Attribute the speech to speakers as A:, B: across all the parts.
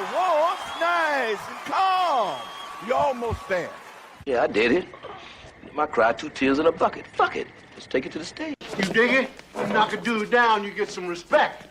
A: warm, nice and calm. You're almost there.
B: Yeah, I did it. I cried 2 tears in a bucket. Fuck it. Let's take it to the stage.
C: You dig it? You knock a dude down, you get some respect.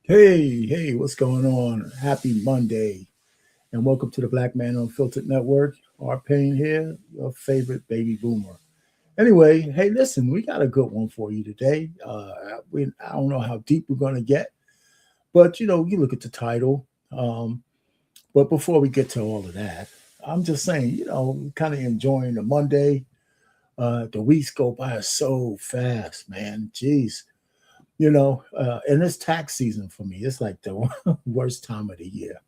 D: Hey, what's going on? Happy Monday, and welcome to the Black Man Unfiltered Network. Our Payne here, your favorite baby boomer. Anyway, hey, listen, we got a good one for you today. I don't know how deep we're going to get, but you look at the title. But before we get to all of that, I'm just saying, kind of enjoying the Monday. The weeks go by so fast, man. Jeez. And it's tax season for me. It's like the worst time of the year.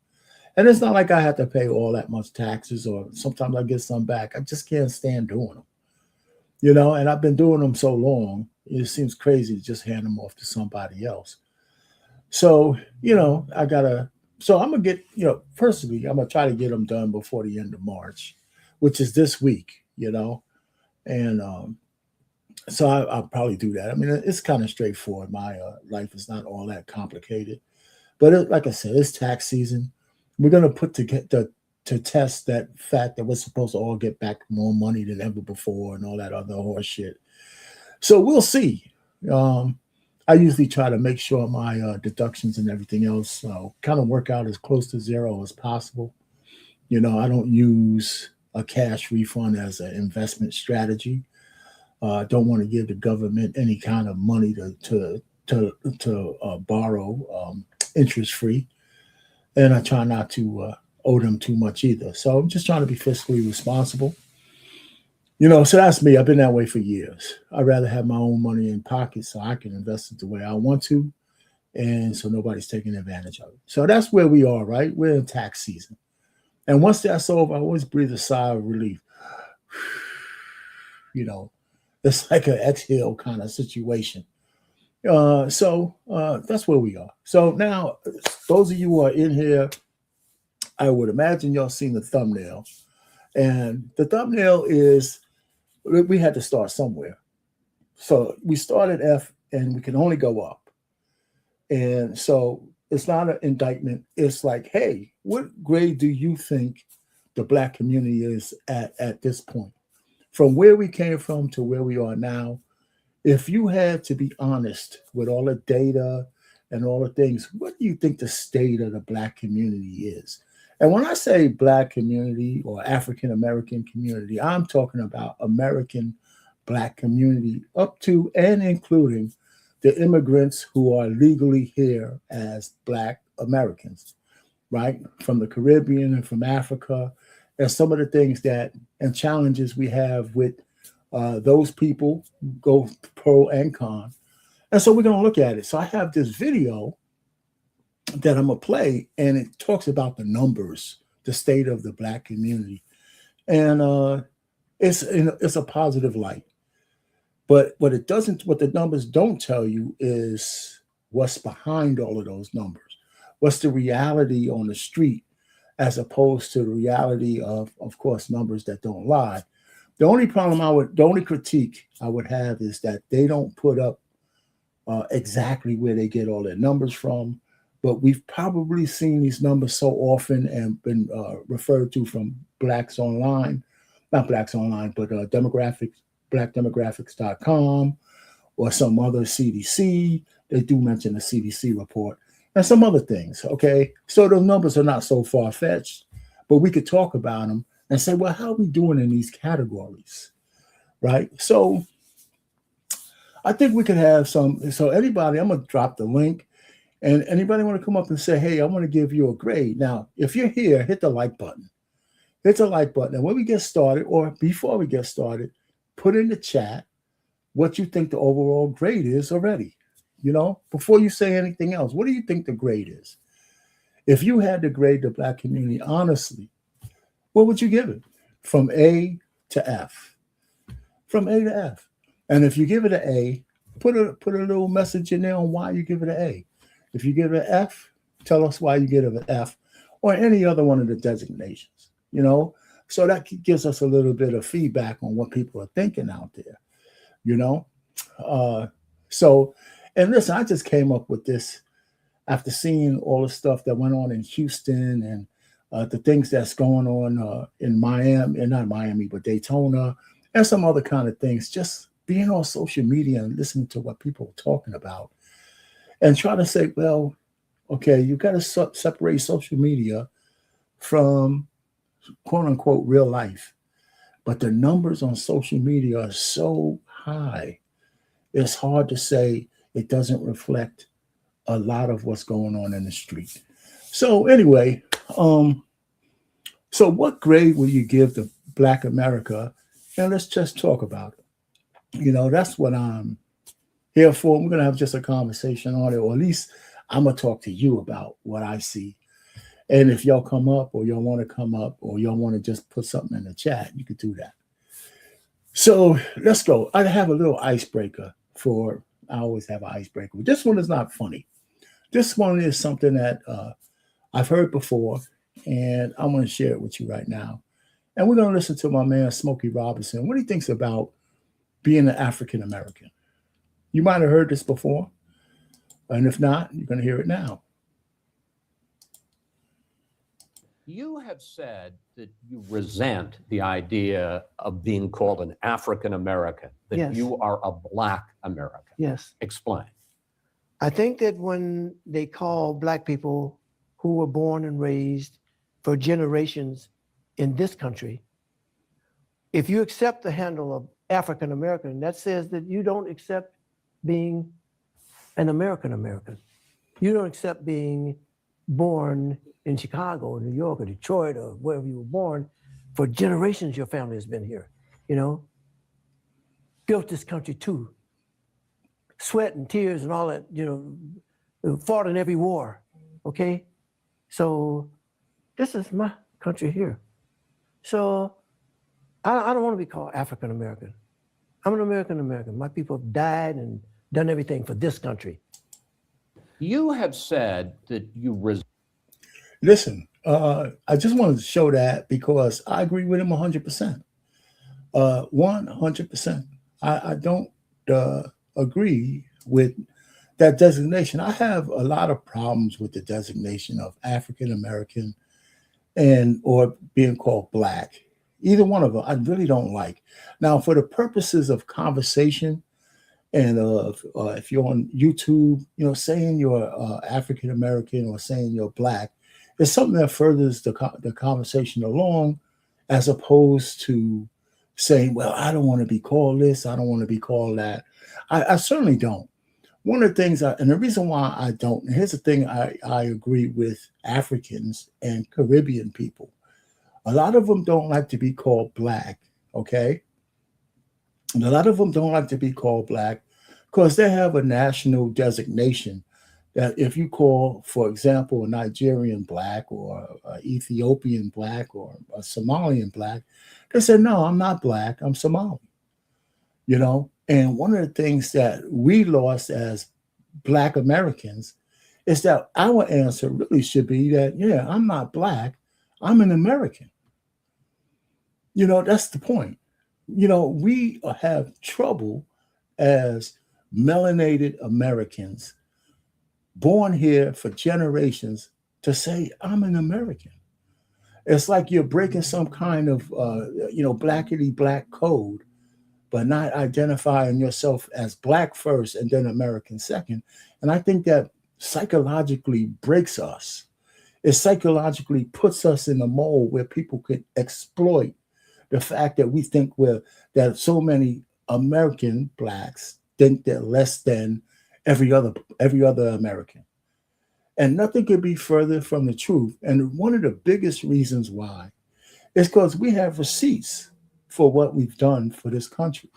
D: And it's not like I have to pay all that much taxes, or sometimes I get some back. I just can't stand doing them. And I've been doing them so long, it seems crazy to just hand them off to somebody else. So, I'm going to get, personally, I'm going to try to get them done before the end of March, which is this week, and, so I'll probably do that. I mean, it's kind of straightforward. My life is not all that complicated. But like I said, it's tax season. We're going to put to test that fact that we're supposed to all get back more money than ever before and all that other horse shit. So we'll see. I usually try to make sure my deductions and everything else kind of work out as close to zero as possible. I don't use a cash refund as an investment strategy. Don't want to give the government any kind of money to borrow interest free, and I try not to owe them too much either. So I'm just trying to be fiscally responsible. So that's me. I've been that way for years. I'd rather have my own money in pocket so I can invest it the way I want to, and so nobody's taking advantage of it. So that's where we are, right? We're in tax season, and once that's over, I always breathe a sigh of relief. It's like an exhale kind of situation. So that's where we are. So now, those of you who are in here, I would imagine y'all seen the thumbnail. And the thumbnail is, we had to start somewhere. So we started F, and we can only go up. And so it's not an indictment. It's like, hey, what grade do you think the Black community is at this point? From where we came from to where we are now, if you had to be honest with all the data and all the things, what do you think the state of the Black community is? And when I say Black community or African American community, I'm talking about American Black community up to and including the immigrants who are legally here as Black Americans, right? From the Caribbean and from Africa. And some of the things and challenges we have with those people, go pro and con. And so we're going to look at it. So I have this video that I'm going to play, and it talks about the numbers, the state of the Black community. And it's a positive light. But what the numbers don't tell you is what's behind all of those numbers. What's the reality on the street, as opposed to the reality of course, numbers that don't lie. The only critique I would have is that they don't put up exactly where they get all their numbers from. But we've probably seen these numbers so often and been referred to from Blacks Online, not Blacks Online, but blackdemographics.com or some other CDC. They do mention the CDC report. And some other things, okay? So the numbers are not so far-fetched, but we could talk about them and say, well, how are we doing in these categories, right? So I think we could have some. So anybody, I'm gonna drop the link, and anybody want to come up and say, "Hey, I want to give you a grade." Now, if you're here, hit the like button. Hit the like button, and when we get started, or before we get started, put in the chat what you think the overall grade is already. You know, before you say anything else, what do you think the grade is? If you had to grade the Black community honestly, what would you give it? From A to F. From A to F. And if you give it an A, put a little message in there on why you give it an A. If you give it an F, tell us why you give it an F, or any other one of the designations. You know, so that gives us a little bit of feedback on what people are thinking out there. You know, so and listen, I just came up with this after seeing all the stuff that went on in Houston and the things that's going on in Miami, and not Miami, but Daytona, and some other kind of things. Just being on social media and listening to what people are talking about, and trying to say, well, okay, you got to separate social media from quote unquote real life. But the numbers on social media are so high, it's hard to say it doesn't reflect a lot of what's going on in the street. So anyway, so what grade will you give to Black America? And let's just talk about it. You know, that's what I'm here for. We're gonna have just a conversation on it, or at least I'm gonna talk to you about what I see. And if y'all come up, or y'all want to come up, or y'all want to just put something in the chat, you could do that. So let's go. I have a little icebreaker for. I always have an icebreaker. This one is not funny. This one is something that I've heard before, and I'm going to share it with you right now. And we're going to listen to my man, Smokey Robinson, what he thinks about being an African American. You might have heard this before, and if not, you're going to hear it now.
E: You have said that you resent the idea of being called an African American, that
F: Yes.
E: you are a Black American.
F: Yes.
E: Explain.
F: I think that when they call Black people who were born and raised for generations in this country, if you accept the handle of African American, that says that you don't accept being an American American. You don't accept being born in Chicago or New York or Detroit or wherever you were born. For generations, your family has been here, you know, built this country too. Sweat and tears and all that, you know, fought in every war, okay? So this is my country here. So I don't want to be called African American. I'm an American American. My people have died and done everything for this country.
E: You have said that you
D: Listen, I just wanted to show that because I agree with him 100%. 100%. I don't agree with that designation. I have a lot of problems with the designation of African American and or being called Black. Either one of them, I really don't like. Now, for the purposes of conversation, and if you're on YouTube, you know, saying you're African American or saying you're Black, it's something that furthers the conversation along, as opposed to saying, well, I don't want to be called this, I don't want to be called that. I certainly don't. One of the things, and the reason why I don't, and here's the thing, I agree with Africans and Caribbean people. A lot of them don't like to be called Black, okay? And a lot of them don't like to be called Black because they have a national designation that if you call, for example, a Nigerian Black or an Ethiopian Black or a Somalian Black, they say, no, I'm not Black, I'm Somali. You know, and one of the things that we lost as Black Americans is that our answer really should be that, yeah, I'm not Black, I'm an American. You know, that's the point. You know, we have trouble as melanated Americans born here for generations to say, I'm an American. It's like you're breaking some kind of, blackity black code, but not identifying yourself as Black first and then American second. And I think that psychologically breaks us. It psychologically puts us in a mold where people could exploit the fact that we think that so many American Blacks think they're less than every other American. And nothing could be further from the truth. And one of the biggest reasons why is because we have receipts for what we've done for this country.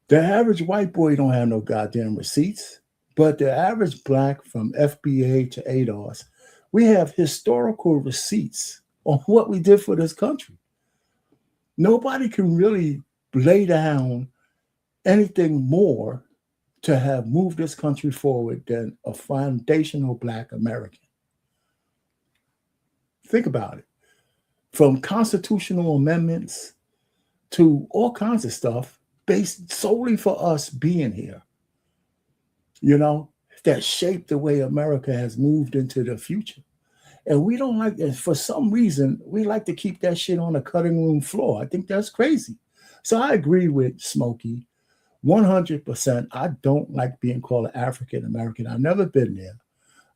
D: The average white boy don't have no goddamn receipts, but the average black from FBA to ADOS, we have historical receipts on what we did for this country. Nobody can really lay down anything more to have moved this country forward than a foundational black American. Think about it. From constitutional amendments to all kinds of stuff based solely for us being here, that shaped the way America has moved into the future. And we don't like it. For some reason, we like to keep that shit on the cutting room floor. I think that's crazy. So I agree with Smokey 100%. I don't like being called African American. I've never been there.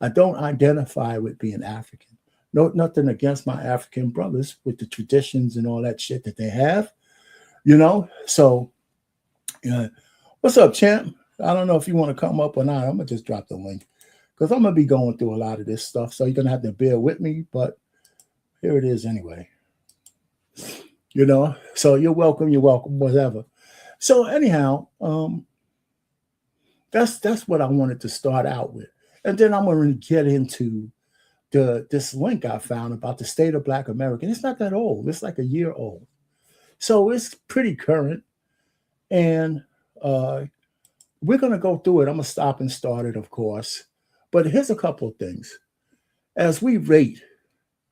D: I don't identify with being African. No, nothing against my African brothers with the traditions and all that shit that they have, So, what's up, champ? I don't know if you want to come up or not. I'm going to just drop the link because I'm going to be going through a lot of this stuff. So you're going to have to bear with me, but here it is anyway. So you're welcome, whatever. So anyhow, that's what I wanted to start out with. And then I'm going to get into this link I found about the state of Black America. It's not that old. It's like a year old. So it's pretty current. And we're going to go through it. I'm going to stop and start it, of course. But here's a couple of things. As we rate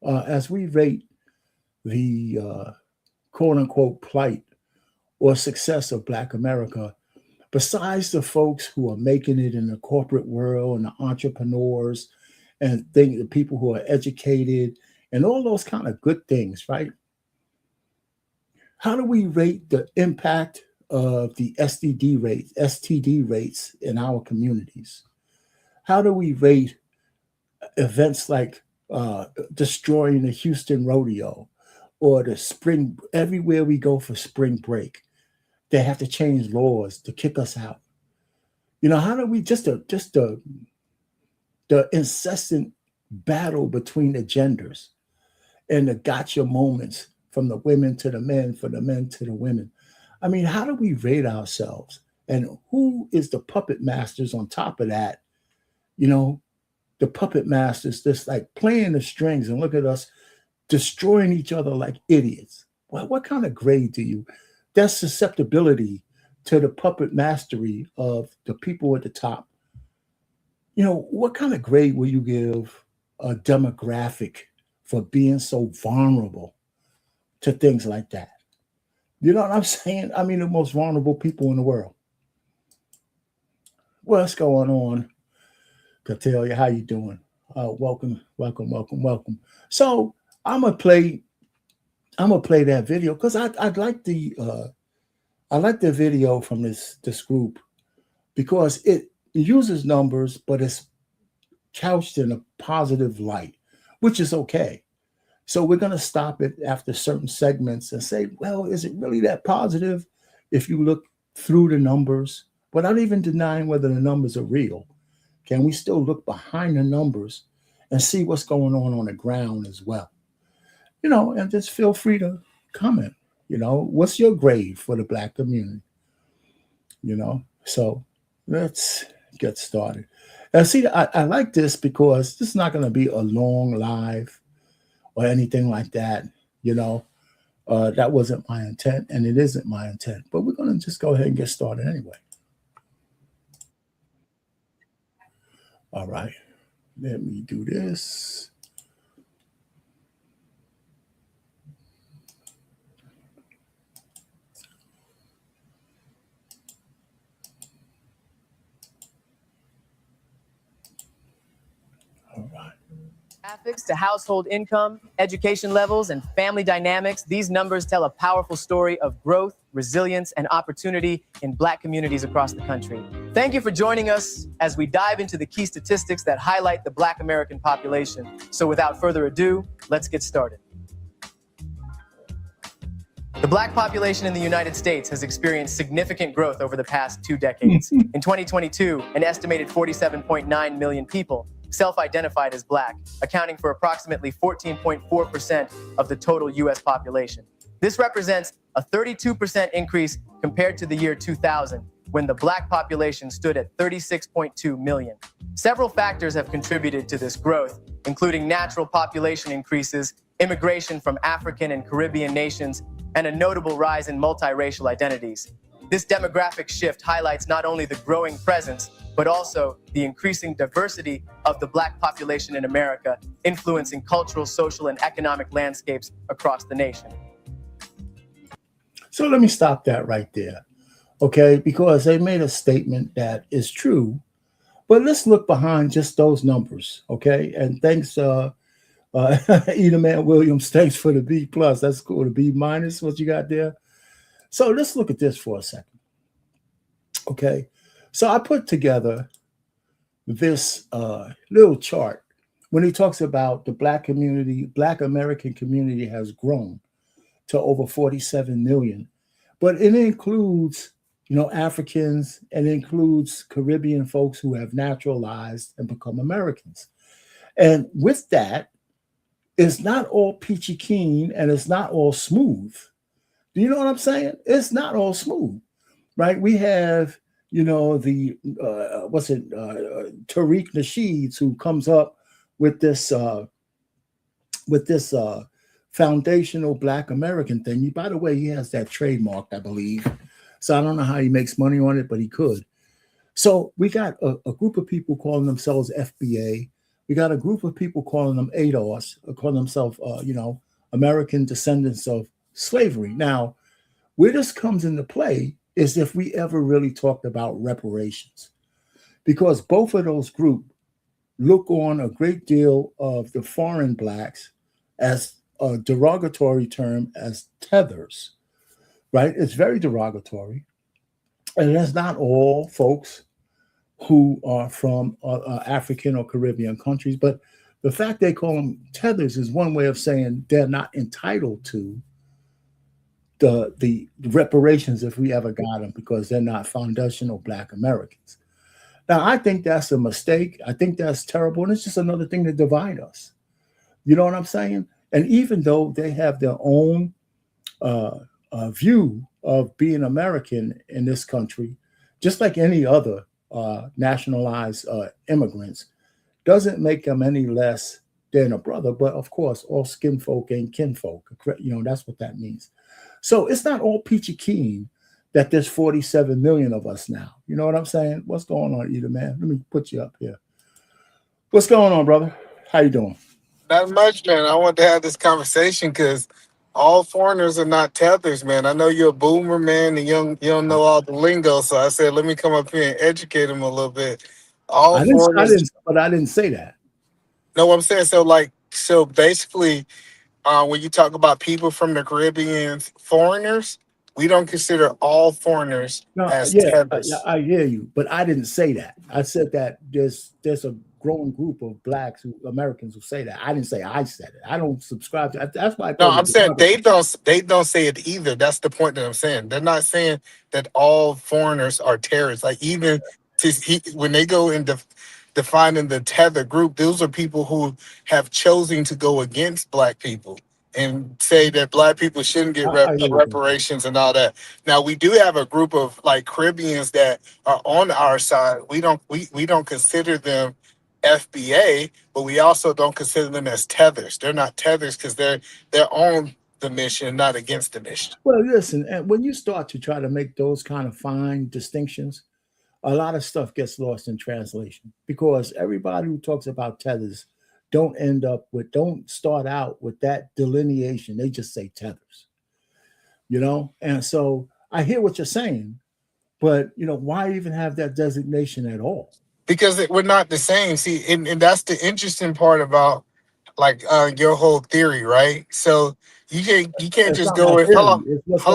D: the quote unquote plight or success of Black America, besides the folks who are making it in the corporate world and the entrepreneurs and the people who are educated and all those kind of good things, right? How do we rate the impact of the STD rates in our communities? How do we rate events like destroying the Houston rodeo or the spring, everywhere we go for spring break, they have to change laws to kick us out. How do we the incessant battle between the genders and the gotcha moments from the women to the men, from the men to the women? I mean, how do we rate ourselves? And who is the puppet masters on top of that? The puppet masters just like playing the strings, and look at us destroying each other like idiots. Well, what kind of grade do you? That's susceptibility to the puppet mastery of the people at the top. What kind of grade will you give a demographic for being so vulnerable to things like that? You know what I'm saying? I mean, the most vulnerable people in the world. What's going on? Katalia, how you doing? Welcome. So I'm gonna play that video because I'd like the video from this group because it uses numbers, but it's couched in a positive light, which is okay. So we're going to stop it after certain segments and say, well, is it really that positive if you look through the numbers? Without even denying whether the numbers are real, can we still look behind the numbers and see what's going on the ground as well? And just feel free to comment. What's your grade for the Black community? So let's get started. And see, I like this because this is not going to be a long live or anything like that. That wasn't my intent, and it isn't my intent. But we're going to just go ahead and get started anyway. All right. Let me do this. All right.
G: Graphics to household income, education levels, and family dynamics, these numbers tell a powerful story of growth, resilience, and opportunity in Black communities across the country. Thank you for joining us as we dive into the key statistics that highlight the Black American population. So without further ado, let's get started. The Black population in the United States has experienced significant growth over the past 2 decades. In 2022, an estimated 47.9 million people self-identified as Black, accounting for approximately 14.4% of the total U.S. population. This represents a 32% increase compared to the year 2000, when the Black population stood at 36.2 million. Several factors have contributed to this growth, including natural population increases, immigration from African and Caribbean nations, and a notable rise in multiracial identities. This demographic shift highlights not only the growing presence, but also the increasing diversity of the Black population in America, influencing cultural, social, and economic landscapes across the nation.
D: So let me stop that right there, okay? Because they made a statement that is true, but let's look behind just those numbers, okay? And thanks, Edaman Williams, thanks for the B+. That's cool. The B-, what you got there? So let's look at this for a second, okay? So I put together this little chart when he talks about the Black community, Black American community has grown to over 47 million, but it includes, Africans, and it includes Caribbean folks who have naturalized and become Americans. And with that, it's not all peachy keen and it's not all smooth. Do you know what I'm saying? It's not all smooth, right? We have, the Tariq Nasheeds, who comes up with this foundational Black American thing. By the way, he has that trademarked, I believe. So I don't know how he makes money on it, but he could. So we got a group of people calling themselves FBA. We got a group of people calling them ADOS, calling themselves, American descendants of slavery. Now, where this comes into play is if we ever really talked about reparations, because both of those groups look on a great deal of the foreign Blacks as a derogatory term as tethers, right? It's very derogatory. And it's not all folks who are from African or Caribbean countries, but the fact they call them tethers is one way of saying they're not entitled to the reparations if we ever got them, because they're not foundational Black Americans. Now, I think that's a mistake. I think that's terrible. And it's just another thing to divide us. You know what I'm saying? And even though they have their own view of being American in this country, just like any other nationalized immigrants, doesn't make them any less than a brother. But of course, all skin folk ain't kinfolk. That's what that means. So it's not all peachy keen that there's 47 million of us now. You know what I'm saying? What's going on, Edaman? Let me put you up here. What's going on, brother? How you doing?
H: Not much, man. I want to have this conversation because all foreigners are not tethers, man. I know you're a boomer, man, and you don't know all the lingo. So I said, let me come up here and educate them a little bit.
D: I didn't say that.
H: No, what I'm saying, so basically, when you talk about people from the Caribbean, foreigners, we don't consider all foreigners as tethers.
D: I hear you, but I didn't say that. I said that there's a growing group of Blacks, Americans who say that. I didn't say I said it. I don't subscribe to it. That's why.
H: No, I'm saying they don't say it either. That's the point that I'm saying. They're not saying that all foreigners are terrorists. Like even when they go into defining the tether group, those are people who have chosen to go against Black people and say that Black people shouldn't get reparations and all that. Now we do have a group of like Caribbeans that are on our side. We don't consider them FBA, but we also don't consider them as tethers. They're not tethers because they're on the mission, not against the mission.
D: Well, listen, and when you start to try to make those kind of fine distinctions, a lot of stuff gets lost in translation, because everybody who talks about tethers don't start out with that delineation. They just say tethers, And so I hear what you're saying, but why even have that designation at all?
H: Because we're not the same. See, and that's the interesting part about your whole theory, right? So you can't just go and hold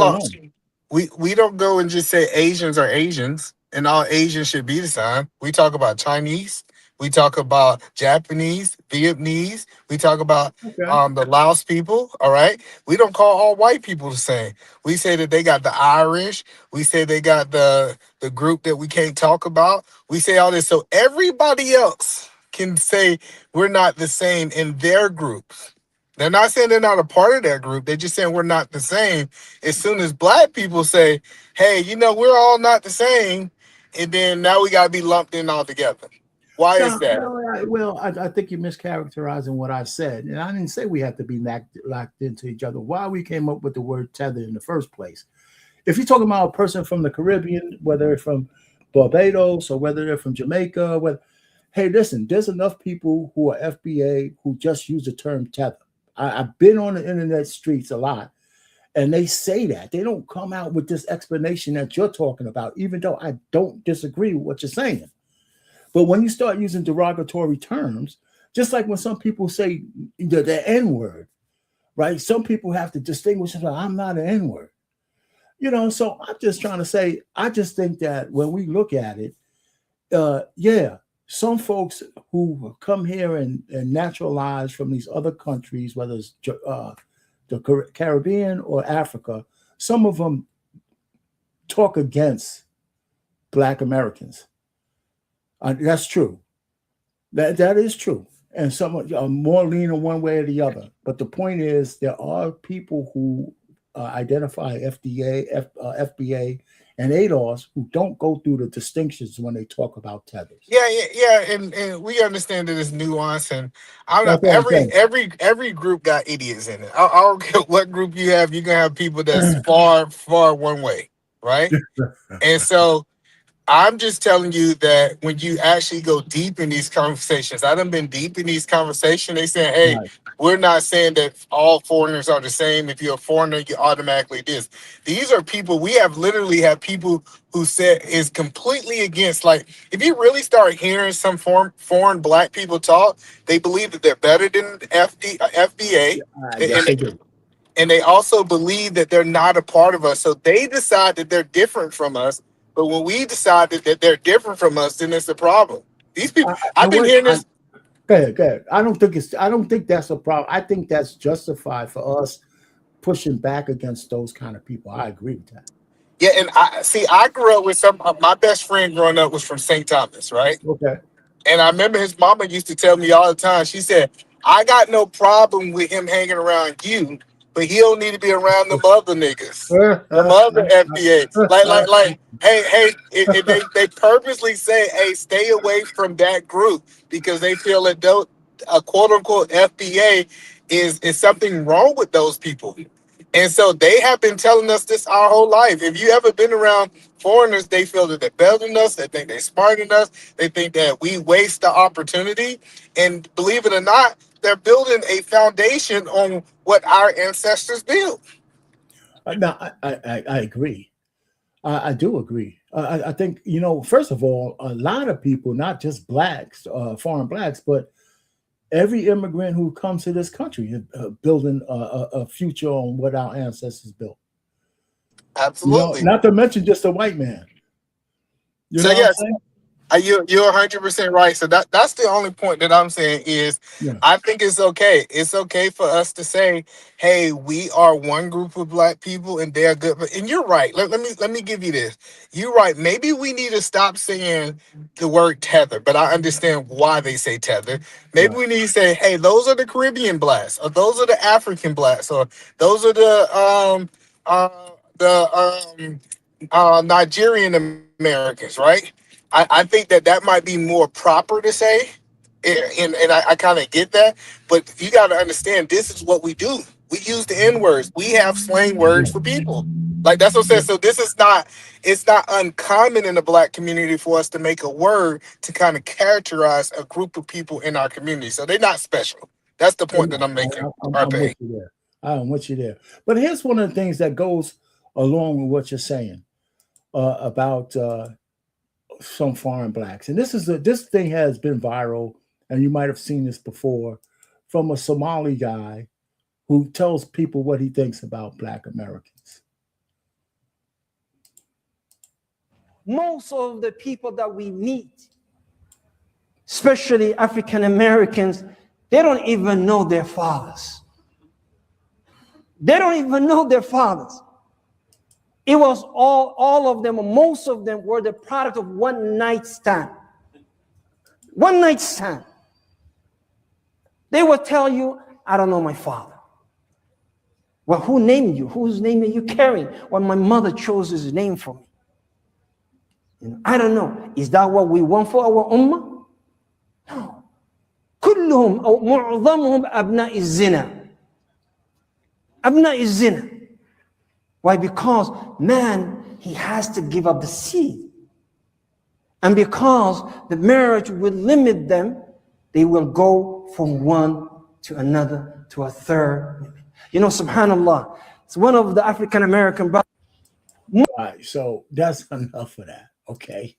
H: on. We don't go and just say Asians are Asians and all Asians should be the same. We talk about Chinese, We talk about Japanese, Vietnamese. We talk about
D: Okay.
H: the Laos people. All right. We don't call all white people the same. We say that they got the Irish. We say they got the group that we can't talk about. We say all this. So everybody else can say we're not the same in their groups. They're not saying they're not a part of that group. They're just saying we're not the same. As soon as black people say, hey, we're all not the same, and then now we got to be lumped in all together. Why is
D: No,
H: that?
D: I think you're mischaracterizing what I said. And I didn't say we have to be locked into each other. Why we came up with the word tether in the first place. If you're talking about a person from the Caribbean, whether they're from Barbados or whether they're from Jamaica, hey, listen, there's enough people who are FBA who just use the term tether. I've been on the internet streets a lot, and they say that. They don't come out with this explanation that you're talking about, even though I don't disagree with what you're saying. But when you start using derogatory terms, just like when some people say the N-word, right? Some people have to distinguish, I'm not an N-word. So I'm just trying to say, I just think that when we look at it, some folks who come here and naturalize from these other countries, whether it's the Caribbean or Africa, some of them talk against Black Americans. That's true. That is true. And some are more leaning one way or the other. But the point is, there are people who identify FBA, and ADOS who don't go through the distinctions when they talk about tethers.
H: Yeah, and we understand that it's nuance, and I'm not,
D: That's what I'm saying.
H: every group got idiots in it. I don't care what group you have, you're gonna have people that's far one way, right? And so I'm just telling you that when you actually go deep in these conversations, I done been deep in these conversations. They say, hey,
D: Right.
H: we're not saying that all foreigners are the same. If you're a foreigner, you automatically this. These are people, we have literally had people who said is completely against, like, if you really start hearing some foreign black people talk, they believe that they're better than FBA.
D: Yes, they do.
H: And they also believe that they're not a part of us. So they decide that they're different from us. But when we decide that they're different from us, then it's a problem. These people, I've been hearing this.
D: Go ahead. I don't think that's a problem. I think that's justified for us pushing back against those kind of people. I agree with that.
H: Yeah, and I grew up with my best friend growing up was from St. Thomas, right?
D: Okay.
H: And I remember his mama used to tell me all the time, she said, I got no problem with him hanging around you, but he don't need to be around them other niggas. Them other FBA. Like, hey, they purposely say, hey, stay away from that group because they feel that a quote unquote FBA is something wrong with those people. And so they have been telling us this our whole life. If you ever been around foreigners, they feel that they're better than us. They think they're smarter than us. They think that we waste the opportunity. And believe it or not, they're building a foundation on what our ancestors built.
D: No, I agree. I do agree. I think, first of all, a lot of people, not just blacks, foreign blacks, but every immigrant who comes to this country is building a future on what our ancestors built.
H: Absolutely.
D: Not to mention just a white man.
H: So yes, you're 100% right. So that's the only point that I'm saying is, I think it's okay. It's okay for us to say, hey, we are one group of black people and they're good. And you're right. Let me give you this. You're right. Maybe we need to stop saying the word tether, but I understand why they say tether. Maybe we need to say, hey, those are the Caribbean blacks, or those are the African blacks, or those are the Nigerian Americans, right? I think that might be more proper to say, and I kind of get that, but you got to understand, this is what we do. We use the N words. We have slang words for people. Like, that's what I'm saying. So it's not uncommon in the black community for us to make a word to kind of characterize a group of people in our community. So they're not special. That's the point that I'm making.
D: I'm with you there. I'm with you there. But here's one of the things that goes along with what you're saying about some foreign blacks, and this thing has been viral, and you might have seen this before, from a Somali guy who tells people what he thinks about Black Americans.
I: Most of the people that we meet especially African Americans, they don't even know their fathers. They don't even know their fathers. It was all of them, or most of them were the product of one night stand. One night stand. They will tell you, I don't know my father. Well, who named you? Whose name are you carrying? Well, my mother chose his name for me. You know, I don't know. Is that what we want for our ummah? No. كلهم أو معظمهم أبناء الزنا. أبناء الزنا. Why? Because man, he has to give up the seed. And because the marriage will limit them, they will go from one to another to a third. You know, subhanAllah, it's one of the African American brothers.
D: All right, so that's enough of that. Okay.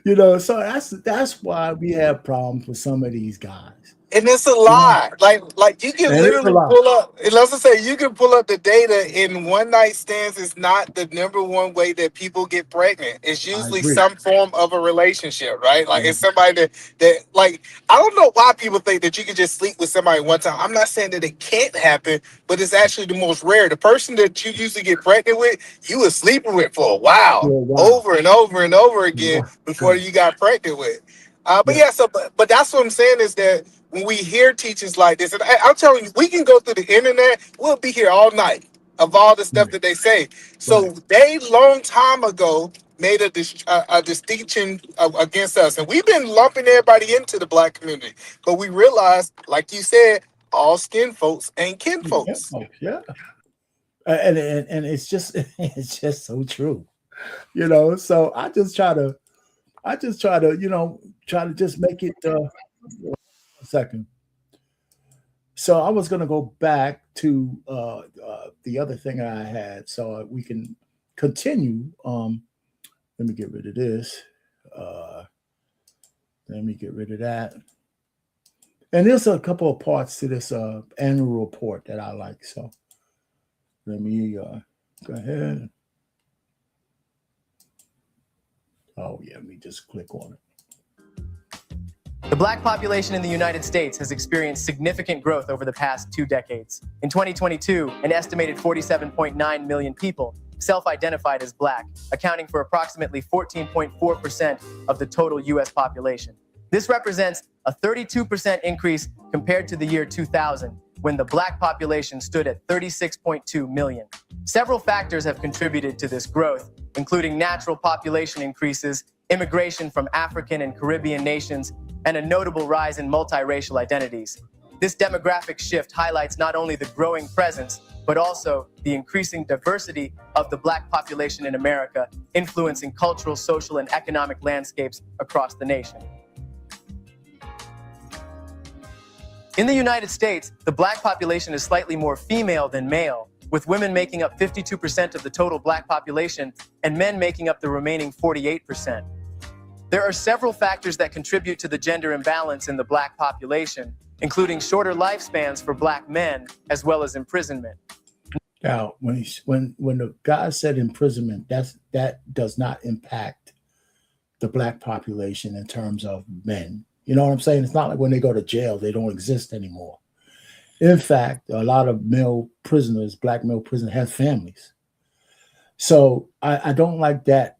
D: You know, so that's why we have problems with some of these guys.
H: And it's a lie. Like you can
D: And it's a
H: literally
D: lie.
H: pull up, and let's just say you can pull up the data, in one night stands is not the number one way that people get pregnant. It's usually
D: agree.
H: some form of a relationship, right? Like it's somebody that like, I don't know why people think that you can just sleep with somebody one time. I'm not saying that it can't happen, but it's actually the most rare. The person that you usually get pregnant with, you were sleeping with for a while, over and over and over again before you got pregnant with. But yeah, so but that's what I'm saying is that when we hear teachings like this, and I'm telling you, we can go through the internet, we'll be here all night of all the stuff that they say. So they long time ago made a distinction against us, and we've been lumping everybody into the black community. But we realized, like you said, all skin folks ain't kin folks.
D: Yeah. And it's just so true. You know, so I just try to just make it a second. So I was going to go back to the other thing I had so we can continue. Let me get rid of this. Let me get rid of that. And there's a couple of parts to this annual report that I like. So let me go ahead. Oh, yeah, let me just click on it.
G: The black population in the United States has experienced significant growth over the past 2 decades. In 2022, an estimated 47.9 million people self-identified as black, accounting for approximately 14.4% of the total U.S. population. This represents a 32% increase compared to the year 2000, when the black population stood at 36.2 million. Several factors have contributed to this growth, including natural population increases, immigration from African and Caribbean nations, and a notable rise in multiracial identities. This demographic shift highlights not only the growing presence, but also the increasing diversity of the black population in America, influencing cultural, social, and economic landscapes across the nation. In the United States, the black population is slightly more female than male, with women making up 52% of the total black population and men making up the remaining 48%. There are several factors that contribute to the gender imbalance in the black population, including shorter lifespans for black men, as well as imprisonment.
D: Now, when the guy said imprisonment, that does not impact the black population in terms of men. You know what I'm saying? It's not like when they go to jail, they don't exist anymore. In fact, a lot of male prisoners, black male prisoners, have families. So I don't like that,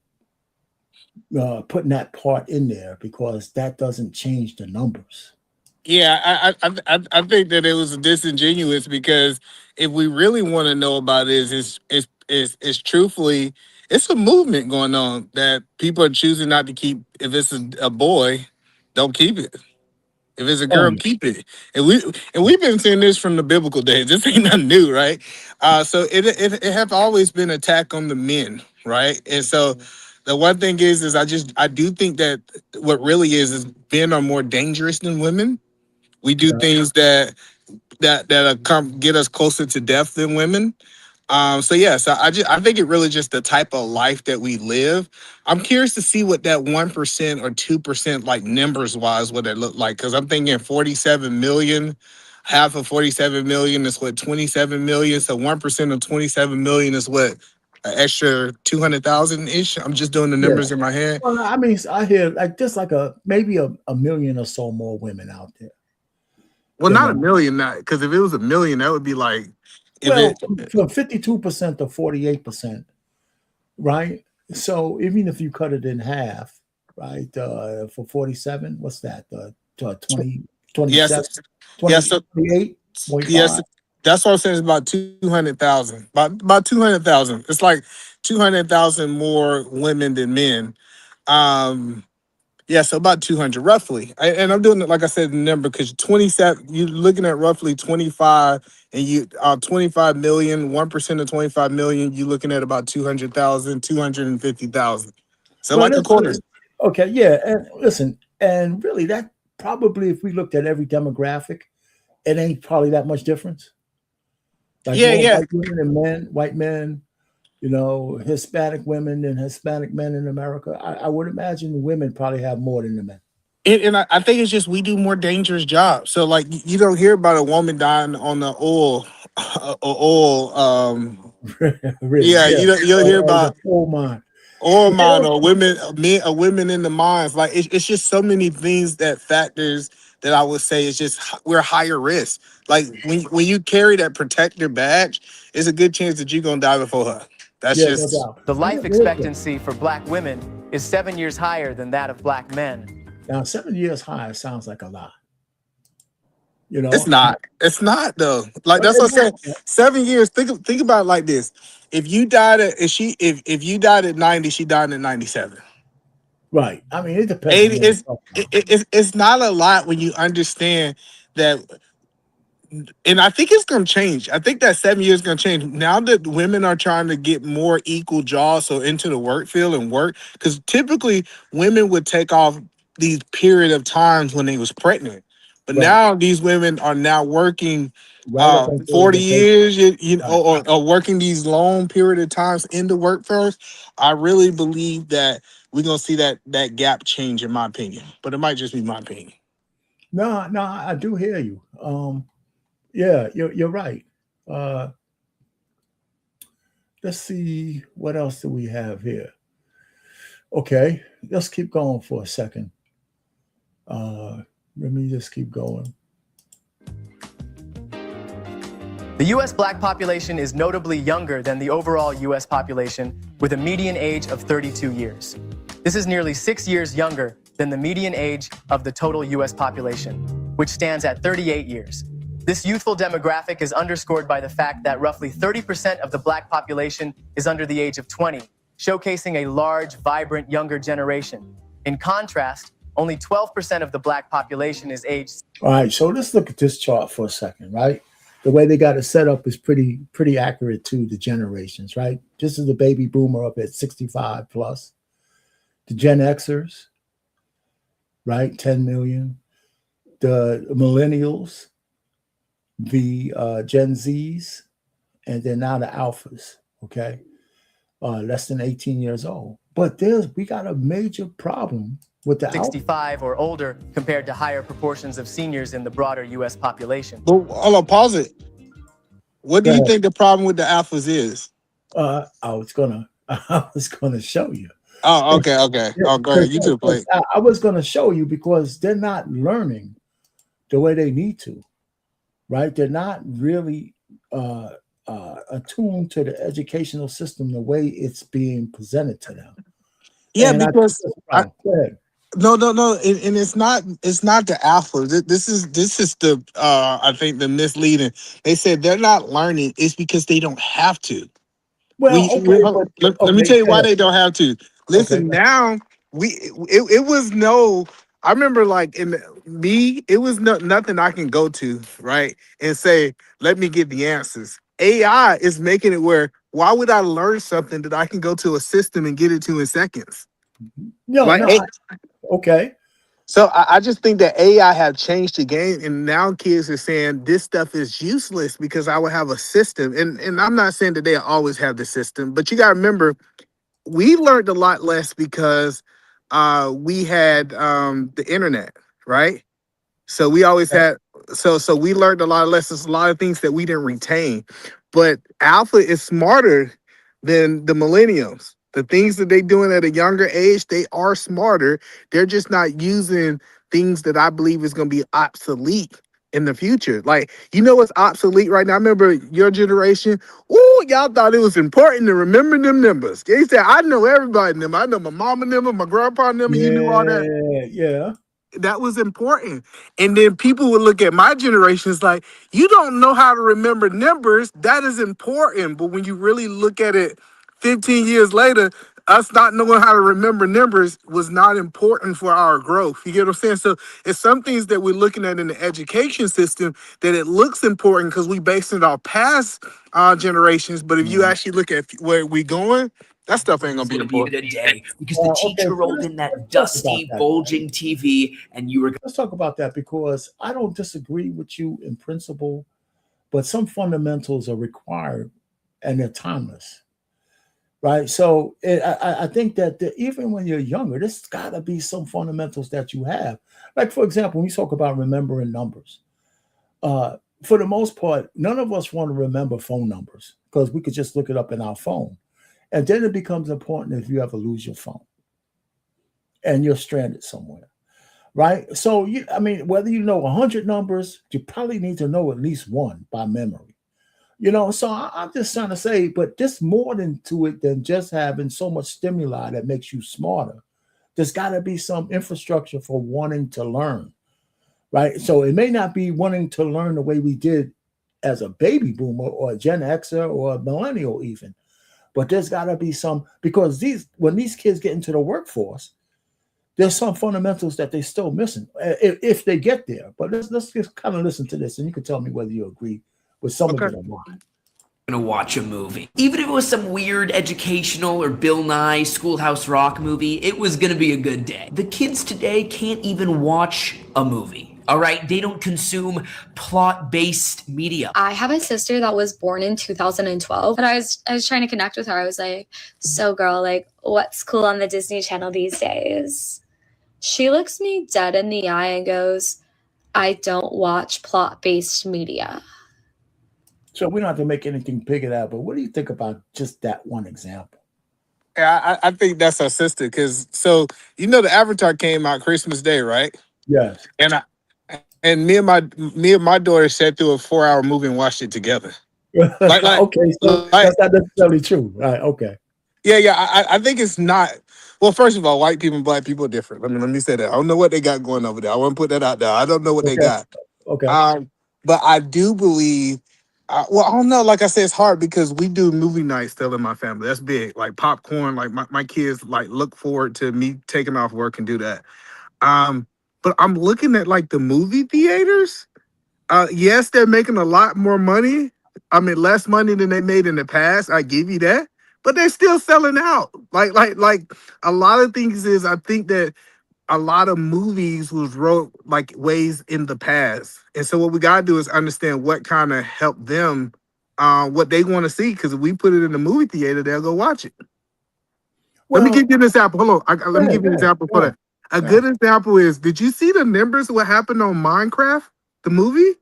D: putting that part in there, because that doesn't change the numbers.
H: Yeah, I think that it was disingenuous, because if we really want to know about it, it's truthfully, it's a movement going on that people are choosing not to keep. If it's a boy, don't keep it. If it's a girl, keep it. And we've been seeing this from the biblical days. This ain't nothing new, right? So it have always been attack on the men, right? And so the one thing is I do think that what really is men are more dangerous than women. We do things that come get us closer to death than women. So I think it really just the type of life that we live. I'm curious to see what that 1% or 2%, like numbers wise, what it look like. Because I'm thinking 47 million, half of 47 million is what, 27 million. So 1% of 27 million is what, an extra 200,000 ish. I'm just doing the
D: Yeah.
H: numbers in my head.
D: Well, I mean, I hear like just like maybe a million or so more women out there.
H: Well,
D: You
H: not a
D: know,
H: million, because if it was a million, that would be like if
D: well,
H: it.
D: from 52% to 48%, right? So even if you cut it in half, right, for 47, what's that? 20,
H: Yes,
D: 27,
H: yes, so yes,
D: 28.5.
H: that's what I'm saying. It's about 200,000, about 200,000. It's like 200,000 more women than men. Um, yeah, so about 200 roughly. And I'm doing it like I said, the number because 27. You're looking at roughly 25, and 25 million. 1% of 25 million. You're looking at about 200,000, 250,000. So
D: Well,
H: like a quarter.
D: okay, yeah, and listen, and really, that probably, if we looked at every demographic, it ain't probably that much difference. Like
H: Yeah,
D: more
H: yeah.
D: white women and men, white men, Hispanic women and Hispanic men in America. I would imagine women probably have more than the men.
H: And I think it's just we do more dangerous jobs. So like you don't hear about a woman dying on the oil, oil.
D: Really,
H: Yeah,
D: yeah.
H: you don't hear
D: The
H: about
D: coal mine.
H: oil mine
D: Yeah,
H: or women, men, or women in the mines. Like it's just so many things that factors that I would say is just we're higher risk. Like when you carry that protector badge, it's a good chance that you're gonna die before her. That's
D: yeah, no
H: just.
D: doubt.
G: The life expectancy for black women is 7 years higher than that of black men.
D: Now, 7 years high sounds like a lot. You
H: It's
D: know,
H: not. It's not though. Like
D: but
H: that's what I said.
D: it's
H: 7 years. Think about it like this. If you died at if you died at 90, she died at 97.
D: right. I mean, it depends on
H: 80
D: what we're
H: is
D: talking
H: it,
D: about.
H: it's not a lot when you understand that. And I think it's going to change. I think that 7 years is going to change now that women are trying to get more equal jobs, so into the work field and work. Because typically women would take off these period of times when they was pregnant, but
D: Right,
H: now these women are now working
D: right up until
H: 40
D: the baby.
H: years,
D: Right.
H: or working these long period of times in the workforce. I really believe that we're gonna see that gap change, in my opinion. But it might just be my opinion.
D: No, no, I do hear you. Yeah, you're right. Uh, let's see what else do we have here. Okay, let's keep going for a second. Let me just keep going.
G: The U.S. black population is notably younger than the overall U.S. population, with a median age of 32 years. This is nearly 6 years younger than the median age of the total U.S. population, which stands at 38 years. This youthful demographic is underscored by the fact that roughly 30% of the black population is under the age of 20, showcasing a large, vibrant, younger generation. In contrast, only 12% of the black population is aged.
D: All right, so let's look at this chart for a second, right? The way they got it set up is pretty accurate to the generations, right? This is the baby boomer up at 65 plus. The Gen Xers, right? 10 million. The millennials, the Gen Zs, and then now the alphas, okay? Less than 18 years old. But we got a major problem with the
G: 65 or older compared to higher proportions of seniors in the broader U.S. population.
H: But hold on, pause it. What do
D: Go
H: you
D: ahead.
H: think the problem with the alphas is?
D: I was gonna show you.
H: Oh, okay. Oh, go ahead. You to the plate.
D: I was gonna show you because they're not learning the way they need to, right? They're not really attuned to the educational system the way it's being presented to them.
H: Yeah,
D: And
H: because
D: go ahead.
H: no, and it's not the alpha. This is the I think the misleading. They said they're not learning. It's because they don't have to.
D: Well, okay, but
H: Let me
D: okay,
H: tell you
D: go
H: why
D: ahead.
H: they don't have to.
D: Okay,
H: Listen, now it was no. I remember like it was nothing I can go to right and say let me get the answers. AI is making it where why would I learn something that I can go to a system and get it to in seconds?
D: no,
H: Like
D: no, okay.
H: so I just think that AI have changed the game, and now kids are saying this stuff is useless because I will have a system. And I'm not saying that they always have the system, but you got to remember, we learned a lot less because we had the internet, right? So we always had so we learned a lot of lessons, a lot of things that we didn't retain. But Alpha is smarter than the millennials. The things that they doing at a younger age, they are smarter. They're just not using things that I believe is going to be obsolete in the future. Like, you know what's obsolete right now? I remember your generation. Oh, y'all thought it was important to remember them numbers. They said, I know everybody number. I know my mama number, my grandpa number. You knew all that.
D: Yeah.
H: That was important. And then people would look at my generation as like, you don't know how to remember numbers. That is important. But when you really look at it 15 years later, us not knowing how to remember numbers was not important for our growth. You get what I'm saying? So it's some things that we're looking at in the education system that it looks important because we based it on past generations. But if you actually look at where we going, that stuff ain't gonna be important.
J: A day because the teacher
D: Okay,
J: rolled in that dusty, bulging TV, and you were.
D: Let's talk about that because I don't disagree with you in principle, but some fundamentals are required and they're timeless, right? So I think that even when you're younger, there's got to be some fundamentals that you have. Like, for example, when you talk about remembering numbers, for the most part, none of us want to remember phone numbers because we could just look it up in our phone. And then it becomes important if you ever lose your phone and you're stranded somewhere, right? So, whether you know 100 numbers, you probably need to know at least one by memory. So I'm just trying to say, but there's more to it than just having so much stimuli that makes you smarter. There's got to be some infrastructure for wanting to learn, right? So it may not be wanting to learn the way we did as a baby boomer or a Gen Xer or a millennial even. But there's got to be some, because when these kids get into the workforce, there's some fundamentals that they're still missing if they get there. But let's just kind of listen to this, and you can tell me whether you agree with some of it or not.
J: Gonna watch a movie. Even if it was some weird educational or Bill Nye Schoolhouse Rock movie, it was gonna be a good day. The kids today can't even watch a movie. All right, they don't consume plot-based media.
K: I have a sister that was born in 2012, and I was trying to connect with her. I was like, so girl, like, what's cool on the Disney Channel these days? She looks me dead in the eye and goes, I don't watch plot-based media.
D: So we don't have to make anything big of that, but what do you think about just that one example?
H: Yeah, I think that's our sister because the Avatar came out Christmas Day, right?
D: Yes.
H: And me and my daughter sat through a 4-hour movie and watched it together.
D: Okay, so that's not necessarily true, right? Okay.
H: Yeah. I think it's not. Well, first of all, white people and black people are different. Let me say that. I don't know what they got going over there. I want to put that out there. I don't know what they got.
D: Okay.
H: But I do believe. I don't know. Like I said, it's hard because we do movie nights still in my family. That's big. Like popcorn. Like my kids look forward to me taking off work and do that. But I'm looking at the movie theaters. Yes, they're making a lot more money. I mean, less money than they made in the past. I give you that. But they're still selling out. Like a lot of things is I think that a lot of movies was wrote ways in the past. And so what we gotta do is understand what kind of help them what they want to see. Because if we put it in the movie theater, they'll go watch it. Let me give you an example. Hold on. Let me give you an example for that. A good example is, did you see the numbers of what happened on Minecraft, the movie?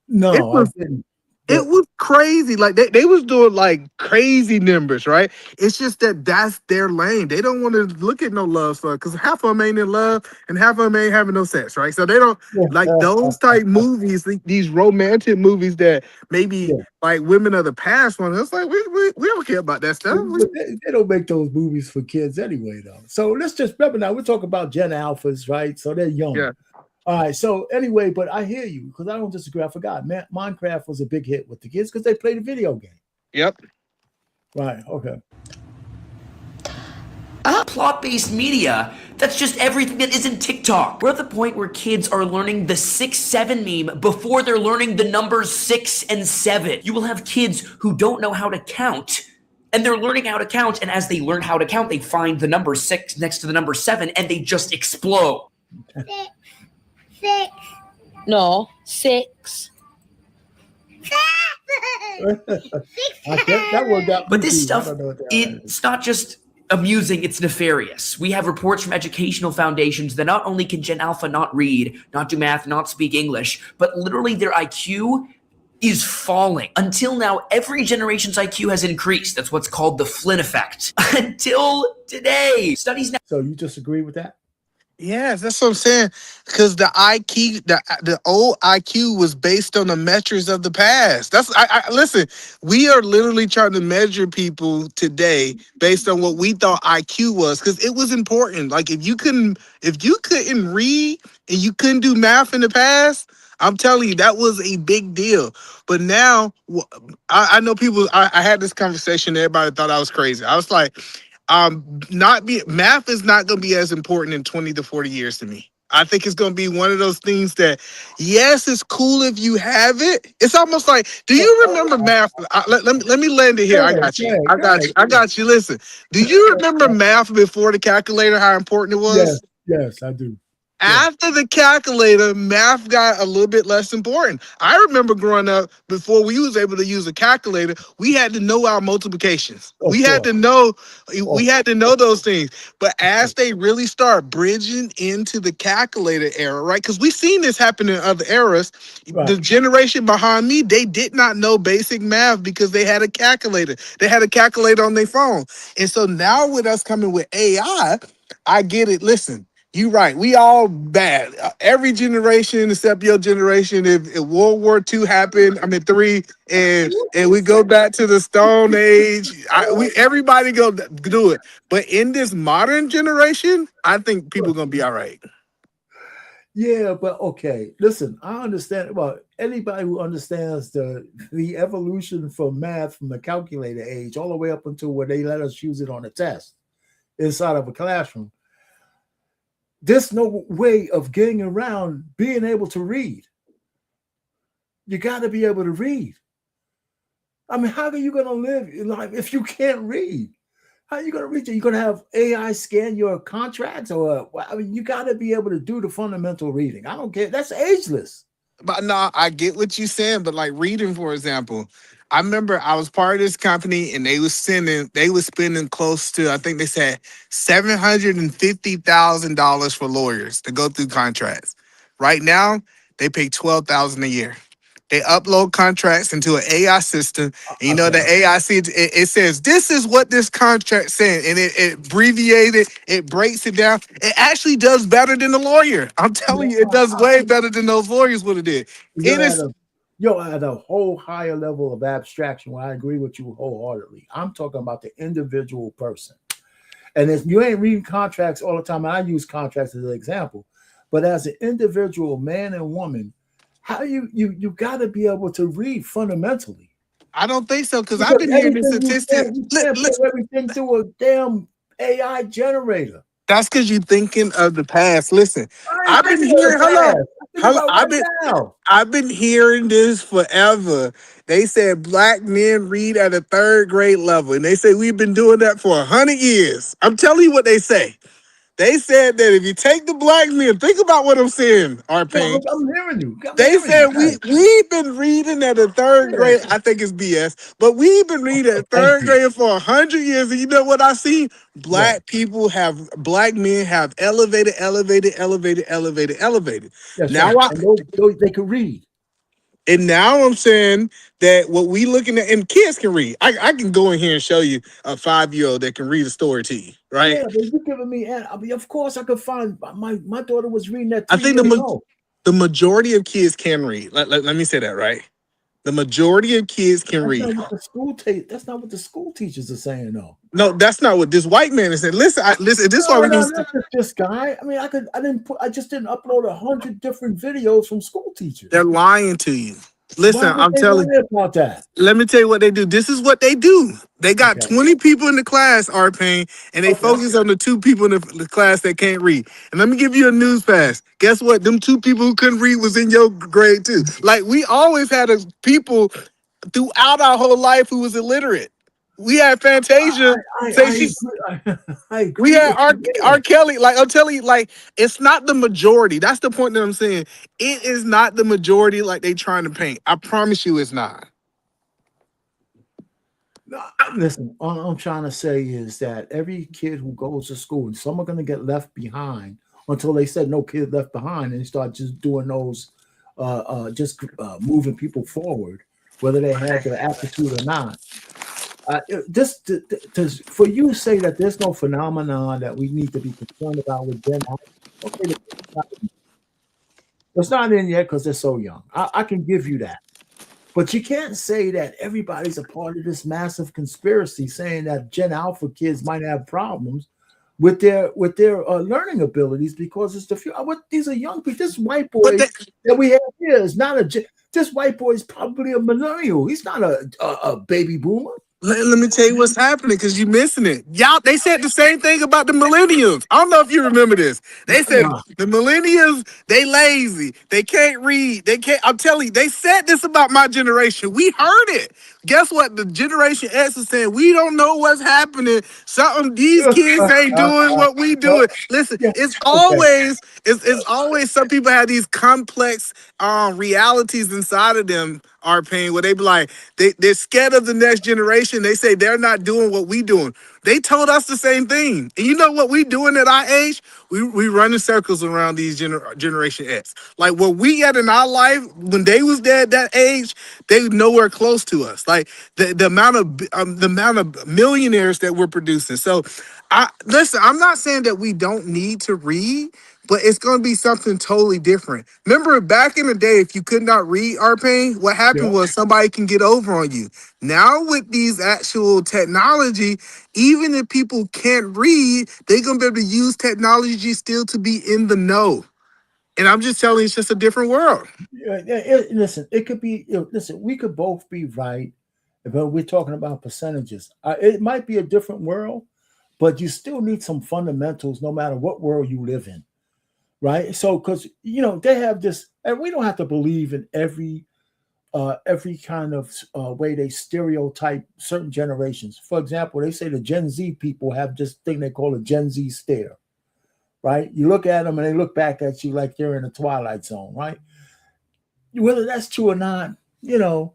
D: No, I didn't.
H: It was crazy. They was doing crazy numbers, right? It's just that's their lane. They don't want to look at no love stuff because half of them ain't in love and half of them ain't having no sex, right? So they don't like those type movies, these romantic movies that maybe women of the past want. It's like we don't care about that stuff.
D: They don't make those movies for kids anyway, though. So let's just remember now we're talking about Gen Alphas, right? So they're young.
H: Yeah.
D: All right. So anyway, but I hear you because I don't disagree. I forgot. Minecraft was a big hit with the kids because they played a video game.
H: Yep.
D: Right. Okay.
J: Plot-based media, that's just everything that isn't TikTok. We're at the point where kids are learning the 6-7 meme before they're learning the numbers 6 and 7. You will have kids who don't know how to count, and they're learning how to count, and as they learn how to count, they find the number 6 next to the number 7, and they just explode.
K: 6. No, 6.
D: That worked out.
J: But this stuff, it's not just amusing, it's nefarious. We have reports from educational foundations that not only can Gen Alpha not read, not do math, not speak English, but literally their IQ is falling. Until now, every generation's IQ has increased. That's what's called the Flynn effect. Until today, studies now.
D: So you disagree with that?
H: Yes, that's what I'm saying. Because the IQ, the old IQ was based on the metrics of the past. That's listen. We are literally trying to measure people today based on what we thought IQ was, because it was important. Like if you couldn't read and you couldn't do math in the past, I'm telling you that was a big deal. But now, I know people. I had this conversation. Everybody thought I was crazy. I was like, math is not going to be as important in 20 to 40 years to me. I think it's going to be one of those things that, yes, it's cool if you have it. It's almost like, do you remember math? Let me land it here. I got you. Listen, do you remember math before the calculator, how important it was?
D: Yes, I do.
H: After the calculator, math got a little bit less important. I remember growing up, before we was able to use a calculator, we had to know our multiplications. We had to know those things. But as they really start bridging into the calculator era, right? Because we've seen this happen in other eras. Right. The generation behind me, they did not know basic math because they had a calculator. They had a calculator on their phone. And so now with us coming with AI, I get it. Listen. You right. We all bad. Every generation except your generation. If World War II happened, III, and we go back to the Stone Age, everybody go do it. But in this modern generation, I think people are gonna be all right.
D: Yeah, but okay. Listen, I understand. Well, anybody who understands the evolution from math from the calculator age all the way up until where they let us use it on a test inside of a classroom. There's no way of getting around being able to read. You got to be able to read. I mean, how are you going to live in life if you can't read? How are you going to read? You're going to have AI scan your contracts, or I mean, you got to be able to do the fundamental reading. I don't care. That's ageless.
H: But no, I get what you're saying. But like reading, for example, I remember I was part of this company and they was spending close to, I think they said $750,000 for lawyers to go through contracts. Right now, they pay $12,000 a year. They upload contracts into an AI system. And you know, the AI it says, this is what this contract said. And it abbreviated, it breaks it down. It actually does better than the lawyer. I'm telling you, it does way better than those lawyers would have did.
D: You're at a whole higher level of abstraction where I agree with you wholeheartedly. I'm talking about the individual person. And if you ain't reading contracts all the time, and I use contracts as an example, but as an individual man and woman, how you got to be able to read fundamentally.
H: I don't think so, because I've been hearing this statistic.
D: You can't put everything through a damn AI generator.
H: That's because you're thinking of the past. Listen, I've been hearing this forever. They said black men read at a 3rd grade level, and they say we've been doing that for 100 years. I'm telling you what they say. They said that if you take the black men, think about what I'm saying, R-Pain.
D: Yeah, I'm hearing you.
H: They said we've been reading at a 3rd grade. I think it's BS, but we've been reading at 3rd grade for 100 years. And you know what I see? Black men have elevated.
D: That's
H: now
D: right. They can read.
H: And now I'm saying that what we looking at, and kids can read. I can go in here and show you a 5-year-old that can read a story to you, right?
D: Yeah, but you're giving me, I mean, of course I could find, my daughter was reading that.
H: I think the majority of kids can read. Let me say that, right? The majority of kids can read.
D: That's not what the school teachers are saying, though.
H: No, that's not what this white man is saying. Listen. This is why we do
D: this guy. I mean, I just didn't upload 100 different videos from school teachers.
H: They're lying to you. Listen, I'm telling
D: you about that.
H: Let me tell you what they do. This is what they do. They got 20 people in the class, R-Pain, and they focus on the 2 people in the class that can't read. And let me give you a news pass. Guess what? Them 2 people who couldn't read was in your grade too. Like, we always had people throughout our whole life who was illiterate. We had Fantasia. We had R. Kelly. Like, I'm telling you, like, it's not the majority. That's the point that I'm saying. It is not the majority like they trying to paint. I promise you it's not.
D: Listen, all I'm trying to say is that every kid who goes to school, and some are going to get left behind until they said no kid left behind, and they start just doing those, moving people forward. whether they had the aptitude or not. For you to say that there's no phenomenon that we need to be concerned about with Gen Alpha, okay, it's not in yet because they're so young. I can give you that. But you can't say that everybody's a part of this massive conspiracy saying that Gen Alpha kids might have problems with their learning abilities because it's the few. These are young people. This white boy that we have here is not this white boy is probably a millennial. He's not a baby boomer.
H: Let me tell you what's happening because you're missing it. Y'all, they said the same thing about the millennials. I don't know if you remember this. They said the millennials, they lazy. They can't read. They can't. I'm telling you, they said this about my generation. We heard it. Guess what? The Generation X is saying we don't know what's happening. Something these kids ain't doing what we doing. Listen, it's always some people have these complex realities inside of them. Our pain where they be like they're scared of the next generation. They say they're not doing what we doing. They told us the same thing. And you know what we doing at our age? We running circles around these Generation X. Like what we at in our life when they was there at that age, they nowhere close to us. Like the amount of millionaires that we're producing. So listen, I'm not saying that we don't need to read, but it's going to be something totally different. Remember back in the day, if you could not read our pain, what happened was somebody can get over on you. Now with these actual technology, even if people can't read, they're going to be able to use technology still to be in the know. And I'm just telling you, it's just a different world.
D: Listen, it could be, listen, we could both be right, but we're talking about percentages. It might be a different world, but you still need some fundamentals no matter what world you live in. Right. So because, they have this, and we don't have to believe in every kind of way they stereotype certain generations. For example, they say the Gen Z people have this thing they call a Gen Z stare. Right. You look at them and they look back at you like they're in a Twilight Zone. Right. Whether that's true or not, well,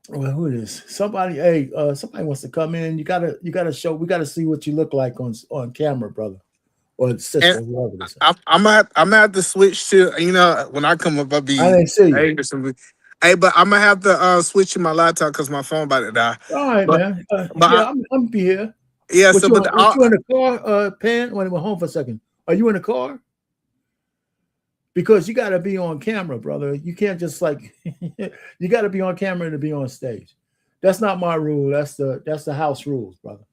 D: who it is? Somebody wants to come in. You gotta show. We gotta see what you look like on camera, brother. Or sister, whoever it is.
H: I'm gonna have to switch to when I come up I'll be
D: I didn't see you.
H: Hey, but I'm gonna have to switch to my laptop because my phone about to die.
D: All right, man. I'm be here.
H: Yeah,
D: you in the car, Pan? Wait, home for a second. Are you in the car? Because you got to be on camera, brother. You can't just you got to be on camera to be on stage. That's not my rule. That's the house rules, brother.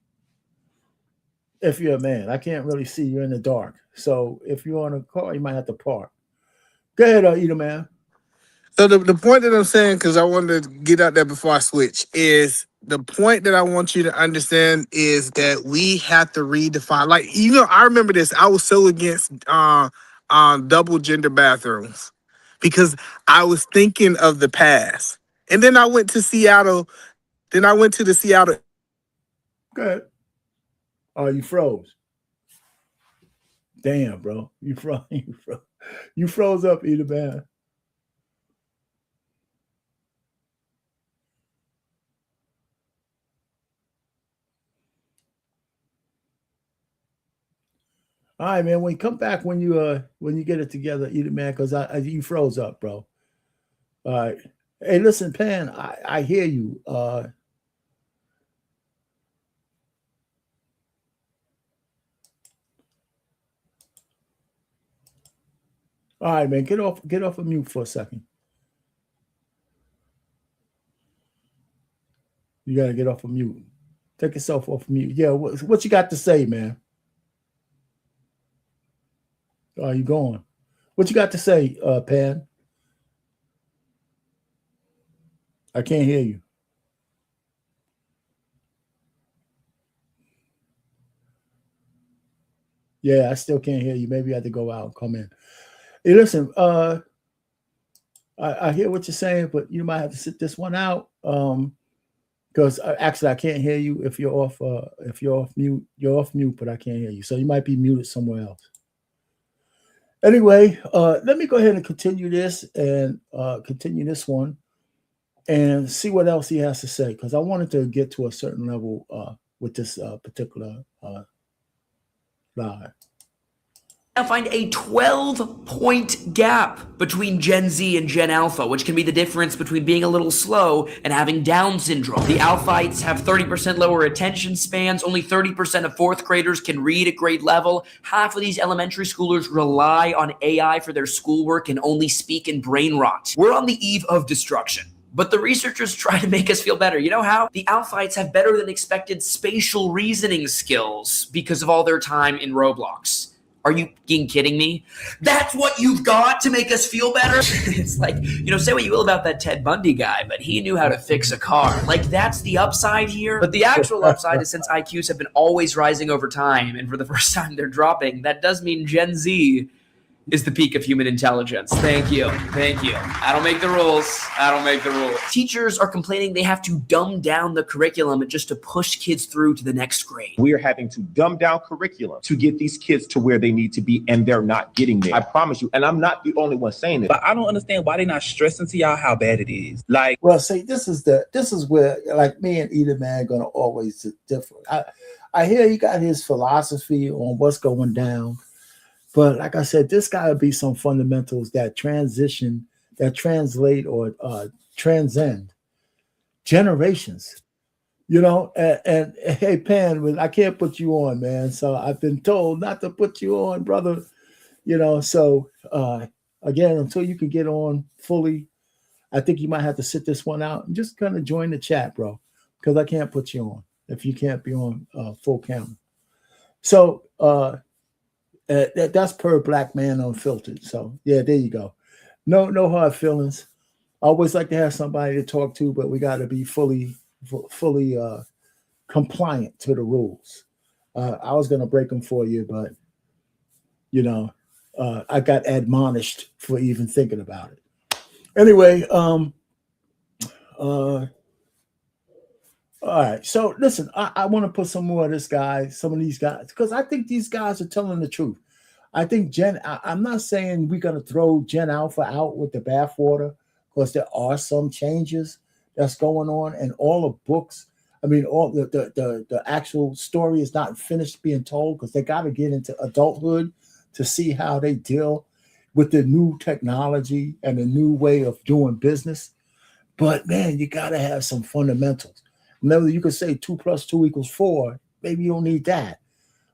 D: If you're a man, I can't really see you in the dark. So if you're on a car, you might have to park. Go ahead, Eater Man.
H: So the point that I'm saying, because I wanted to get out there before I switch, is the point that I want you to understand is that we have to redefine. Like, I remember this. I was so against double gender bathrooms because I was thinking of the past. And then I went to Seattle. Then I went to the Seattle.
D: Go ahead. Oh, you froze. Damn, bro. You froze. You froze up, Eater Man. All right, man. When you come back, when you get it together, Eater Man, because you froze up, bro. All right. Hey, listen, Pan. I hear you. All right, man. Get off of mute for a second. You gotta get off of mute. Take yourself off of mute. Yeah, what you got to say, man? Are you going? What you got to say, Pan? I can't hear you. Yeah, I still can't hear you. Maybe I have to go out and come in. Hey, listen, I hear what you're saying, but you might have to sit this one out. Because actually I can't hear you if you're off mute. You're off mute, but I can't hear you. So you might be muted somewhere else. Anyway, let me go ahead and continue this one and see what else he has to say, because I wanted to get to a certain level with this particular live.
J: now find a 12-point gap between Gen Z and Gen Alpha, which can be the difference between being a little slow and having Down syndrome. The Alphites have 30% lower attention spans. Only 30% of fourth graders can read at grade level. Half of these elementary schoolers rely on AI for their schoolwork and only speak in brain rot. We're on the eve of destruction. But the researchers try to make us feel better. You know how? The Alphites have better than expected spatial reasoning skills because of all their time in Roblox. Are you kidding me? That's what you've got to make us feel better? It's like, say what you will about that Ted Bundy guy, but he knew how to fix a car. Like, that's the upside here. But the actual upside is since IQs have been always rising over time, and for the first time they're dropping, that does mean Gen Z is the peak of human intelligence. Thank you. I don't make the rules. Teachers are complaining they have to dumb down the curriculum just to push kids through to the next grade.
A: We are having to dumb down curriculum to get these kids to where they need to be, and they're not getting there. I promise you. And I'm not the only one saying it.
L: But I don't understand why they're not stressing to y'all how bad it is. Like,
D: well, see, this is where, like, me and Edith Man gonna always differ. I hear he got his philosophy on what's going down. But like I said, this got to be some fundamentals that translate or transcend generations, and hey, Pan, I can't put you on, man. So I've been told not to put you on, brother, so again, until you can get on fully, I think you might have to sit this one out and just kind of join the chat, bro, because I can't put you on if you can't be on full camera. So, that's per Black Man Unfiltered. So yeah, there you go. No hard feelings. I always like to have somebody to talk to, but we got to be fully compliant to the rules. I was gonna break them for you, but I got admonished for even thinking about it. Anyway, all right. So listen, I want to put some more of some of these guys, because I think these guys are telling the truth. I think I'm not saying we're going to throw Gen Alpha out with the bathwater, because there are some changes that's going on, and all the books. I mean, all the actual story is not finished being told, because they got to get into adulthood to see how they deal with the new technology and the new way of doing business. But man, you got to have some fundamentals. Remember, you could say 2 + 2 = 4. Maybe you don't need that.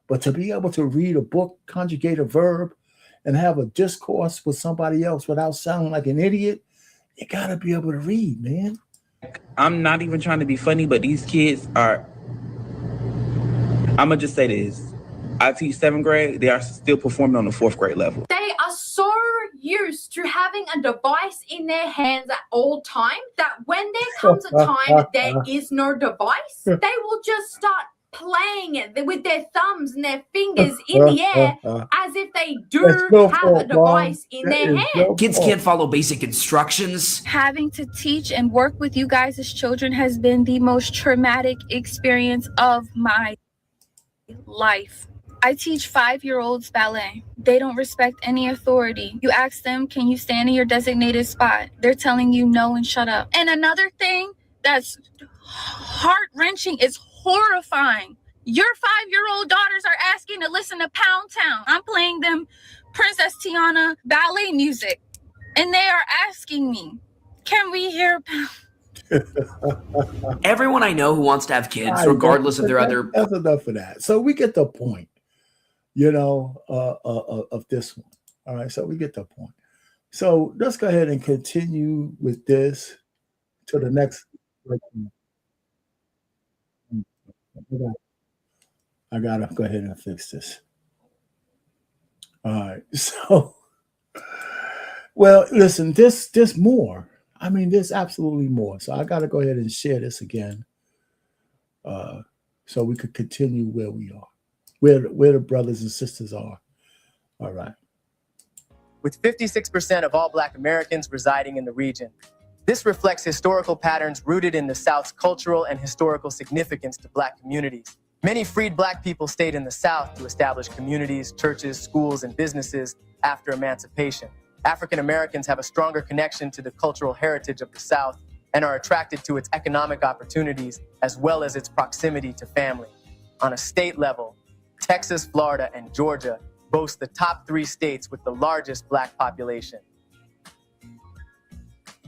D: But to be able to read a book, conjugate a verb, and have a discourse with somebody else without sounding like an idiot, you got to be able to read, man.
L: I'm not even trying to be funny, but these kids are, I'm going to just say this. I teach 7th grade. They are still performing on the 4th grade level.
M: They are so used to having a device in their hands at all times that when there comes a time that there is no device, they will just start playing it with their thumbs and their fingers in the air as if they do have a device in their hand.
J: Kids can't follow basic instructions.
N: Having to teach and work with you guys as children has been the most traumatic experience of my life. I teach 5-year-olds ballet. They don't respect any authority. You ask them, can you stand in your designated spot? They're telling you no and shut up. And another thing that's heart-wrenching is horrifying. Your 5-year-old daughters are asking to listen to Pound Town. I'm playing them Princess Tiana ballet music. And they are asking me, can we hear Pound?
J: Everyone I know who wants to have kids, regardless of their other...
D: That's enough of that. So we get the point. Of this one. All right, so we get the point. So let's go ahead and continue with this to the next. I gotta go ahead and fix this. All right, so, well, listen, there's more. I mean, there's absolutely more. So I gotta go ahead and share this again, so we could continue where we are. Where the brothers and sisters are. All right.
G: With 56% of all Black Americans residing in the region, this reflects historical patterns rooted in the South's cultural and historical significance to Black communities. Many freed Black people stayed in the South to establish communities, churches, schools, and businesses after emancipation. African Americans have a stronger connection to the cultural heritage of the South and are attracted to its economic opportunities as well as its proximity to family. On a state level, Texas, Florida, and Georgia boasts the top 3 states with the largest Black population.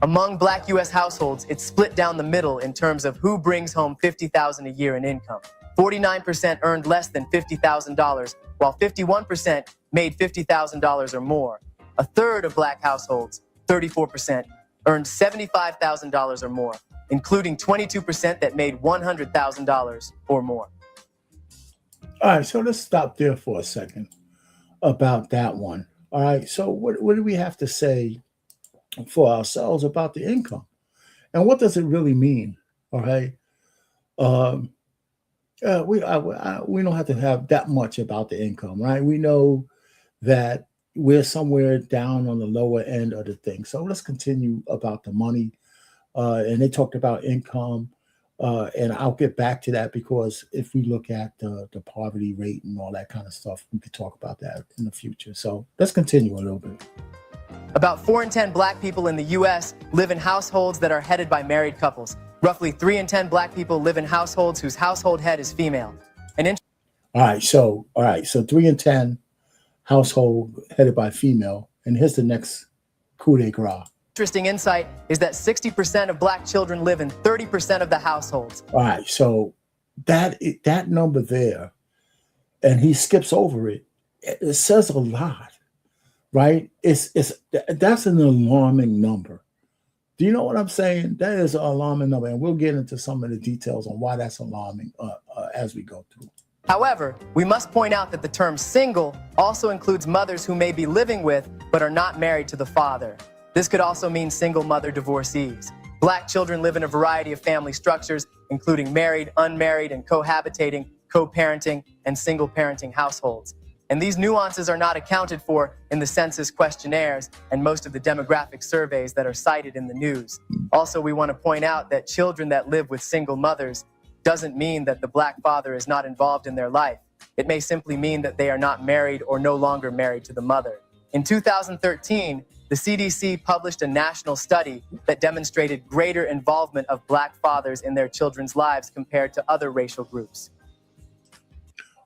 G: Among Black U.S. households, it's split down the middle in terms of who brings home $50,000 a year in income. 49% earned less than $50,000, while 51% made $50,000 or more. A third of Black households, 34%, earned $75,000 or more, including 22% that made $100,000 or more.
D: All right, so let's stop there for a second about that one. All right, so what do we have to say for ourselves about the income? And what does it really mean? All right. We don't have to have that much about the income, right? We know that we're somewhere down on the lower end of the thing. So let's continue about the money. And they talked about income, and I'll get back to that because if we look at the poverty rate and all that kind of stuff, we could talk about that in the future. So let's continue a little bit.
G: About 4 in 10 Black people in the U.S. live in households that are headed by married couples. Roughly 3 in 10 Black people live in households whose household head is female.
D: All right, so 3 in 10 household headed by female, and here's the next coup de grace.
G: Interesting insight is that 60% of Black children live in 30% of the households.
D: All right, so that number there, and he skips over it. It says a lot, right? That's an alarming number. Do you know what I'm saying? That is an alarming number, and we'll get into some of the details on why that's alarming as we go through.
G: However, we must point out that the term single also includes mothers who may be living with but are not married to the father. This could also mean single mother divorcees. Black children live in a variety of family structures, including married, unmarried, and cohabitating, co-parenting, and single parenting households. And these nuances are not accounted for in the census questionnaires and most of the demographic surveys that are cited in the news. Also, we want to point out that children that live with single mothers doesn't mean that the Black father is not involved in their life. It may simply mean that they are not married or no longer married to the mother. In 2013, the CDC published a national study that demonstrated greater involvement of Black fathers in their children's lives compared to other racial groups.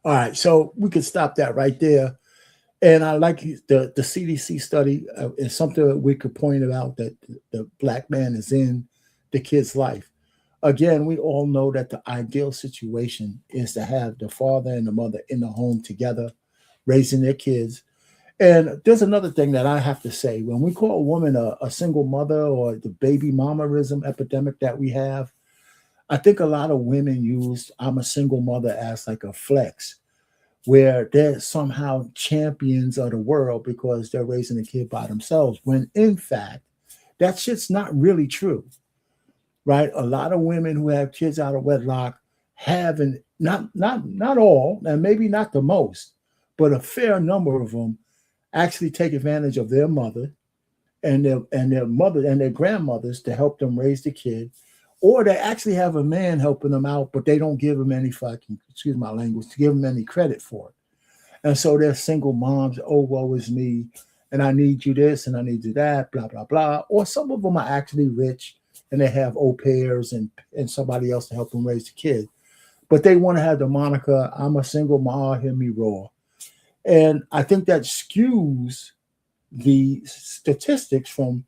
D: All right, so we can stop that right there. And I like the CDC study is something that we could point out that the Black man is in the kid's life. Again, we all know that the ideal situation is to have the father and the mother in the home together, raising their kids. And there's another thing that I have to say. When we call a woman a single mother or the baby mamaism epidemic that we have, I think a lot of women use I'm a single mother as like a flex, where they're somehow champions of the world because they're raising a kid by themselves, when in fact, that shit's not really true, right? A lot of women who have kids out of wedlock have, and not all, and maybe not the most, but a fair number of them actually take advantage of their mother and their mother and their grandmothers to help them raise the kid. Or they actually have a man helping them out, but they don't give them any fucking, excuse my language, to give them any credit for it. And so they're single moms. Oh, woe is me. And I need you this and I need you that, blah, blah, blah. Or some of them are actually rich and they have au pairs and somebody else to help them raise the kid. But they want to have the moniker, I'm a single mom, hear me roar. And I think that skews the statistics from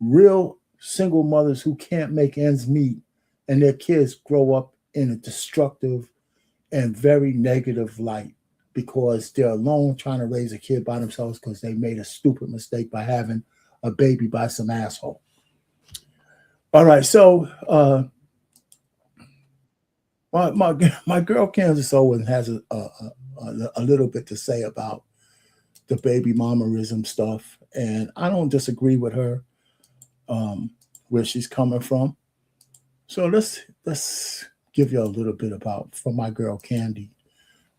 D: real single mothers who can't make ends meet and their kids grow up in a destructive and very negative light because they're alone trying to raise a kid by themselves because they made a stupid mistake by having a baby by some asshole. All right, so my girl Candace Owens has a little bit to say about the baby mamaism stuff, and I don't disagree with her. Where she's coming from. So let's give you a little bit about from my girl Candy,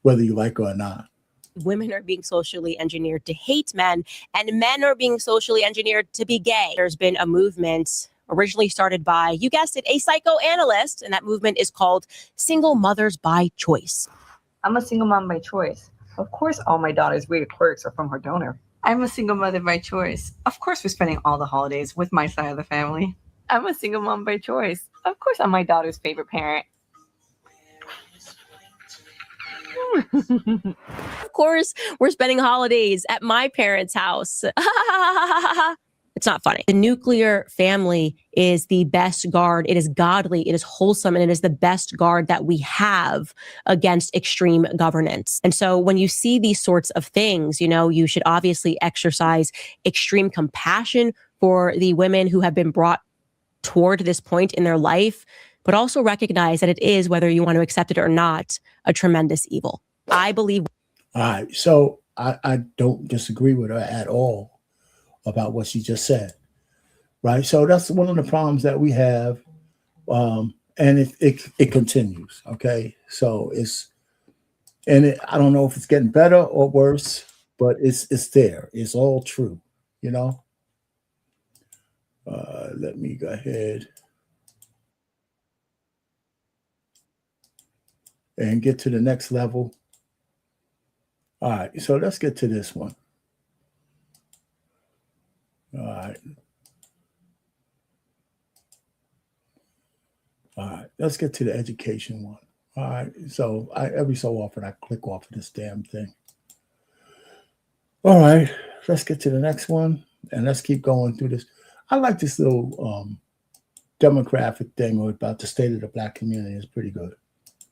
D: whether you like her or not.
O: Women are being socially engineered to hate men, and men are being socially engineered to be gay. There's been a movement originally started by, you guessed it, a psychoanalyst, and that movement is called Single Mothers by Choice.
P: I'm a single mom by choice. Of course, all my daughter's weird quirks are from her donor. I'm a single mother by choice. Of course, we're spending all the holidays with my side of the family. I'm a single mom by choice. Of course, I'm my daughter's favorite parent.
O: Of course, we're spending holidays at my parents' house. It's not funny. The nuclear family is the best guard. It is godly, it is wholesome, and it is the best guard that we have against extreme governance. And so when you see these sorts of things, you should obviously exercise extreme compassion for the women who have been brought toward this point in their life, but also recognize that it is, whether you want to accept it or not, a tremendous evil. I believe.
D: All right. So I don't disagree with her at all about what she just said. Right. So that's one of the problems that we have. And it continues. Okay. So I don't know if it's getting better or worse, but it's there. It's all true, Let me go ahead and get to the next level. All right, so let's get to this one. All right, let's get to the education one. All right, so every so often I click off of this damn thing. All right, let's get to the next one, and let's keep going through this. I like this little demographic thing about the state of the Black community. It's pretty good.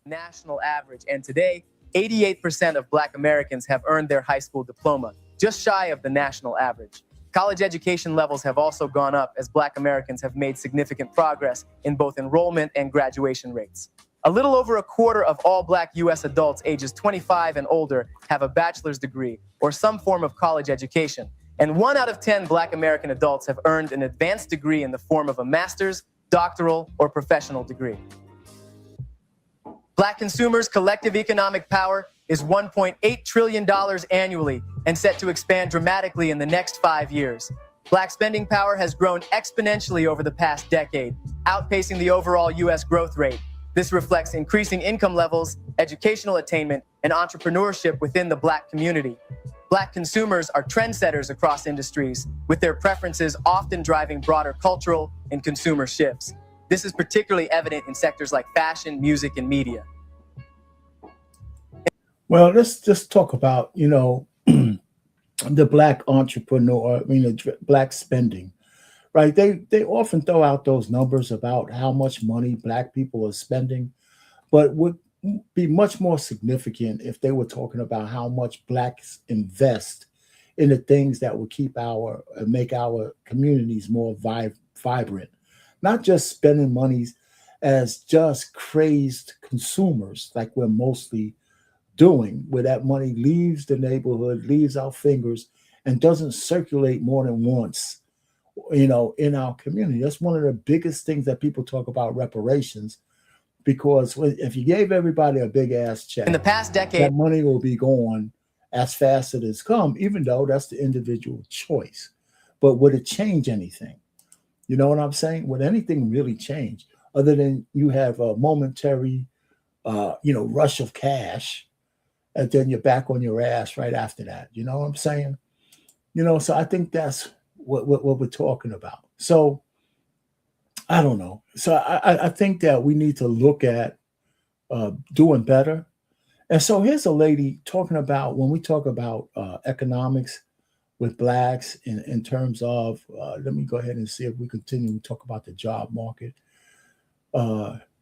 G: National average, and today 88% of Black Americans have earned their high school diploma, just shy of the national average. College education levels have also gone up as Black Americans have made significant progress in both enrollment and graduation rates. A little over a quarter of all Black U.S. adults ages 25 and older have a bachelor's degree or some form of college education, and 1 out of 10 Black American adults have earned an advanced degree in the form of a master's, doctoral, or professional degree. Black consumers' collective economic power is $1.8 trillion annually and set to expand dramatically in the next 5 years. Black spending power has grown exponentially over the past decade, outpacing the overall U.S. growth rate. This reflects increasing income levels, educational attainment, and entrepreneurship within the Black community. Black consumers are trendsetters across industries, with their preferences often driving broader cultural and consumer shifts. This is particularly evident in sectors like fashion, music, and media.
D: Well, let's just talk about, the Black entrepreneur, the Black spending, right? They often throw out those numbers about how much money Black people are spending, but would be much more significant if they were talking about how much Blacks invest in the things that will make our communities more vibrant. Not just spending monies as just crazed consumers like we're mostly doing, where that money leaves the neighborhood, leaves our fingers, and doesn't circulate more than once, in our community. That's one of the biggest things that people talk about reparations, because if you gave everybody a big ass check,
G: in the past decade,
D: that money will be gone as fast as it's come, even though that's the individual choice. But would it change anything? You know what I'm saying? Would anything really change other than you have a momentary, rush of cash, and then you're back on your ass right after that? You know what I'm saying? So I think that's what we're talking about. So I don't know. So I think that we need to look at doing better. And so here's a lady talking about, when we talk about economics with Blacks in terms of, let me go ahead and see if we continue to talk about the job market.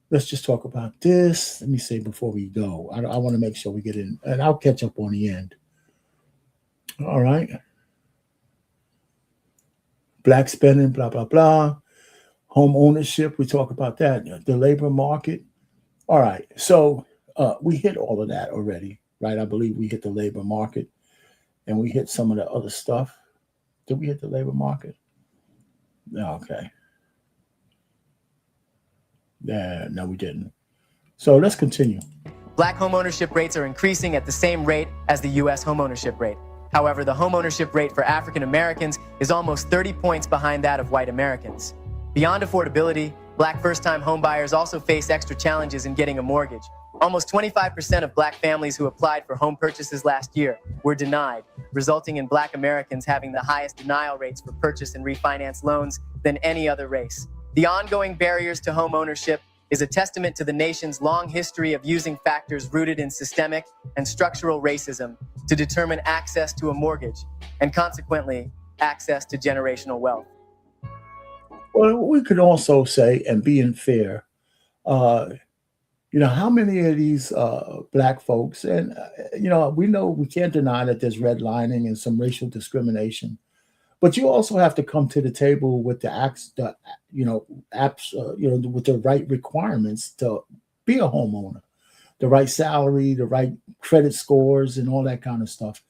D: Let's just talk about this. Let me say before we go, I want to make sure we get in, and I'll catch up on the end. All right. Black spending, blah, blah, blah. Home ownership, we talk about that. The labor market. All right. So we hit all of that already, right? I believe we hit the labor market and we hit some of the other stuff. Did we hit the labor market? Okay. Yeah, no, we didn't. So let's continue.
G: Black homeownership rates are increasing at the same rate as the U.S. homeownership rate. However, the homeownership rate for African Americans is almost 30 points behind that of white Americans. Beyond affordability, Black first-time homebuyers also face extra challenges in getting a mortgage. Almost 25% of Black families who applied for home purchases last year were denied, resulting in Black Americans having the highest denial rates for purchase and refinance loans than any other race. The ongoing barriers to home ownership is a testament to the nation's long history of using factors rooted in systemic and structural racism to determine access to a mortgage and consequently access to generational wealth.
D: Well, we could also say, and being fair, how many of these black folks, and we know we can't deny that there's redlining and some racial discrimination, but you also have to come to the table with with the right requirements to be a homeowner, the right salary, the right credit scores, and all that kind of stuff.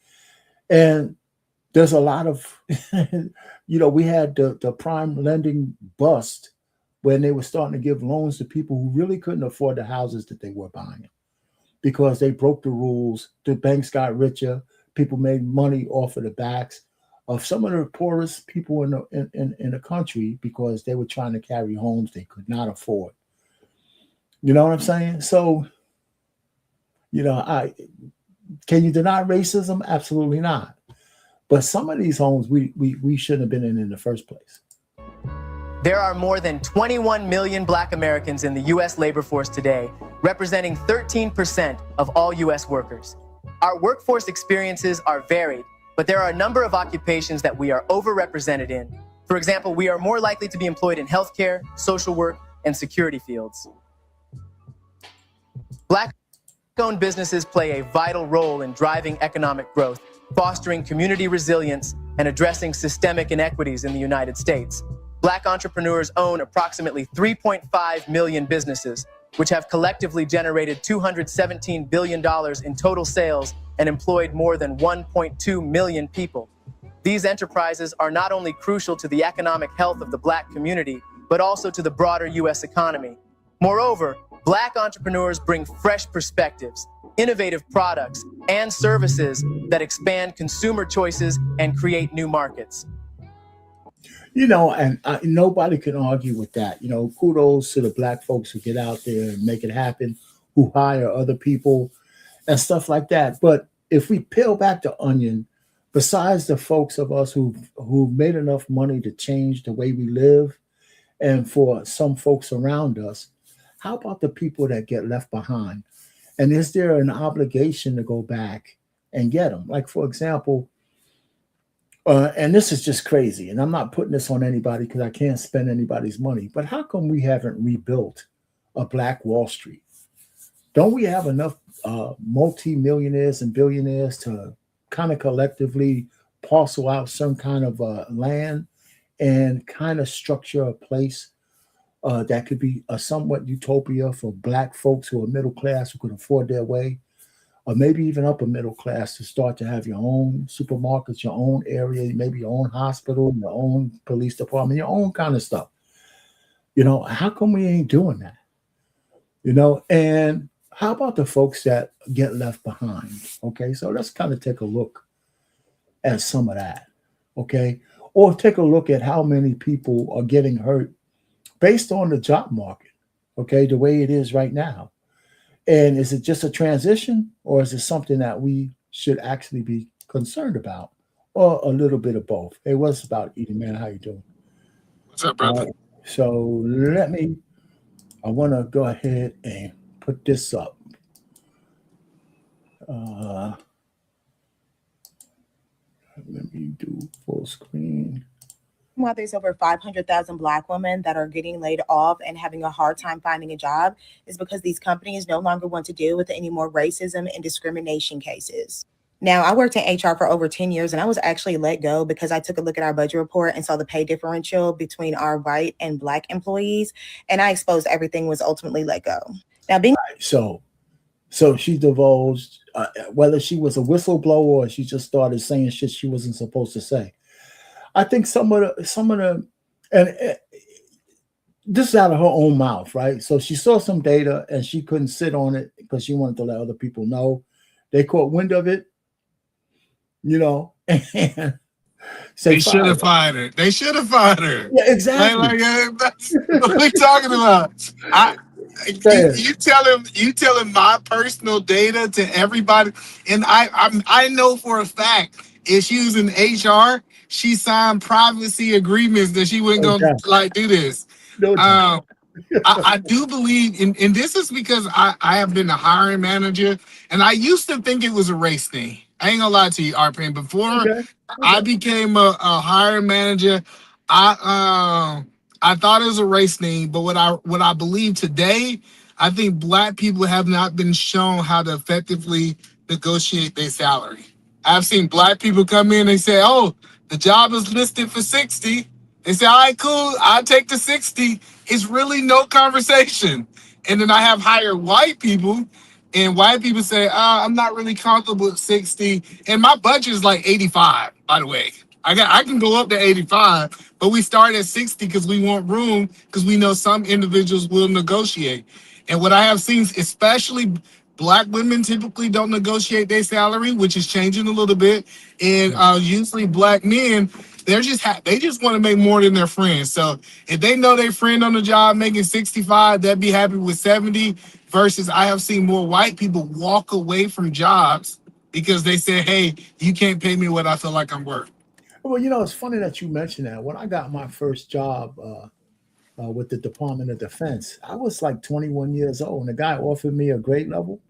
D: And there's a lot of, we had the prime lending bust when they were starting to give loans to people who really couldn't afford the houses that they were buying because they broke the rules. The banks got richer. People made money off of the backs of some of the poorest people in the country because they were trying to carry homes they could not afford. You know what I'm saying? So, can you deny racism? Absolutely not. But some of these homes we shouldn't have been in the first place.
G: There are more than 21 million Black Americans in the U.S. labor force today, representing 13% of all U.S. workers. Our workforce experiences are varied, but there are a number of occupations that we are overrepresented in. For example, we are more likely to be employed in healthcare, social work, and security fields. Black-owned businesses play a vital role in driving economic growth, fostering community resilience, and addressing systemic inequities in the United States. Black entrepreneurs own approximately 3.5 million businesses, which have collectively generated $217 billion in total sales and employed more than 1.2 million people. These enterprises are not only crucial to the economic health of the Black community, but also to the broader U.S. economy. Moreover, Black entrepreneurs bring fresh perspectives, innovative products, and services that expand consumer choices and create new markets.
D: And nobody can argue with that. Kudos to the Black folks who get out there and make it happen, who hire other people and stuff like that. But if we peel back the onion, besides the folks of us who've made enough money to change the way we live, and for some folks around us, how about the people that get left behind? And is there an obligation to go back and get them? Like, for example, and this is just crazy, and I'm not putting this on anybody because I can't spend anybody's money, but how come we haven't rebuilt a Black Wall Street? Don't we have enough multi-millionaires and billionaires to kind of collectively parcel out some kind of land and kind of structure a place that could be a somewhat utopia for Black folks who are middle class, who can afford their way, or maybe even upper middle class, to start to have your own supermarkets, your own area, maybe your own hospital, your own police department, your own kind of stuff. How come we ain't doing that? And how about the folks that get left behind? Okay, so let's kind of take a look at some of that. Okay, or take a look at how many people are getting hurt based on the job market. Okay, the way it is right now. And is it just a transition, or is it something that we should actually be concerned about, or a little bit of both? Hey, what's about, Edie, man? How you doing?
H: What's up, brother?
D: So I want to go ahead and put this up. Let me do full screen.
Q: While there's over 500,000 Black women that are getting laid off and having a hard time finding a job, is because these companies no longer want to deal with any more racism and discrimination cases. Now, I worked in HR for over 10 years, and I was actually let go because I took a look at our budget report and saw the pay differential between our white and Black employees, and I exposed everything, was ultimately let go. Now, being
D: so she divulged whether she was a whistleblower or she just started saying shit she wasn't supposed to say. I think some of the, and this is out of her own mouth, right? So she saw some data and she couldn't sit on it because she wanted to let other people know. They caught wind of it, and
H: they should have fired her. They should have fired her.
D: Yeah, exactly.
H: That's what we talking about. You telling my personal data to everybody, and I know for a fact if she was in HR, she signed privacy agreements that she wasn't gonna do this. I do believe, and this is because I have been a hiring manager, and I used to think it was a race thing. I ain't gonna lie to you, Arpan. Before I became a hiring manager, I thought it was a race thing. But what I believe today, I think Black people have not been shown how to effectively negotiate their salary. I've seen Black people come in and say, "Oh, the job is listed for 60." They say, "All right, cool, I'll take the 60." It's really no conversation. And then I have hired white people, and white people say, I'm not really comfortable with 60. And my budget is like 85, by the way. I can go up to 85, but we start at 60 because we want room, because we know some individuals will negotiate. And what I have seen, especially Black women typically don't negotiate their salary, which is changing a little bit. And usually Black men, they just want to make more than their friends. So if they know their friend on the job making 65, they'd be happy with 70. Versus I have seen more white people walk away from jobs because they say, "Hey, you can't pay me what I feel like I'm worth."
D: Well, you know, it's funny that you mentioned that. When I got my first job with the Department of Defense, I was like 21 years old, and the guy offered me a grade level.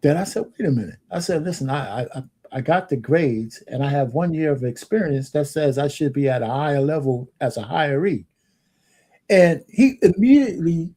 D: Then I said, "Wait a minute." I said, "Listen, I got the grades, and I have 1 year of experience that says I should be at a higher level as a hiree." And he immediately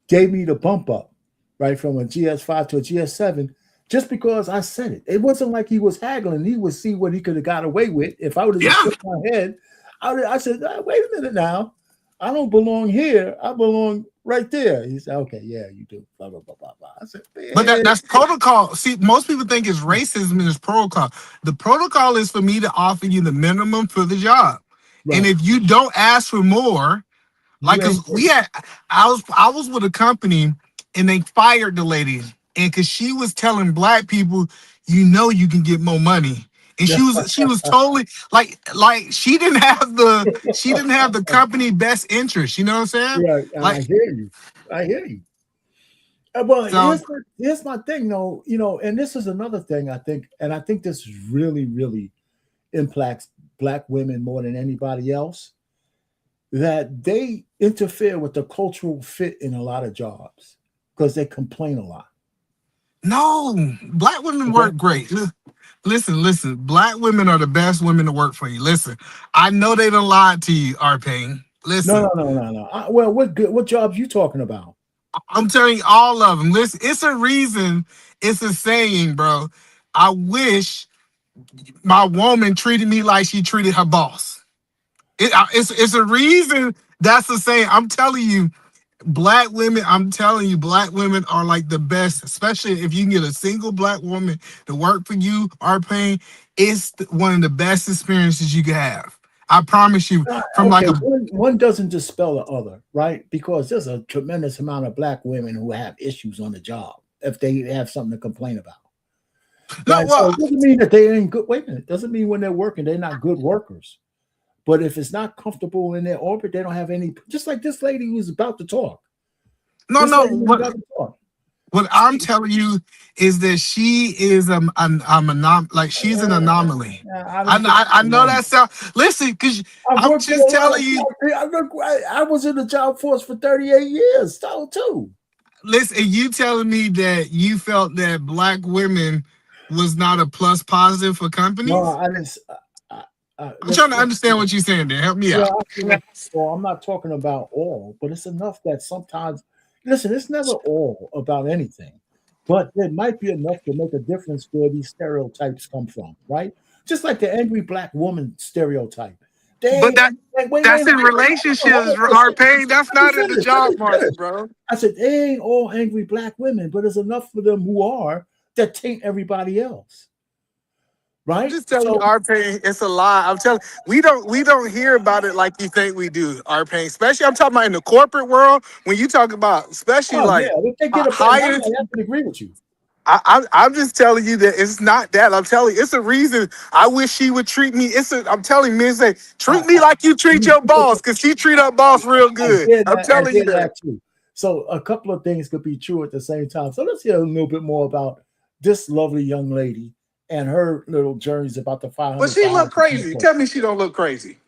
D: gave me the bump up, right, from a GS5 to a GS7, just because I said it. It wasn't like he was haggling. He would see what he could have got away with. If I would have just shook my head, I said, "Wait a minute now. I don't belong here. I belong right there." He said, "Okay, yeah, you do." Blah, blah, blah, blah, blah. I said,
H: But that's protocol. See, most people think it's racism and it's protocol. The protocol is for me to offer you the minimum for the job.
D: Right.
H: And if you don't ask for more, like, cause I was with a company and they fired the lady, and cause she was telling Black people, you can get more money. And she was totally like she didn't have the company best interest. You know what I'm saying?
D: Yeah, I hear you. Well, here's my thing, though. You know, and this is another thing I think, and I think this really, really impacts Black women more than anybody else, that they interfere with the cultural fit in a lot of jobs because they complain a lot.
H: No, Black women work great. Listen. Black women are the best women to work for you. Listen, I know they done lied to you, Arpain. Listen.
D: No. Well, what jobs you talking about?
H: I'm telling you all of them. Listen, it's a reason. It's a saying, bro. I wish my woman treated me like she treated her boss. It's a reason. That's the saying. I'm telling you, Black women are like the best, especially if you can get a single Black woman to work for you, Arpain. It's one of the best experiences you can have. I promise you.
D: One doesn't dispel the other, right? Because there's a tremendous amount of Black women who have issues on the job if they have something to complain about. Right? So it doesn't mean that they ain't good. Wait a minute. It doesn't mean when they're working, they're not good workers. But if it's not comfortable in their orbit, they don't have any. Just like this lady who's about to talk.
H: What I'm telling you is that she is she's an anomaly. I know that sound. Listen, because I'm just telling you.
D: I was in the job force for 38 years, so too.
H: Listen, you telling me that you felt that Black women was not a plus positive for companies?
D: No, I didn't.
H: I'm trying to understand what you're saying there. Help me out.
D: Well, I'm not talking about all, but it's enough that sometimes, listen, it's never all about anything, but there might be enough to make a difference where these stereotypes come from, right? Just like the angry Black woman stereotype.
H: That's in relationships, Arpain. That's not in the job market, bro.
D: I said, they ain't all angry Black women, but there's enough for them who are that taint everybody else. Right?
H: I'm just telling you, Arpain, it's a lie. I'm telling we don't hear about it like you think we do, Arpain. Especially I'm talking about in the corporate world when you talk about, especially
D: if they get higher. I have to agree with you.
H: I'm just telling you that it's not that. I'm telling you, it's a reason. I wish she would treat me. I'm telling men say, treat me like you treat your boss, because she treat her boss real good. I'm telling you that.
D: Too. So a couple of things could be true at the same time. So let's hear a little bit more about this lovely young lady and her little journeys about the 500.
H: But she look crazy. Tell me she don't look crazy.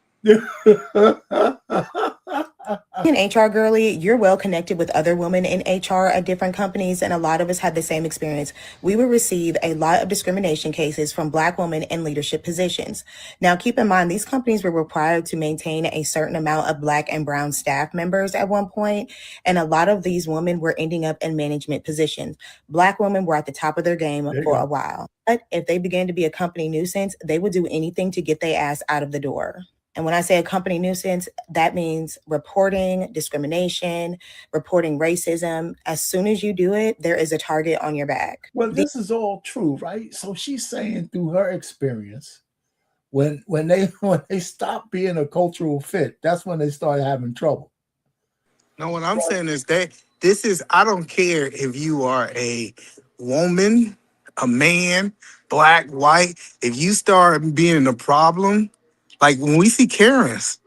Q: In HR girly, you're well connected with other women in HR at different companies, and a lot of us had the same experience. We would receive a lot of discrimination cases from Black women in leadership positions. Now, keep in mind, these companies were required to maintain a certain amount of Black and brown staff members at one point, and a lot of these women were ending up in management positions. Black women were at the top of their game for a while. But if they began to be a company nuisance, they would do anything to get their ass out of the door. And when I say a company nuisance, that means reporting discrimination, reporting racism. As soon as you do it, there is a target on your back.
D: Well, this is all true, right? So she's saying through her experience, when they stop being a cultural fit, that's when they start having trouble.
H: No, what I'm saying is I don't care if you are a woman, a man, Black, white. If you start being a problem, like when we see Karens,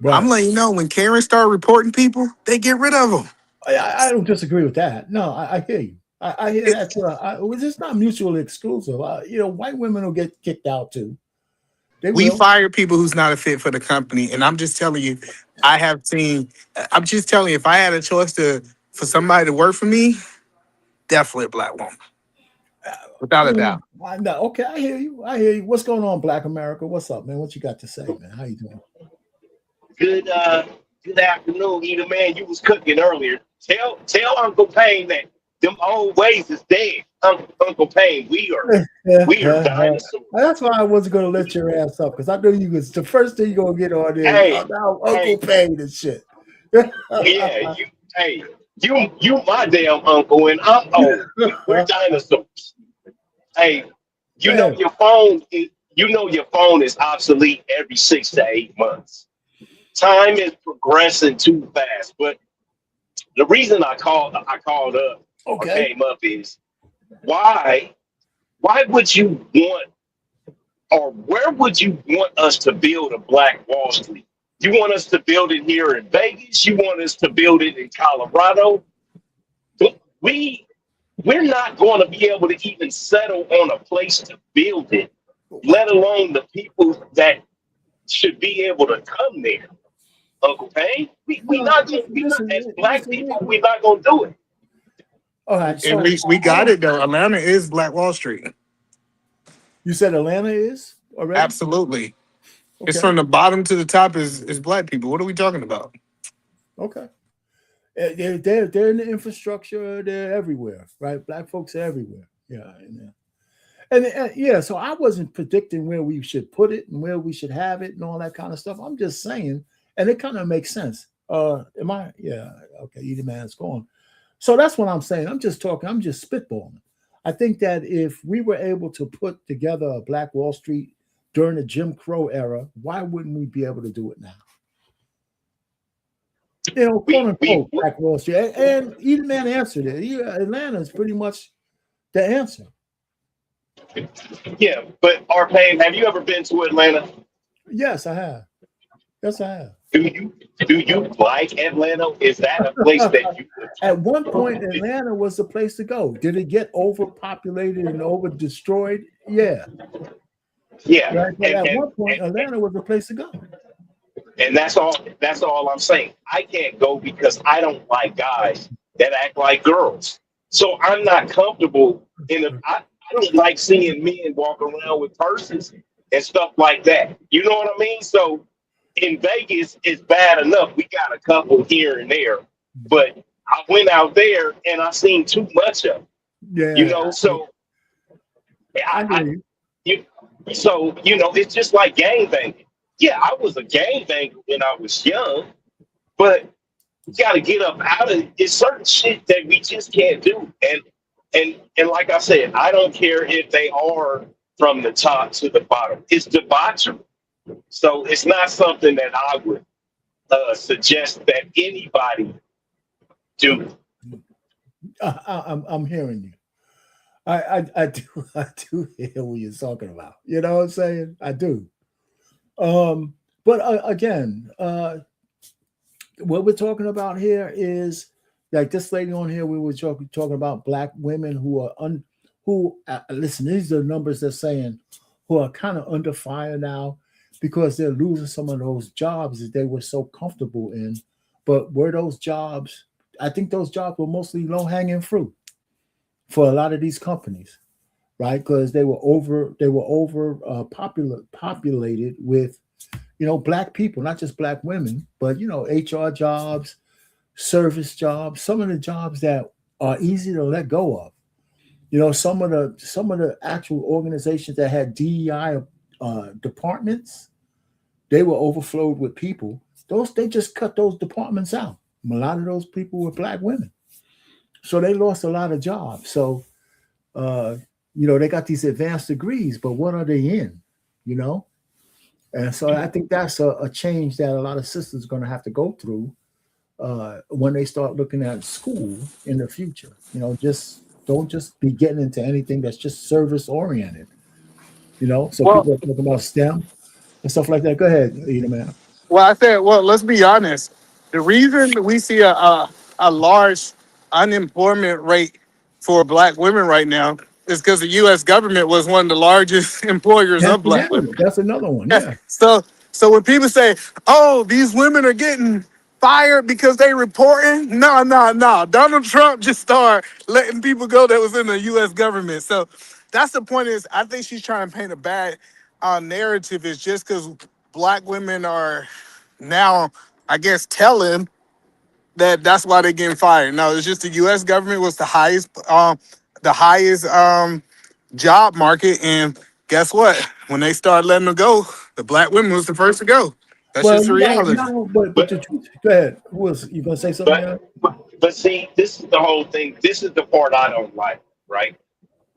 H: I'm letting you know, when Karens start reporting people, they get rid of them.
D: I don't disagree with that. No, I hear you. I hear that too. It's not mutually exclusive. White women will get kicked out too.
H: We fire people who's not a fit for the company, and I'm just telling you, I'm just telling you, if I had a choice for somebody to work for me, definitely a Black woman, without a doubt.
D: Okay, I hear you. What's going on, Black America? What's up, man? What you got to say, man? How you doing?
R: Good afternoon, Eda, man. You was cooking earlier. Tell Uncle Payne that them old ways is dead. Uncle Payne, we are dinosaurs.
D: That's why I wasn't going to let your ass up, because I knew you was the first thing you're going to get on there.
R: Hey,
D: Uncle Payne and shit.
R: Yeah, you my damn uncle, and I'm old. We're dinosaurs. Hey, know your phone. Your phone is obsolete every 6 to 8 months. Time is progressing too fast. But the reason I called up or came up is why would you want, or where would you want us to build a Black Wall Street? You want us to build it here in Vegas? You want us to build it in Colorado? We're not going to be able to even settle on a place to build it, let alone the people that should be able to come there. Uncle Payne, we not as Black people, we're not going to do it.
D: All right, so
H: and we got it though. Atlanta is Black Wall Street.
D: You said Atlanta is already?
H: Absolutely. Okay. It's from the bottom to the top is Black people. What are we talking about?
D: Okay. They're in the infrastructure. They're everywhere, right? Black folks are everywhere. Yeah. And so I wasn't predicting where we should put it and where we should have it and all that kind of stuff. I'm just saying, and it kind of makes sense. Am I? Yeah. Okay. Either man's gone. So that's what I'm saying. I'm just talking. I'm just spitballing. I think that if we were able to put together a Black Wall Street during the Jim Crow era, why wouldn't we be able to do it now? Quote unquote, Black Wall Street. And either man answered it. Atlanta is pretty much the answer.
R: Yeah, but Payne, have you ever been to Atlanta?
D: Yes, I have. Yes, I have.
R: Do you like Atlanta? Is that a place that you
D: At one point, Atlanta was the place to go. Did it get overpopulated and over destroyed? Yeah.
R: Yeah.
D: Right? But at one point, Atlanta was the place to go. And
R: that's all I'm saying. I can't go because I don't like guys that act like girls. So I'm not comfortable I don't like seeing men walk around with purses and stuff like that. You know what I mean? So in Vegas, it's bad enough. We got a couple here and there, but I went out there and I seen too much of it.
D: Yeah.
R: So it's just like gangbanging. Yeah, I was a gangbanger when I was young, but you got to get up out of it. It's certain shit that we just can't do. And like I said, I don't care if they are from the top to the bottom. It's debauchery. So it's not something that I would suggest that anybody do.
D: I'm hearing you. I do hear what you're talking about. You know what I'm saying? I do. But again, what we're talking about here is like this lady on here. We were talking about Black women who are listen. These are the numbers they're saying who are kind of under fire now because they're losing some of those jobs that they were so comfortable in but were those jobs? I think those jobs were mostly low hanging fruit for a lot of these companies, right? Because they were populated with, black people, not just black women, but HR jobs, service jobs, some of the jobs that are easy to let go of. Some of the actual organizations that had DEI departments, they were overflowed with people. They just cut those departments out. A lot of those people were black women, so they lost a lot of jobs. So they got these advanced degrees, but what are they in? And so I think that's a change that a lot of sisters are going to have to go through when they start looking at school in the future. Don't just be getting into anything that's just service oriented. So people are talking about STEM and stuff like that. Go ahead, man.
H: Well, I said, let's be honest. The reason we see a large unemployment rate for black women right now is because the U.S. government was one of the largest employers of black women.
D: That's another one. Yeah.
H: So when people say, "Oh, these women are getting fired because they reporting," no. Donald Trump just started letting people go that was in the U.S. government. So that's the point. Is I think she's trying to paint a bad narrative. Is just because black women are now, I guess, telling that's why they're getting fired. No, it's just the U.S. government was the highest job market, and guess what? When they started letting them go, the black women was the first to go. That's just the reality.
D: But the truth. Go ahead. Who else? You gonna say something?
R: But see, this is the whole thing. This is the part I don't like, right?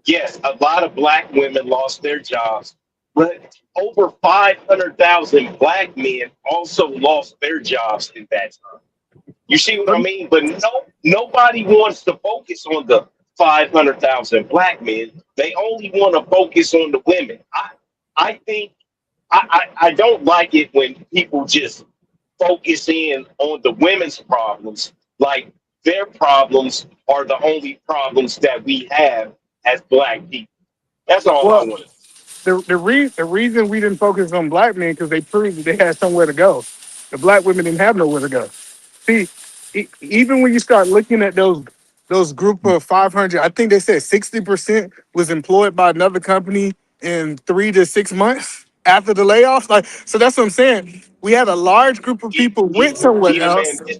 R: Yes, a lot of black women lost their jobs, but over 500,000 black men also lost their jobs in that time. You see what I mean? But nobody wants to focus on the 500,000 black men. They only want to focus on the women. I think I don't like it when people just focus in on the women's problems, like their problems are the only problems that we have as black people. That's all I want.
H: The reason we didn't focus on black men because they proved that they had somewhere to go. The black women didn't have nowhere to go. See, even when you start looking at those group of 500, I think they said 60% was employed by another company in 3 to 6 months after the layoffs. So that's what I'm saying. We had a large group of people went somewhere else.
R: Man,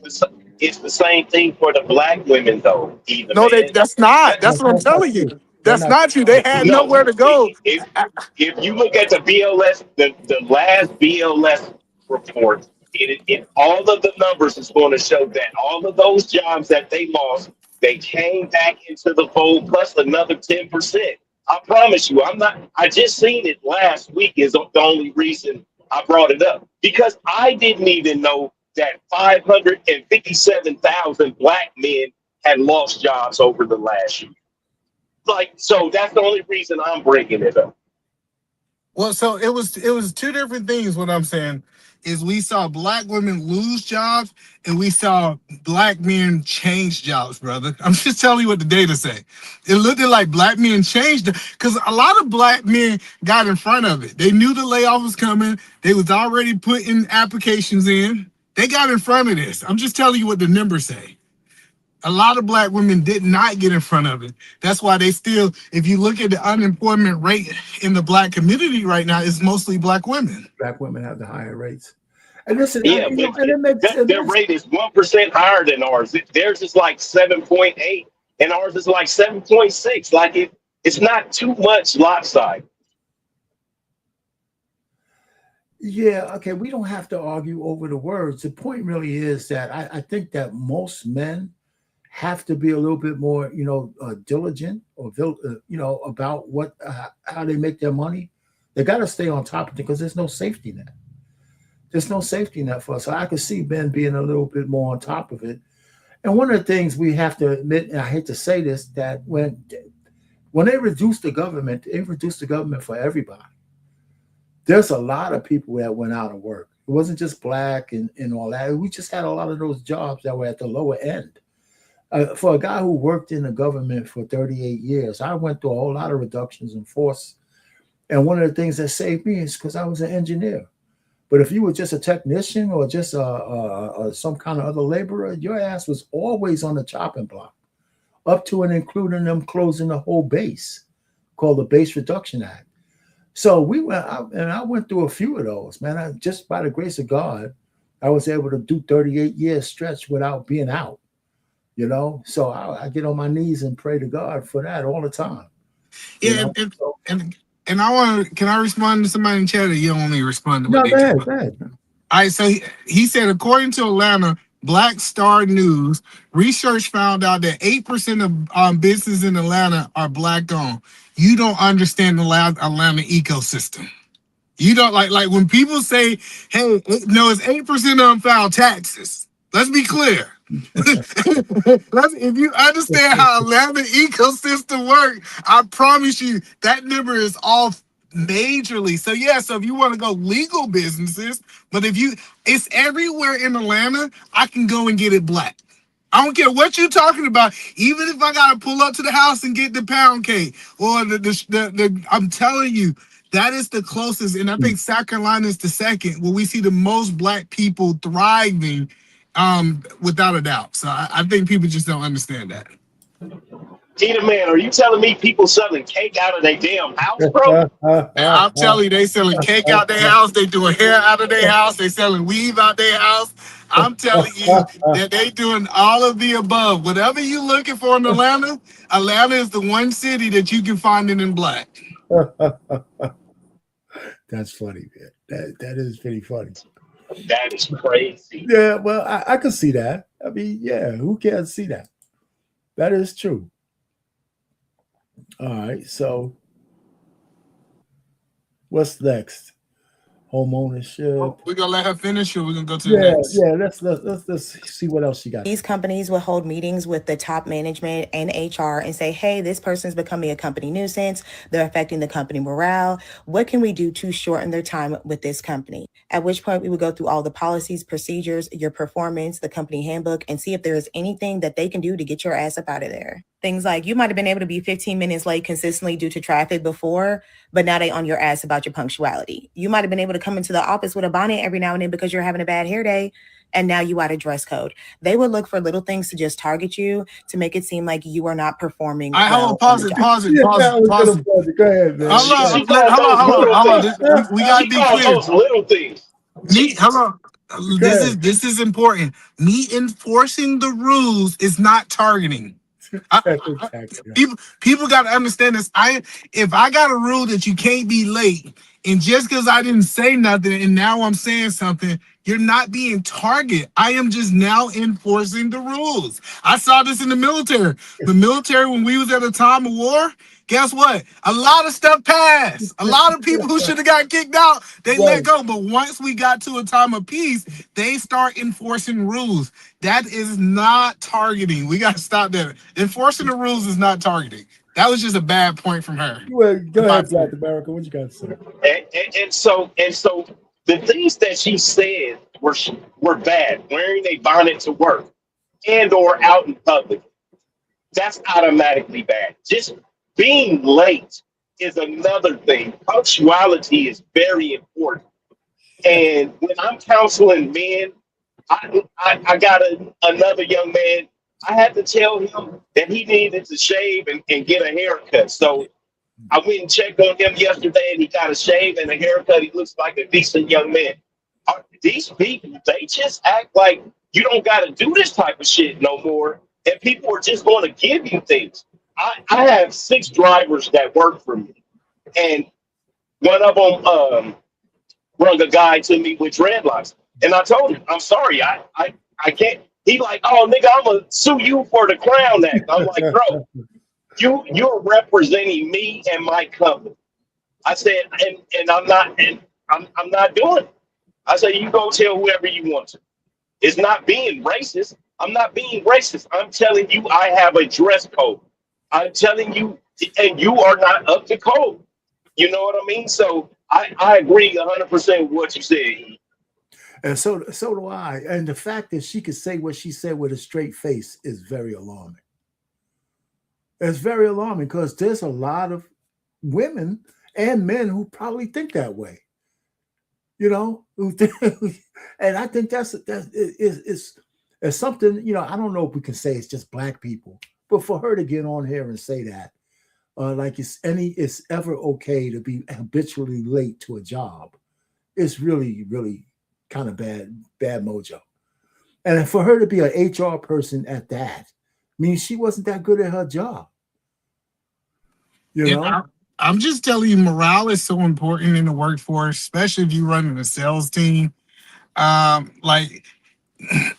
R: it's the same thing for the black women, though.
H: That's not. That's what I'm telling you. That's not true. They had nowhere to go.
R: If you look at the BLS, the last BLS report, it all of the numbers is going to show that all of those jobs that they lost, they came back into the fold plus another 10%. I promise you, I just seen it last week is the only reason I brought it up, because I didn't even know that 557,000 black men had lost jobs over the last year. So that's the only reason I'm bringing it up.
H: Well, so it was two different things. What I'm saying is we saw black women lose jobs and we saw black men change jobs, brother. I'm just telling you what the data say. It looked like black men changed because a lot of black men got in front of it. They knew the layoff was coming. They was already putting applications in. They got in front of this. I'm just telling you what the numbers say. A lot of black women did not get in front of it. That's why they still, if you look at the unemployment rate in the black community right now, it's mostly black women.
D: Black women have the higher rates. And listen,
R: their rate is 1% higher than ours. Theirs is like 7.8 and ours is like 7.6. Like it's not too much lopsided.
D: Yeah, okay, we don't have to argue over the words. The point really is that I think that most men have to be a little bit more, diligent or, about how they make their money. They got to stay on top of it because there's no safety net. There's no safety net for us. So I could see Ben being a little bit more on top of it. And one of the things we have to admit, and I hate to say this, that when they reduced the government, they reduced the government for everybody. There's a lot of people that went out of work. It wasn't just black and all that. We just had a lot of those jobs that were at the lower end. For a guy who worked in the government for 38 years, I went through a whole lot of reductions in force. And one of the things that saved me is because I was an engineer. But if you were just a technician or just some kind of other laborer, your ass was always on the chopping block, up to and including them closing the whole base, called the Base Reduction Act. So we went out, and I went through a few of those, man. Just by the grace of God, I was able to do 38 years stretch without being out, you know? So I get on my knees and pray to God for that all the time.
H: Yeah, and I want to, can I respond to somebody in chat, or you don't want me to respond to what
D: No,
H: they
D: go ahead,
H: talk
D: go
H: about?
D: ahead.
H: All right, so he said, according to Atlanta Black Star News, research found out that 8% of businesses in Atlanta are Black owned. You don't understand the Atlanta ecosystem. You don't like when people say, hey, no, it's 8% of them file taxes. Let's be clear. If you understand how Atlanta ecosystem works, I promise you that number is off majorly. So yeah, so if you want to go legal businesses, but if you, it's everywhere in Atlanta, I can go and get it Black. I don't care what you're talking about. Even if I gotta pull up to the house and get the pound cake or the I'm telling you, that is the closest. And I think South Carolina is the second where we see the most Black people thriving, without a doubt. So I think people just don't understand that.
R: Peter, man, are you telling me people selling cake out of their damn house, bro?
H: I'm telling you, they selling cake out their house. They doing hair out of their house. They selling weave out their house. I'm telling you that they doing all of the above. Whatever you looking for in Atlanta, Atlanta is the one city that you can find it in Black.
D: That's funny, man. That is pretty funny.
R: That is crazy.
D: Yeah, well, I can see that. I mean, yeah, who can't see that? That is true. All right, so what's next? Home ownership.
H: We're gonna let her finish, or we're gonna go to the next.
D: Yeah. Let's see what else she got.
Q: These companies will hold meetings with the top management and HR and say, hey, this person's becoming a company nuisance. They're affecting the company morale. What can we do to shorten their time with this company? At which point we would go through all the policies, procedures, your performance, the company handbook, and see if there is anything that they can do to get your ass up out of there. Things like you might have been able to be 15 minutes late consistently due to traffic before, but now they on your ass about your punctuality. You might have been able to come into the office with a bonnet every now and then because you're having a bad hair day, and now you out of dress code. They would look for little things to just target you to make it seem like you are not performing.
H: I
Q: well
H: pause it. Pause it.
D: Go ahead, man.
H: Hold on. We gotta be clear.
R: Those little things.
H: Hold on. This is important. Me enforcing the rules is not targeting. People got to understand this. If I got a rule that you can't be late, and just because I didn't say nothing and now I'm saying something, you're not being targeted. I am just now enforcing the rules. I saw this in the military. The military, when we was at a time of war, guess what? A lot of stuff passed. A lot of people who should have got kicked out, they let go. But once we got to a time of peace, they start enforcing rules. That is not targeting. We got to stop that. Enforcing the rules is not targeting. That was just a bad point from her.
D: Go ahead, Black America. What you got to say?
R: And so the things that she said were bad. Wearing a bonnet to work and or out in public, that's automatically bad. Just being late is another thing. Punctuality is very important. And when I'm counseling men, I got another young man. I had to tell him that he needed to shave and get a haircut. So I went and checked on him yesterday, and he got a shave and a haircut. He looks like a decent young man. These people, they just act like you don't got to do this type of shit no more. And people are just going to give you things. I have 6 drivers that work for me. And one of them brung a guy to me with dreadlocks. And I told him, I'm sorry, I can't. He like, oh, nigga, I'm going to sue you for the Crown Act. I'm like, bro, you're representing me and my company. I said, and I'm not doing it. I said, you go tell whoever you want to. It's not being racist. I'm not being racist. I'm telling you, I have a dress code. I'm telling you, and you are not up to code. You know what I mean? So I agree 100% with what you said.
D: And so do I. And the fact that she could say what she said with a straight face is very alarming. It's very alarming because there's a lot of women and men who probably think that way. you know, and I think that's it's something, you know, I don't know if we can say it's just black people, but for her to get on here and say that, like it's ever okay to be habitually late to a job, it's really, really kind of bad mojo. And for her to be an HR person at that, means she wasn't that good at her job. You
H: And
D: know?
H: I'm just telling you, morale is so important in the workforce, especially if you're running a sales team. Like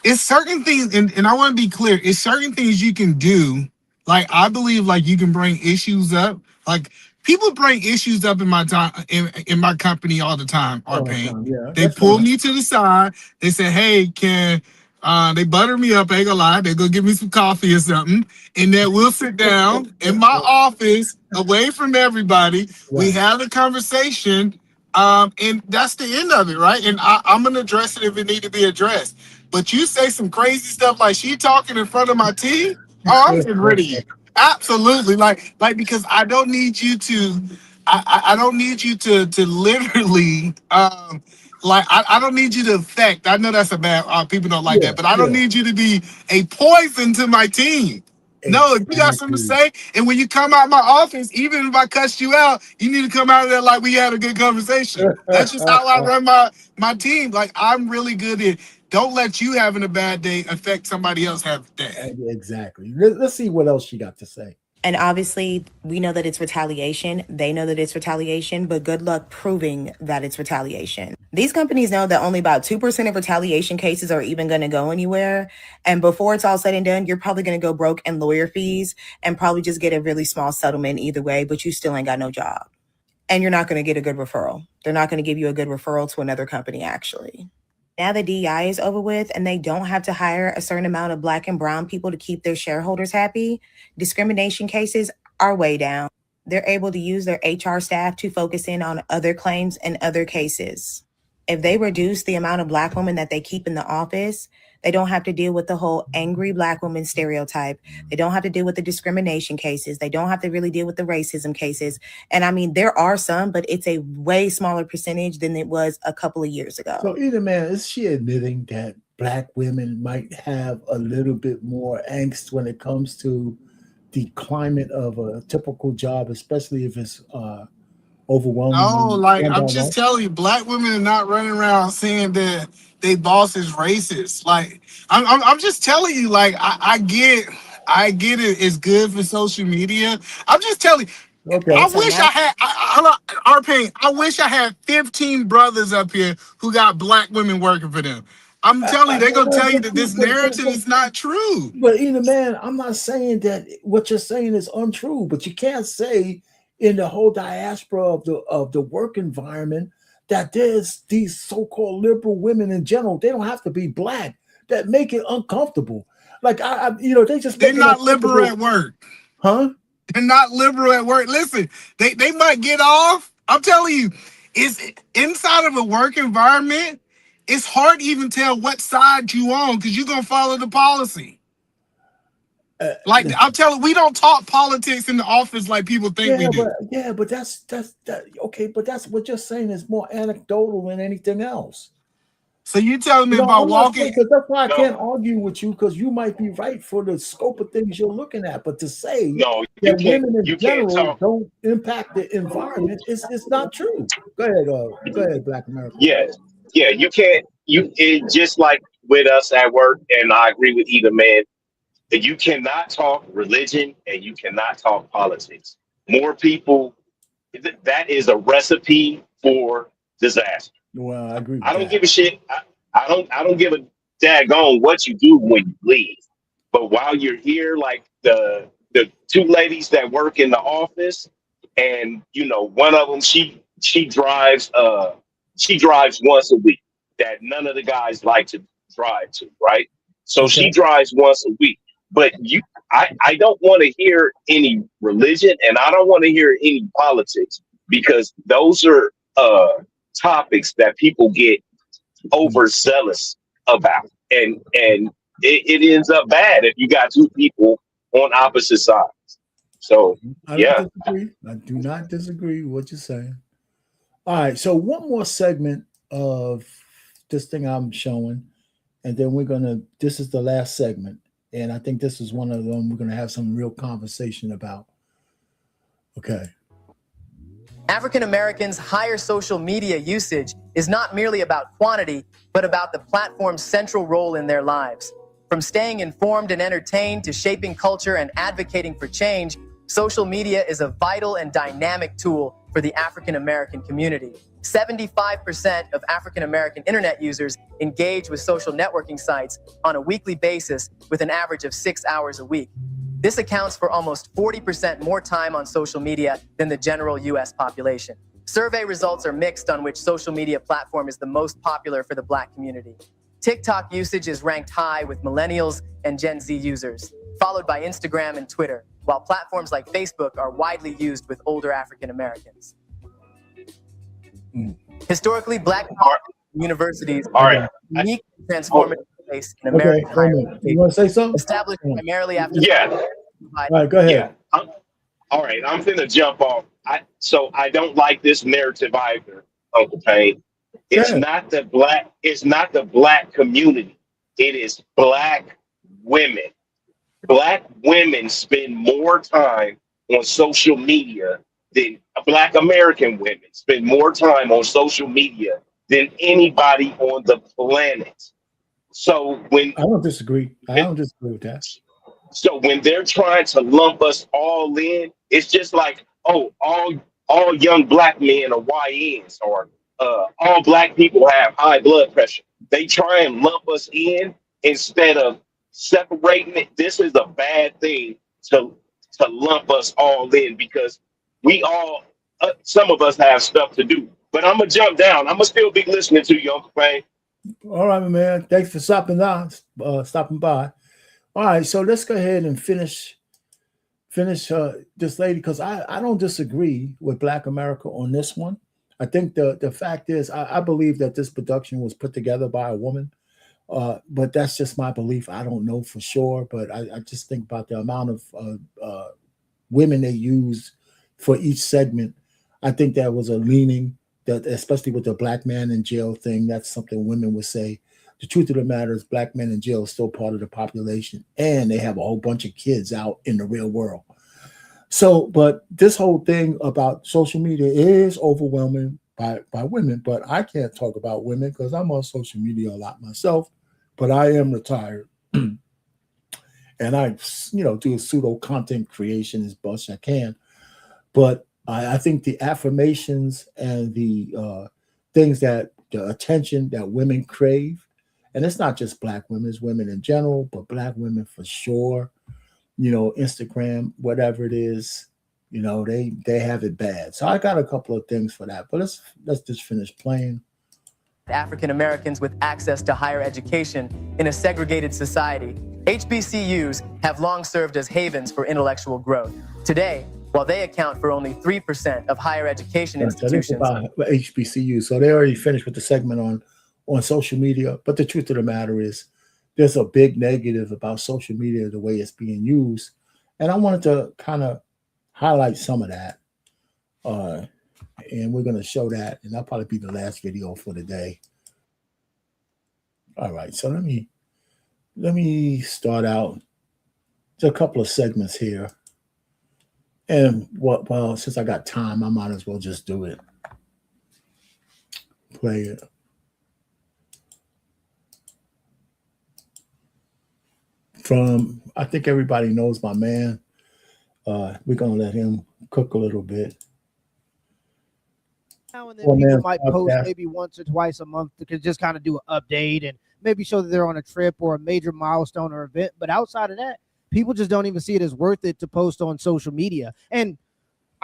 H: it's certain things, and I want to be clear, it's certain things you can do. Like I believe like you can bring issues up. Like people bring issues up in my time in my company all the time,
D: All the
H: Pain.
D: time, yeah,
H: They
D: that's
H: pull
D: fine.
H: me to the side, they say, hey, can they butter me up, ain't gonna lie, they go give me some coffee or something, and then we'll sit down in my office away from everybody. We
D: Right.
H: have a conversation. And that's the end of it, right? And I'm gonna address it if it need to be addressed. But you say some crazy stuff like she talking in front of my team. Oh, I'm getting rid of you. Absolutely, like because I don't need you to. I don't need you to literally like I don't need you to affect. I know that's a bad people don't like
D: Yeah,
H: that, but I don't
D: yeah.
H: need you to be a poison to my team. No, if you got something to
D: Exactly.
H: say, and when you come out my office, even if I cussed you out, you need to come out of there like we had a good conversation. That's just how I run my team. Like I'm really good at don't let you having a bad day affect somebody else having a day.
D: Exactly. Let's see what else she got to say.
Q: And obviously, we know that it's retaliation. They know that it's retaliation, but good luck proving that it's retaliation. These companies know that only about 2% of retaliation cases are even going to go anywhere. And before it's all said and done, you're probably going to go broke in lawyer fees and probably just get a really small settlement either way, but you still ain't got no job. And you're not going to get a good referral. They're not going to give you a good referral to another company, actually. Now the DEI is over with and they don't have to hire a certain amount of Black and brown people to keep their shareholders happy, discrimination cases are way down. They're able to use their HR staff to focus in on other claims and other cases. If they reduce the amount of Black women that they keep in the office, they don't have to deal with the whole angry Black woman stereotype. They don't have to deal with the discrimination cases. They don't have to really deal with the racism cases. And I mean, there are some, but it's a way smaller percentage than it was a couple of years ago.
D: So either man, is she admitting that Black women might have a little bit more angst when it comes to the climate of a typical job, especially if it's
H: No,
D: overwhelmingly
H: like
D: run by
H: I'm just
D: white?
H: telling you, Black women are not running around saying that they boss is racist. Like I'm just telling you, like I get it. It's good for social media. I'm just telling you.
D: Okay.
H: I wish I had Pain. I wish I had 15 brothers up here who got Black women working for them. I'm telling you, they're gonna tell you that this narrative is not true.
D: But either man, I'm not saying that what you're saying is untrue, but you can't say in the whole diaspora of the work environment that there's these so-called liberal women in general. They don't have to be Black that make it uncomfortable. Like they just
H: They're
D: make it
H: not liberal
D: uncomfortable.
H: at work.
D: Huh?
H: They're not liberal at work. Listen, they might get off. I'm telling you, it's inside of a work environment. It's hard to even tell what side you on because you're gonna follow the policy. Like I'm telling, we don't talk politics in the office like people think we do.
D: But that's okay. But that's what you're saying is more anecdotal than anything else.
H: So you telling me
D: No,
H: about
D: I'm not
H: walking?
D: saying, because that's why I can't argue with you, because you might be right for the scope of things you're looking at. But to say
R: No,
D: that women in
R: you can't
D: general
R: talk.
D: don't impact the environment is not true. Go ahead, Black America.
R: Yes. Yeah, you can't it just like with us at work, and I agree with either man, that you cannot talk religion and you cannot talk politics. More people, that is a recipe for disaster.
D: Well, I agree with
R: I don't
D: that.
R: give a shit. I don't give a daggone what you do when you leave. But while you're here, like the two ladies that work in the office, and one of them she drives once a week that none of the guys like to drive to, right? So she
D: Okay.
R: drives once a week. But I don't want to hear any religion and I don't want to hear any politics because those are topics that people get overzealous about, and it ends up bad if you got two people on opposite sides. So
D: I
R: yeah.
D: don't disagree. I do not disagree with what you're saying. All right. So one more segment of this thing I'm showing, and then this is the last segment, and I think this is one of them we're gonna have some real conversation about. Okay.
G: African Americans' higher social media usage is not merely about quantity, but about the platform's central role in their lives. From staying informed and entertained to shaping culture and advocating for change, social media is a vital and dynamic tool for the African American community. 75% of African American internet users engage with social networking sites on a weekly basis with an average of 6 hours a week. This accounts for almost 40% more time on social media than the general US population. Survey results are mixed on which social media platform is the most popular for the Black community. TikTok usage is ranked high with millennials and Gen Z users, followed by Instagram and Twitter, while platforms like Facebook are widely used with older African Americans. Historically, Black universities are a unique transformative place in American higher education.
D: You want to say something?
G: Established primarily after
D: All right, go ahead.
R: All right, I'm finna jump off. So I don't like this narrative either, Uncle Payne. It's not the black community. It is Black women. Black women spend more time on social media than Black American women spend more time on social media than anybody on the planet. So when
D: I don't disagree with that.
R: So when they're trying to lump us all in, it's just like, oh, all young Black men are YNs, or all Black people have high blood pressure. They try and lump us in instead of separating it. This is a bad thing to lump us all in, because we all, some of us have stuff to do. But I'm gonna jump down. I'm gonna still be listening to you, Uncle Payne.
D: All right, my man. Thanks for stopping by. All right, so let's go ahead and finish this lady, because I don't disagree with Black America on this one. I think the fact is, I believe that this production was put together by a woman, but that's just my belief. I don't know for sure, but I just think about the amount of women they use for each segment. I think that was a leaning, that especially with the Black man in jail thing, that's something women would say. The truth of the matter is Black men in jail are still part of the population, and they have a whole bunch of kids out in the real world. So, but this whole thing about social media is overwhelming by women, but I can't talk about women because I'm on social media a lot myself, but I am retired. And I, do pseudo content creation as best I can. But I think the affirmations and the things that the attention that women crave, and it's not just Black women, it's women in general, but Black women for sure, Instagram, whatever it is, they have it bad. So I got a couple of things for that, but let's just finish playing.
G: African Americans with access to higher education in a segregated society, HBCUs have long served as havens for intellectual growth. Today, while they account for only 3% of higher education institutions.
D: About HBCUs. So they already finished with the segment on social media. But the truth of the matter is, there's a big negative about social media, the way it's being used. And I wanted to kind of highlight some of that. And we're going to show that. And that'll probably be the last video for the day. All right. So let me start out. There's a couple of segments here. And well, since I got time, I might as well just do it. Play it. I think everybody knows my man. We're gonna let him cook a little bit.
S: Now and then people might post maybe once or twice a month to just kind of do an update and maybe show that they're on a trip or a major milestone or event. But outside of that, people just don't even see it as worth it to post on social media. And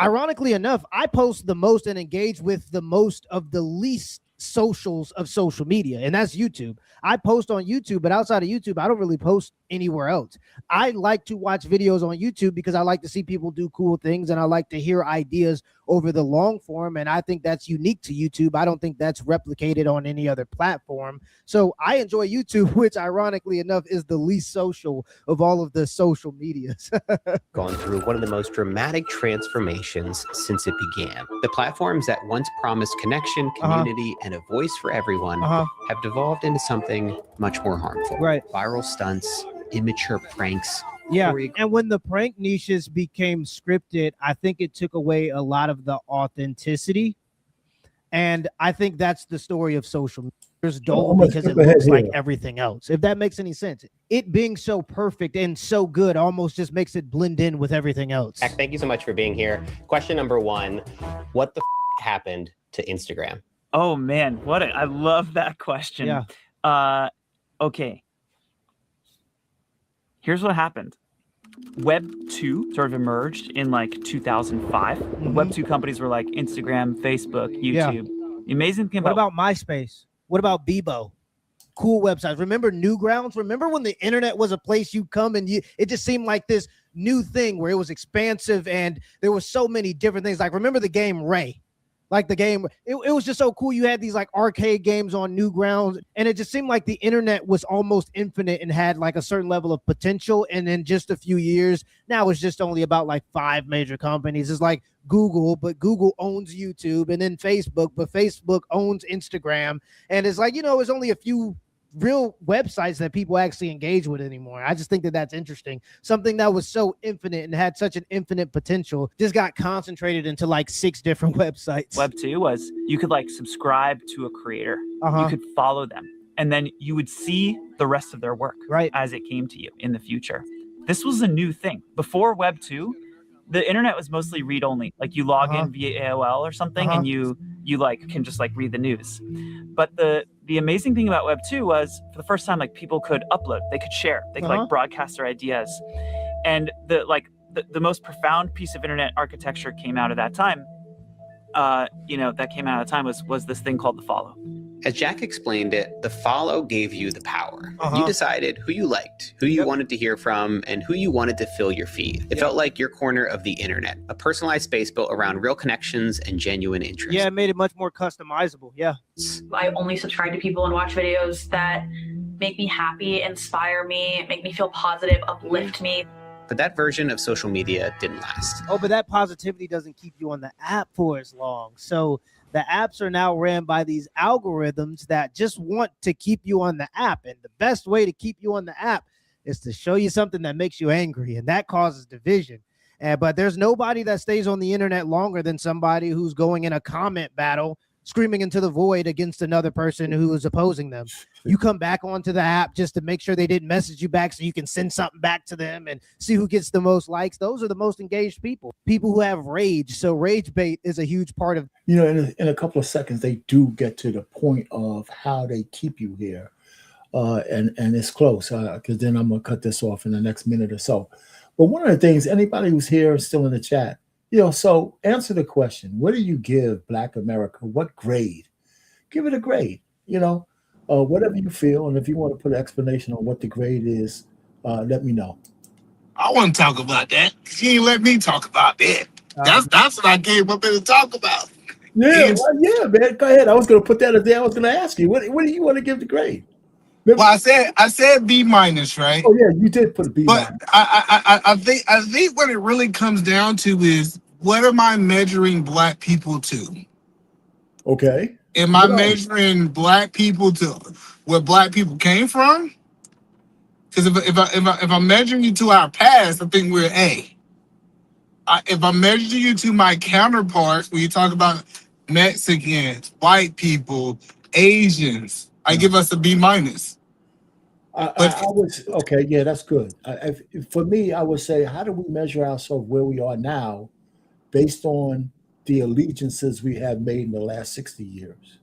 S: ironically enough, I post the most and engage with the most of the least socials of social media, and that's YouTube. I post on YouTube, but outside of YouTube, I don't really post anywhere else. I like to watch videos on YouTube because I like to see people do cool things, and I like to hear ideas over the long form. And I think that's unique to YouTube. I don't think that's replicated on any other platform. So I enjoy YouTube, which ironically enough is the least social of all of the social medias.
T: Gone through one of the most dramatic transformations since it began. The platforms that once promised connection, community, and a voice for everyone have devolved into something much more harmful.
S: Right.
T: Viral stunts, immature pranks.
S: Yeah, and when the prank niches became scripted, I think it took away a lot of the authenticity. And I think that's the story of social media. It's dull because it looks like everything else. If that makes any sense. It being so perfect and so good almost just makes it blend in with everything else.
T: Jack, thank you so much for being here. Question number one, what the happened to Instagram?
U: Oh man, I love that question.
S: Yeah.
U: Okay. Here's what happened. Web 2 sort of emerged in like 2005. Web 2 companies were like Instagram, Facebook, YouTube. The amazing thing
S: What about MySpace? What about Bebo? Cool websites. Remember Newgrounds? Remember when the internet was a place you come and it just seemed like this new thing where it was expansive and there was so many different things. Like remember the game Ray? Like the game, it was just so cool. You had these like arcade games on Newgrounds, and it just seemed like the internet was almost infinite and had like a certain level of potential. And in just a few years, now it's just only about like 5 major companies. It's like Google, but Google owns YouTube, and then Facebook, but Facebook owns Instagram. And it's like, it's only a few real websites that people actually engage with anymore. I just think that that's interesting. Something that was so infinite and had such an infinite potential just got concentrated into like 6 different websites.
U: Web 2 was you could like subscribe to a creator. You could follow them, and then you would see the rest of their work as it came to you in the future. This was a new thing. Before Web 2, the internet was mostly read only. Like you log in via AOL or something, and you like can just like read the news. But the amazing thing about Web 2 was for the first time, like people could upload, they could share, they could like broadcast their ideas. And the most profound piece of internet architecture came out of that time. Was this thing called the follow.
T: As Jack explained it, the follow gave you the power. You decided who you liked, who you wanted to hear from, and who you wanted to fill your feed. It felt like your corner of the internet, a personalized space built around real connections and genuine interest.
S: Yeah, it made it much more customizable. Yeah.
V: I only subscribe to people and watch videos that make me happy, inspire me, make me feel positive, uplift me.
T: But that version of social media didn't last.
S: Oh, but that positivity doesn't keep you on the app for as long. So the apps are now ran by these algorithms that just want to keep you on the app. And the best way to keep you on the app is to show you something that makes you angry. And that causes division. But there's nobody that stays on the internet longer than somebody who's going in a comment battle, screaming into the void against another person who is opposing them. You come back onto the app just to make sure they didn't message you back so you can send something back to them and see who gets the most likes. Those are the most engaged people who have rage. So rage bait is a huge part of.
D: In a couple of seconds, they do get to the point of how they keep you here. And it's close because then I'm going to cut this off in the next minute or so. But one of the things, anybody who's here still in the chat, so answer the question, what do you give Black America? What grade? Give it a grade, whatever you feel. And if you want to put an explanation on what the grade is, let me know.
H: I want to talk about that. You ain't let me talk about that. That's what I came up here to talk about.
D: Yeah, man. Go ahead. I was going to put that in there. I was going to ask you, what do you want to give the grade?
H: Well, I said B minus, right?
D: Oh yeah, you did put a B.
H: But I think what it really comes down to is, what am I measuring Black people to?
D: Okay.
H: Am I measuring Black people to where Black people came from? Because if I'm measuring you to our past, I think we're A. If I'm measuring you to my counterparts, when you talk about Mexicans, white people, Asians, I give us a B minus.
D: I was okay. Yeah, that's good. For me, I would say, how do we measure ourselves where we are now, based on the allegiances we have made in the last 60 years?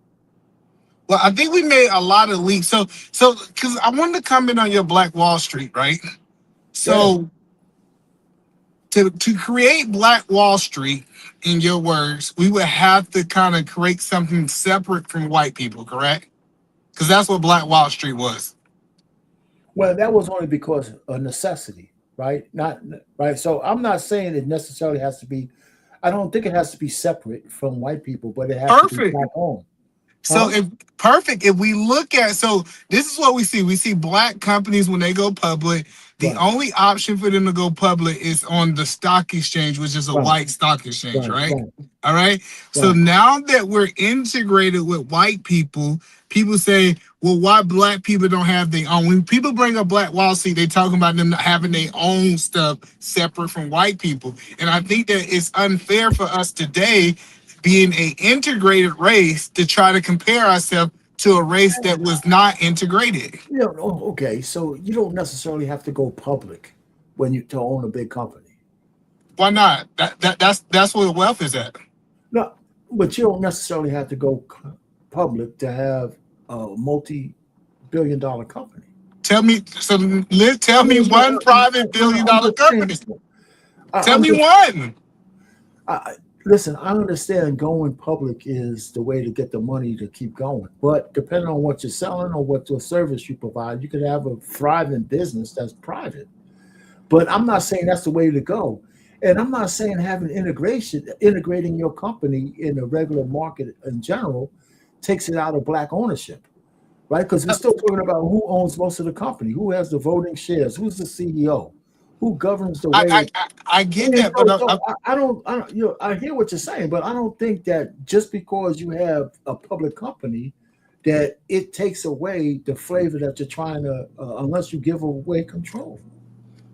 H: Well, I think we made a lot of leaks. So because I wanted to comment on your Black Wall Street, right? So to create Black Wall Street, in your words, we would have to kind of create something separate from white people, correct? Because that's what Black Wall Street was.
D: Well, that was only because of necessity, right? Not right. So I'm not saying it necessarily has to be. I don't think it has to be separate from white people, but it has to be
H: Perfect.
D: black owned.
H: So if we look at, so this is what we see. We see black companies when they go public. The only option for them to go public is on the stock exchange, which is a white stock exchange, right? All right. So now that we're integrated with white people, people say, well, why black people don't have their own? When people bring up Black Wall Street, they talking about them not having their own stuff separate from white people. And I think that it's unfair for us today, being an integrated race, to try to compare ourselves to a race that was not integrated.
D: Yeah, okay. So you don't necessarily have to go public to own a big company.
H: Why not? That's where the wealth is at.
D: No, but you don't necessarily have to go public to have a multi-billion-dollar company.
H: Tell me one private billion-dollar company. Tell me one.
D: Listen, I understand going public is the way to get the money to keep going. But depending on what you're selling or what your service you provide, you could have a thriving business that's private. But I'm not saying that's the way to go. And I'm not saying integrating your company in the regular market in general takes it out of black ownership, right? Because we're still talking about who owns most of the company, who has the voting shares, who's the CEO, who governs the way.
H: I get that, but
D: I don't. I hear what you're saying, but I don't think that just because you have a public company, that it takes away the flavor that you're trying to, unless you give away control.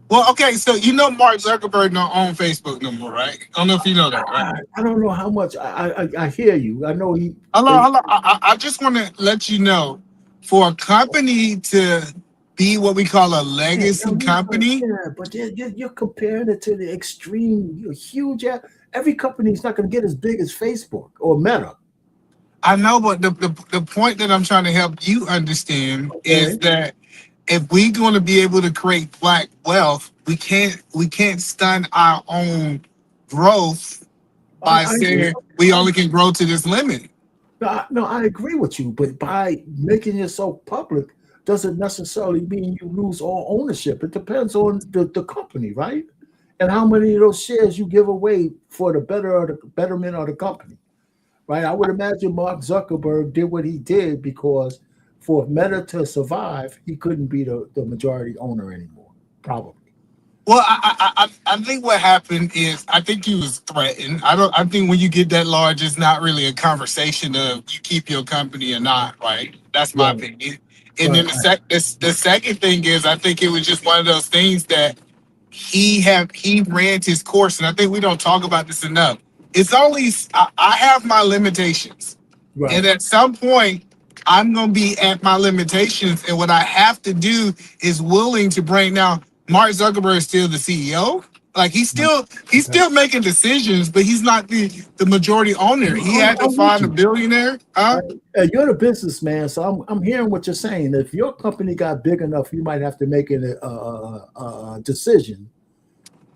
H: Well, okay, so you know Mark Zuckerberg don't own Facebook no more, right? I don't know if you know that, right?
D: I don't know how much. I hear you. I know he.
H: Hello. I just want to let you know, for a company to be what we call a legacy company.
D: Yeah, but you're comparing it to the extreme, huge. Every company is not going to get as big as Facebook or Meta.
H: I know, but the point that I'm trying to help you understand is that if we're going to be able to create black wealth, we can't stun our own growth by saying we only can grow to this limit.
D: No, I agree with you, but by making yourself public doesn't necessarily mean you lose all ownership. It depends on the company, right? And how many of those shares you give away for the betterment of the company, right? I would imagine Mark Zuckerberg did what he did because for Meta to survive, he couldn't be the majority owner anymore, probably.
H: Well, I think what happened is I think he was threatened. I think when you get that large, it's not really a conversation of you keep your company or not, right? That's my opinion. And then the second thing is I think it was just one of those things that he ran his course, and I think we don't talk about this enough. It's only I have my limitations, and at some point I'm gonna be at my limitations, and what I have to do is willing to bring now. Mark Zuckerberg is still the CEO. Like he's still making decisions, but he's not the majority owner. He had to find a billionaire.
D: You're the businessman, so I'm hearing what you're saying. If your company got big enough, you might have to make a decision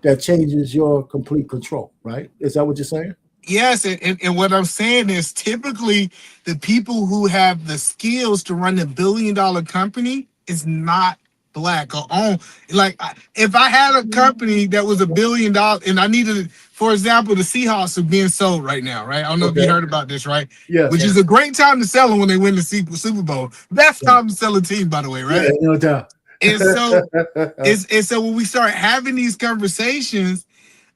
D: that changes your complete control, right? Is that what you're saying?
H: Yes, and what I'm saying is typically the people who have the skills to run a $1 billion company is not black or own. Like if I had a company that was $1 billion and I needed, for example, the Seahawks are being sold right now, right? I don't know if you heard about this, right?
D: Yeah.
H: Which is a great time to sell them when they win the Super Bowl. Best time to sell a team, by the way, right?
D: Yeah, no doubt.
H: And so when we start having these conversations,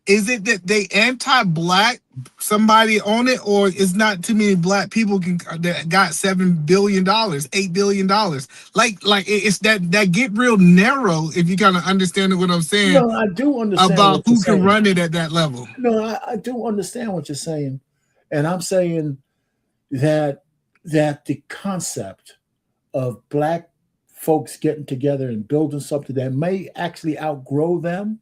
H: is it that they anti-black somebody on it, or is not too many black people that got $7 billion, $8 billion? Like it's that get real narrow if you kind of understand what I'm saying.
D: No, I do understand
H: about who can run it at that level.
D: No, I do understand what you're saying, and I'm saying that the concept of black folks getting together and building something that may actually outgrow them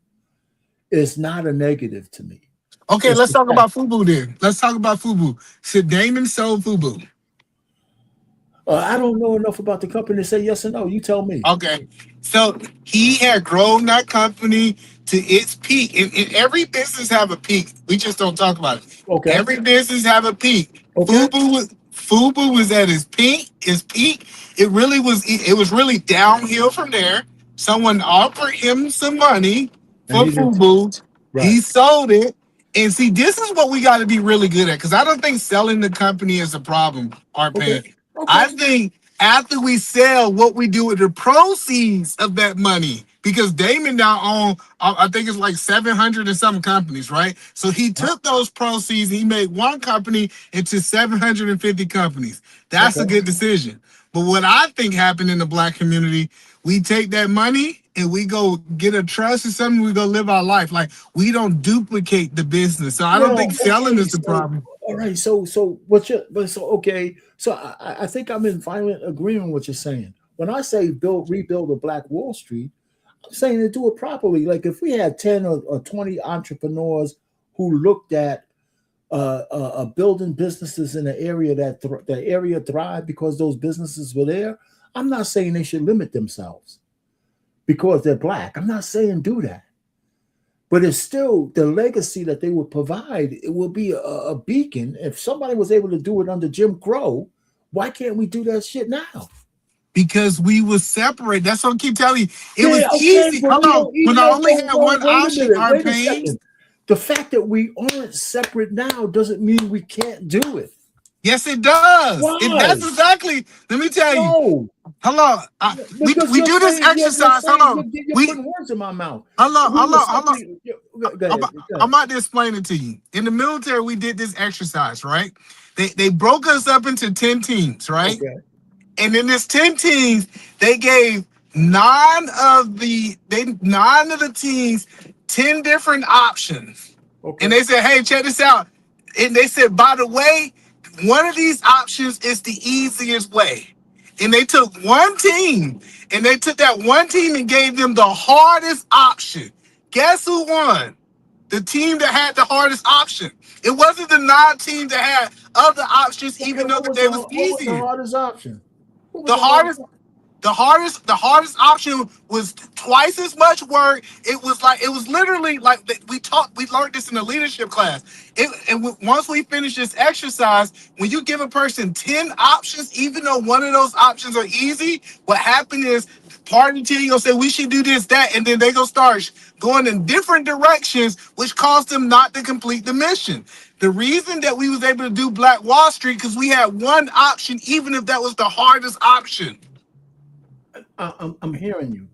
D: is not a negative to me.
H: Okay, let's talk about FUBU then. Let's talk about FUBU. Should Damon sell FUBU?
D: I don't know enough about the company to say yes or no. You tell me.
H: Okay, so he had grown that company to its peak, and every business have a peak. We just don't talk about it.
D: Okay.
H: Every business have a peak.
D: Okay.
H: FUBU was at his peak. It was really downhill from there. Someone offered him some money
D: And
H: for
D: he didn't.
H: FUBU.
D: Right.
H: He sold it. And see, this is what we got to be really good at, because I don't think selling the company is a problem, Arpan.
D: Okay.
H: I think after we sell, what we do with the proceeds of that money, because Damon now own, I think it's like 700 and some companies, right? So he took those proceeds and he made one company into 750 companies. That's a good decision. But what I think happened in the Black community, we take that money and we go get a trust or something, we go live our life. Like, we don't duplicate the business. So I don't think selling is the problem.
D: All right. So what you okay. So I think I'm in violent agreement with what you're saying. When I say rebuild a Black Wall Street, I'm saying to do it properly. Like if we had 10 or 20 entrepreneurs who looked at building businesses in an area that the area thrived because those businesses were there, I'm not saying they should limit themselves because they're Black. I'm not saying do that. But it's still the legacy that they would provide. It will be a beacon. If somebody was able to do it under Jim Crow, why can't we do that shit now?
H: Because we was separate. That's what I keep telling you. It was easy. Hold on. When I only had one option,
D: wait a second. The fact that we aren't separate now doesn't mean we can't do it.
H: Yes, it does.
D: Why?
H: That's exactly. Let me tell you. Hold on. We do this exercise. Hold on.
D: You're putting words in my mouth.
H: Hold on. I'm about to explain it to you. In the military, we did this exercise, right? They broke us up into 10 teams, right?
D: Okay.
H: And in this 10 teams, they gave nine of the teams 10 different options. Okay. And they said, hey, check this out. And they said, by the way, one of these options is the easiest way. And they took one team, and they took that one team and gave them the hardest option. Guess who won? The team that had the hardest option. It wasn't the 9 teams that had other options, even though they was easier.
D: What was the hardest option?
H: The hardest option was twice as much work. It was literally like we learned this in the leadership class. Once we finish this exercise, when you give a person 10 options, even though one of those options are easy, what happened is part of the team gonna say we should do this, that, and then they gonna start going in different directions, which caused them not to complete the mission. The reason that we was able to do Black Wall Street because we had one option, even if that was the hardest option.
D: I'm hearing you.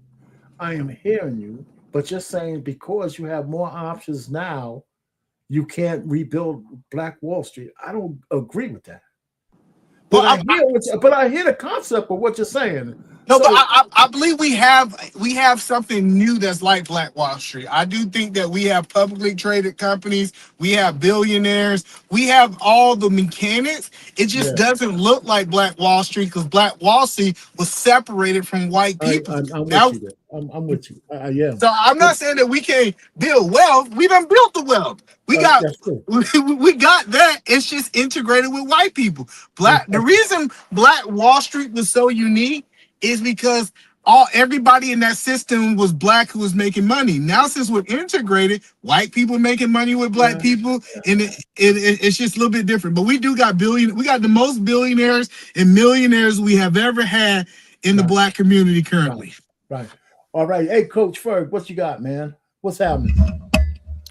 D: I am hearing you, but you're saying because you have more options now, you can't rebuild Black Wall Street. I don't agree with that. But I hear the concept of what you're saying.
H: No, but I believe we have something new that's like Black Wall Street. I do think that we have publicly traded companies, we have billionaires, we have all the mechanics. It just doesn't look like Black Wall Street because Black Wall Street was separated from white people.
D: I'm with you. Yeah.
H: So I'm not saying that we can't build wealth. We done built the wealth. We got that. It's just integrated with white people. The reason Black Wall Street was so unique is because everybody in that system was Black who was making money. Now, since we're integrated, white people making money with Black people, and it's just a little bit different. But we do got we got the most billionaires and millionaires we have ever had in the Black community currently.
D: Right. All right. Hey, Coach Ferg, what you got, man? What's happening?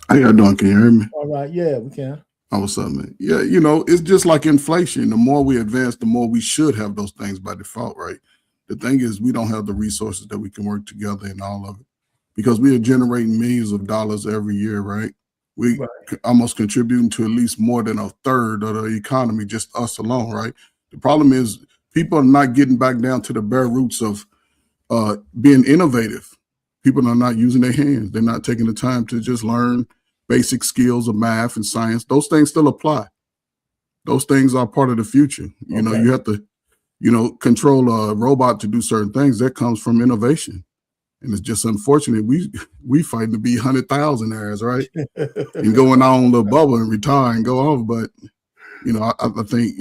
B: How y'all doing? Can you hear me?
D: All right. Yeah, we can.
B: Oh, what's up, man? Yeah, it's just like inflation. The more we advance, the more we should have those things by default, right? The thing is, we don't have the resources that we can work together in all of it because we are generating millions of dollars every year, right? We almost contributing to at least more than a third of the economy, just us alone, right? The problem is people are not getting back down to the bare roots of being innovative. People are not using their hands. They're not taking the time to just learn basic skills of math and science. Those things still apply. Those things are part of the future. You have to control a robot to do certain things. That comes from innovation. And it's just unfortunate. We fighting to be 100,000-aires, right? And go in our own little bubble and retire and go off. But, I think,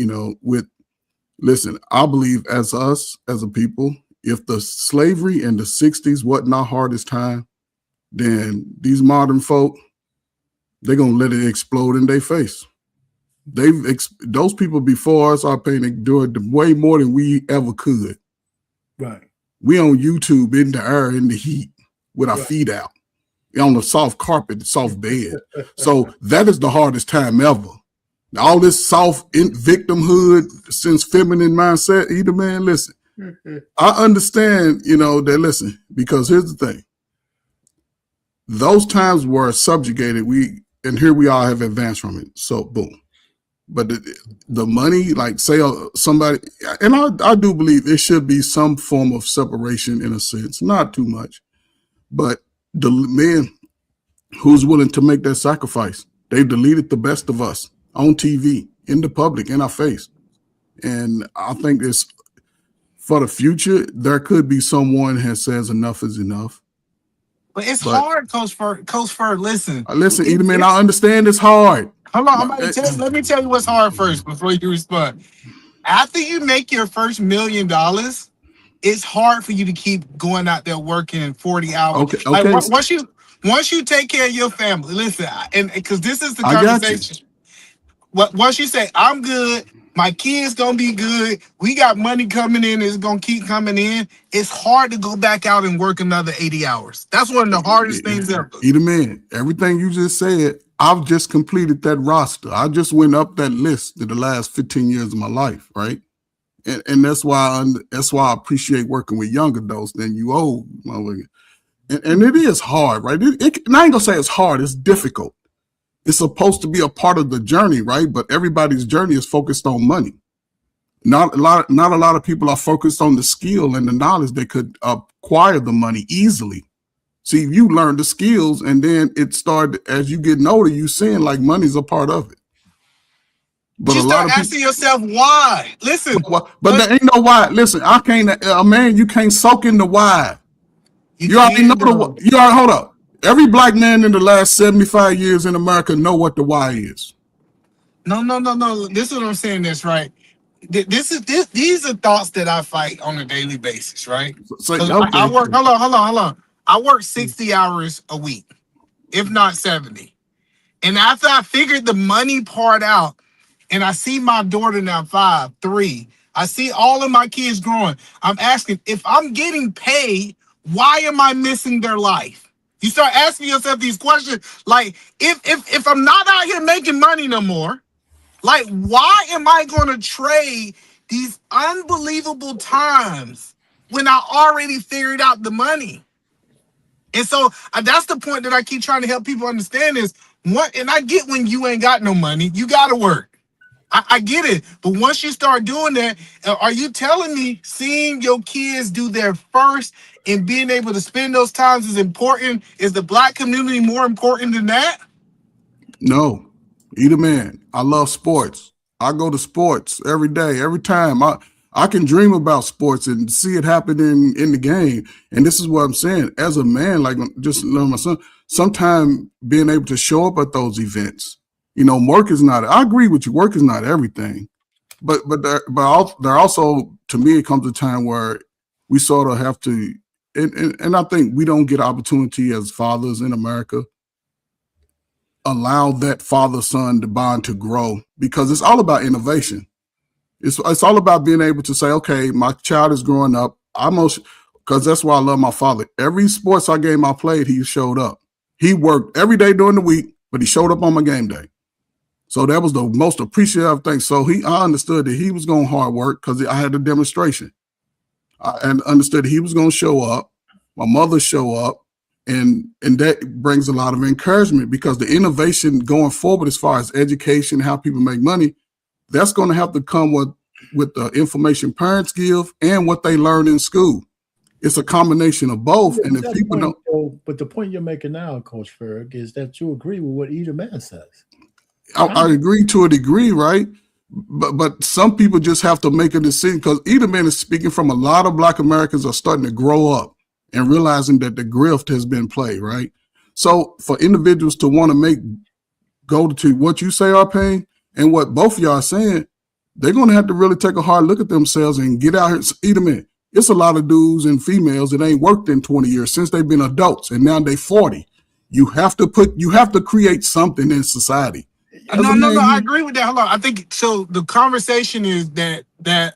B: listen, I believe as a people, if the slavery in the 60s wasn't our hardest time, then these modern folk, they're going to let it explode in their face. Those people before us are doing way more than we ever could.
D: Right.
B: We on YouTube in the air, in the heat, with our feet out, on the soft carpet, soft bed. So that is the hardest time ever. All this soft victimhood, since feminine mindset, either man, listen, I understand, that listen, because here's the thing. Those times were subjugated, and here we all have advanced from it. So boom. But the money, like say somebody, and I do believe there should be some form of separation in a sense, not too much, but the men who's willing to make that sacrifice, they've deleted the best of us on TV, in the public, in our face. And I think it's for the future, there could be someone that says enough is enough.
H: But it's hard, Coach Fur. Listen,
B: Edelman, I understand it's hard.
H: Hold on, let me tell you what's hard first before you respond. After you make your first $1 million, it's hard for you to keep going out there working 40 hours.
B: Okay.
H: Like, once you take care of your family, listen, and because this is the conversation. Once you say, I'm good, my kids gonna be good, we got money coming in, it's gonna keep coming in, it's hard to go back out and work another 80 hours. That's one of the hardest things ever.
B: Man, everything you just said, I've just completed that roster. I just went up that list in the last 15 years of my life, right? And that's why I appreciate working with young adults than you old. And it is hard, right? And I ain't gonna say it's hard, it's difficult. It's supposed to be a part of the journey, right? But everybody's journey is focused on money. Not a lot of people are focused on the skill and the knowledge they could acquire the money easily. See, you learn the skills, and then it started as you get older. You seeing like money's a part of it. But
H: you start asking yourself why. Listen,
B: but there ain't no why. Listen, I can't. You can't soak in the why. You already know You already hold up. Every black man in the last 75 years in America know what the why is.
H: No. This is what I'm saying. That's right. These are thoughts that I fight on a daily basis, right? I work. Hold on. I work 60 hours a week, if not 70. And after I figured the money part out, and I see my daughter now 5, 3, I see all of my kids growing. I'm asking, if I'm getting paid, why am I missing their life? You start asking yourself these questions, like if I'm not out here making money no more, like why am I going to trade these unbelievable times when I already figured out the money? And so that's the point that I keep trying to help people understand is what, and I get when you ain't got no money, you got to work. I get it. But once you start doing that, are you telling me seeing your kids do their first and being able to spend those times is important? Is the black community more important than that?
B: No. Man, I love sports. I go to sports every day, every time. I can dream about sports and see it happen in the game. And this is what I'm saying. As a man, like just my son, sometimes being able to show up at those events, work is not, I agree with you, work is not everything. But there also, to me, it comes a time where we sort of have to, and I think we don't get opportunity as fathers in America, allow that father-son bond to grow, because it's all about innovation. It's all about being able to say, okay, my child is growing up. Because that's why I love my father. Every sports game I played, he showed up. He worked every day during the week, but he showed up on my game day. So that was the most appreciative thing. So I understood that he was going hard work because I had a demonstration. I understood he was going to show up. My mother show up. And that brings a lot of encouragement, because the innovation going forward as far as education, how people make money, that's going to have to come with the information parents give and what they learn in school. It's a combination of both. And if people don't.
D: But the point you're making now, Coach Ferg, is that you agree with what either man says.
B: I agree to a degree, right? But some people just have to make a decision, because either man is speaking from a lot of black Americans are starting to grow up and realizing that the grift has been played, right? So for individuals to want to go to what you say, Arpain, and what both of y'all are saying, they're going to have to really take a hard look at themselves and get out here. Either man, it's a lot of dudes and females that ain't worked in 20 years since they've been adults, and now they 40. You have to create something in society.
H: No, I agree with that. Hold on. I think so. The conversation is that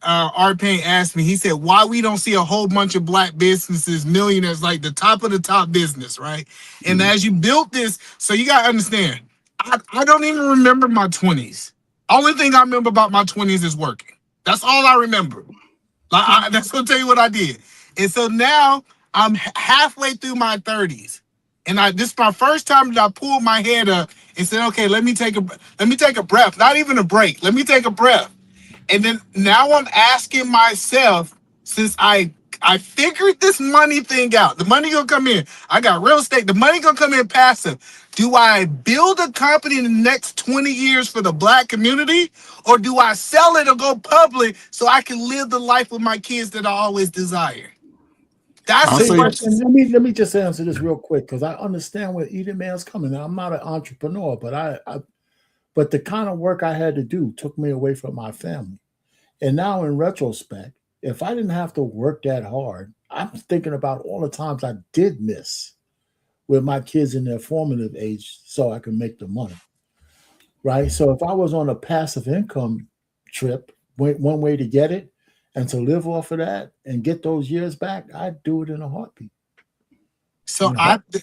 H: Art Payne asked me. He said, "Why we don't see a whole bunch of black businesses, millionaires, like the top of the top business, right?" And as you built this, so you gotta understand. I don't even remember my 20s. Only thing I remember about my 20s is working. That's all I remember. That's gonna tell you what I did. And so now I'm halfway through my 30s. And this is my first time that I pulled my head up and said, okay, let me take a breath, not even a break. Let me take a breath. And then now I'm asking myself, since I figured this money thing out, the money gonna come in. I got real estate, the money gonna come in passive. Do I build a company in the next 20 years for the black community? Or do I sell it or go public so I can live the life with my kids that I always desired? That's the question.
D: Let me just answer this real quick, because I understand where either man's coming. Now, I'm not an entrepreneur, but the kind of work I had to do took me away from my family. And now in retrospect, if I didn't have to work that hard, I'm thinking about all the times I did miss with my kids in their formative age so I could make the money, right? So if I was on a passive income trip, one way to get it, and to live off of that and get those years back, I'd do it in a heartbeat.
H: So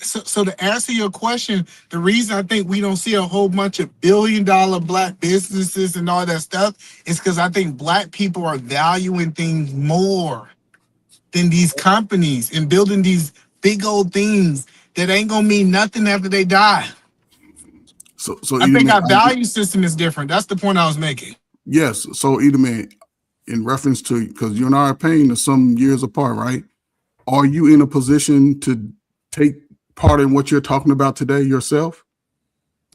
H: so to answer your question, the reason I think we don't see a whole bunch of billion-dollar black businesses and all that stuff is because I think black people are valuing things more than these companies and building these big old things that ain't gonna mean nothing after they die.
B: So
H: I think our value system is different. That's the point I was making.
B: Yes. So Edelman, in reference to, because you and I are paying some years apart, right? Are you in a position to take part in what you're talking about today yourself?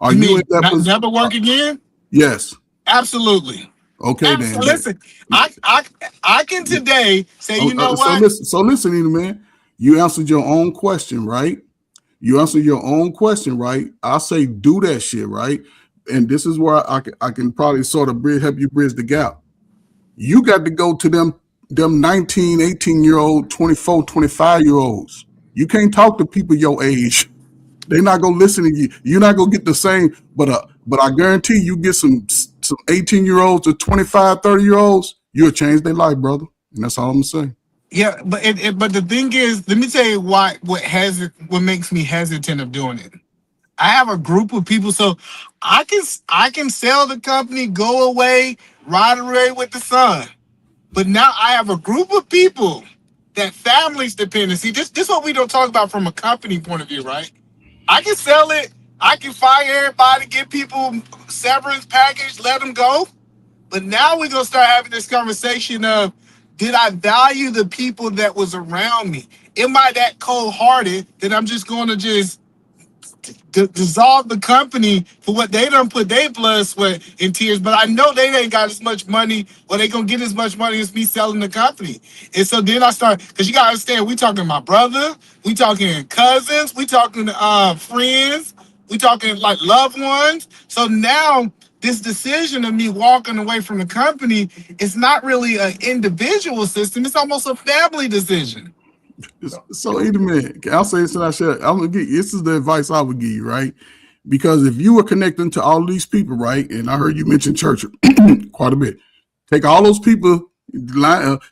B: Are you in that position?
H: Never work again?
B: Yes.
H: Absolutely.
B: Okay, then.
H: Listen, I can today say, you know what?
B: So listen, Edelman, you answered your own question, right? You answered your own question, right? I say do that shit, right? And this is where I can probably sort of help you bridge the gap. You got to go to them 19, 18-year-old, 24, 25-year-olds. You can't talk to people your age. They're not going to listen to you. You're not going to get the same, but I guarantee you get some 18-year-olds or 25, 30-year-olds, you'll change their life, brother. And that's all I'm going to say.
H: Yeah, but the thing is, let me tell you what makes me hesitant of doing it. I have a group of people, so I can sell the company, go away, ride away with the sun. But now I have a group of people that families depend on. See, this is what we don't talk about from a company point of view, right? I can sell it, I can fire everybody, give people severance package, let them go. But now we're gonna start having this conversation of, did I value the people that was around me? Am I that cold-hearted that I'm just gonna dissolve the company for what they done put their blood, sweat, and tears, but I know they ain't got as much money, or they gonna get as much money as me selling the company. And so then I start, because you gotta understand, we talking my brother, we talking cousins, we talking friends, we talking like loved ones. So now this decision of me walking away from the company is not really an individual system, it's almost a family decision.
B: So Edelman, I'll say this and I'm gonna give you, this is the advice I would give you, right? Because if you were connecting to all these people, right, and I heard you mention church quite a bit, take all those people,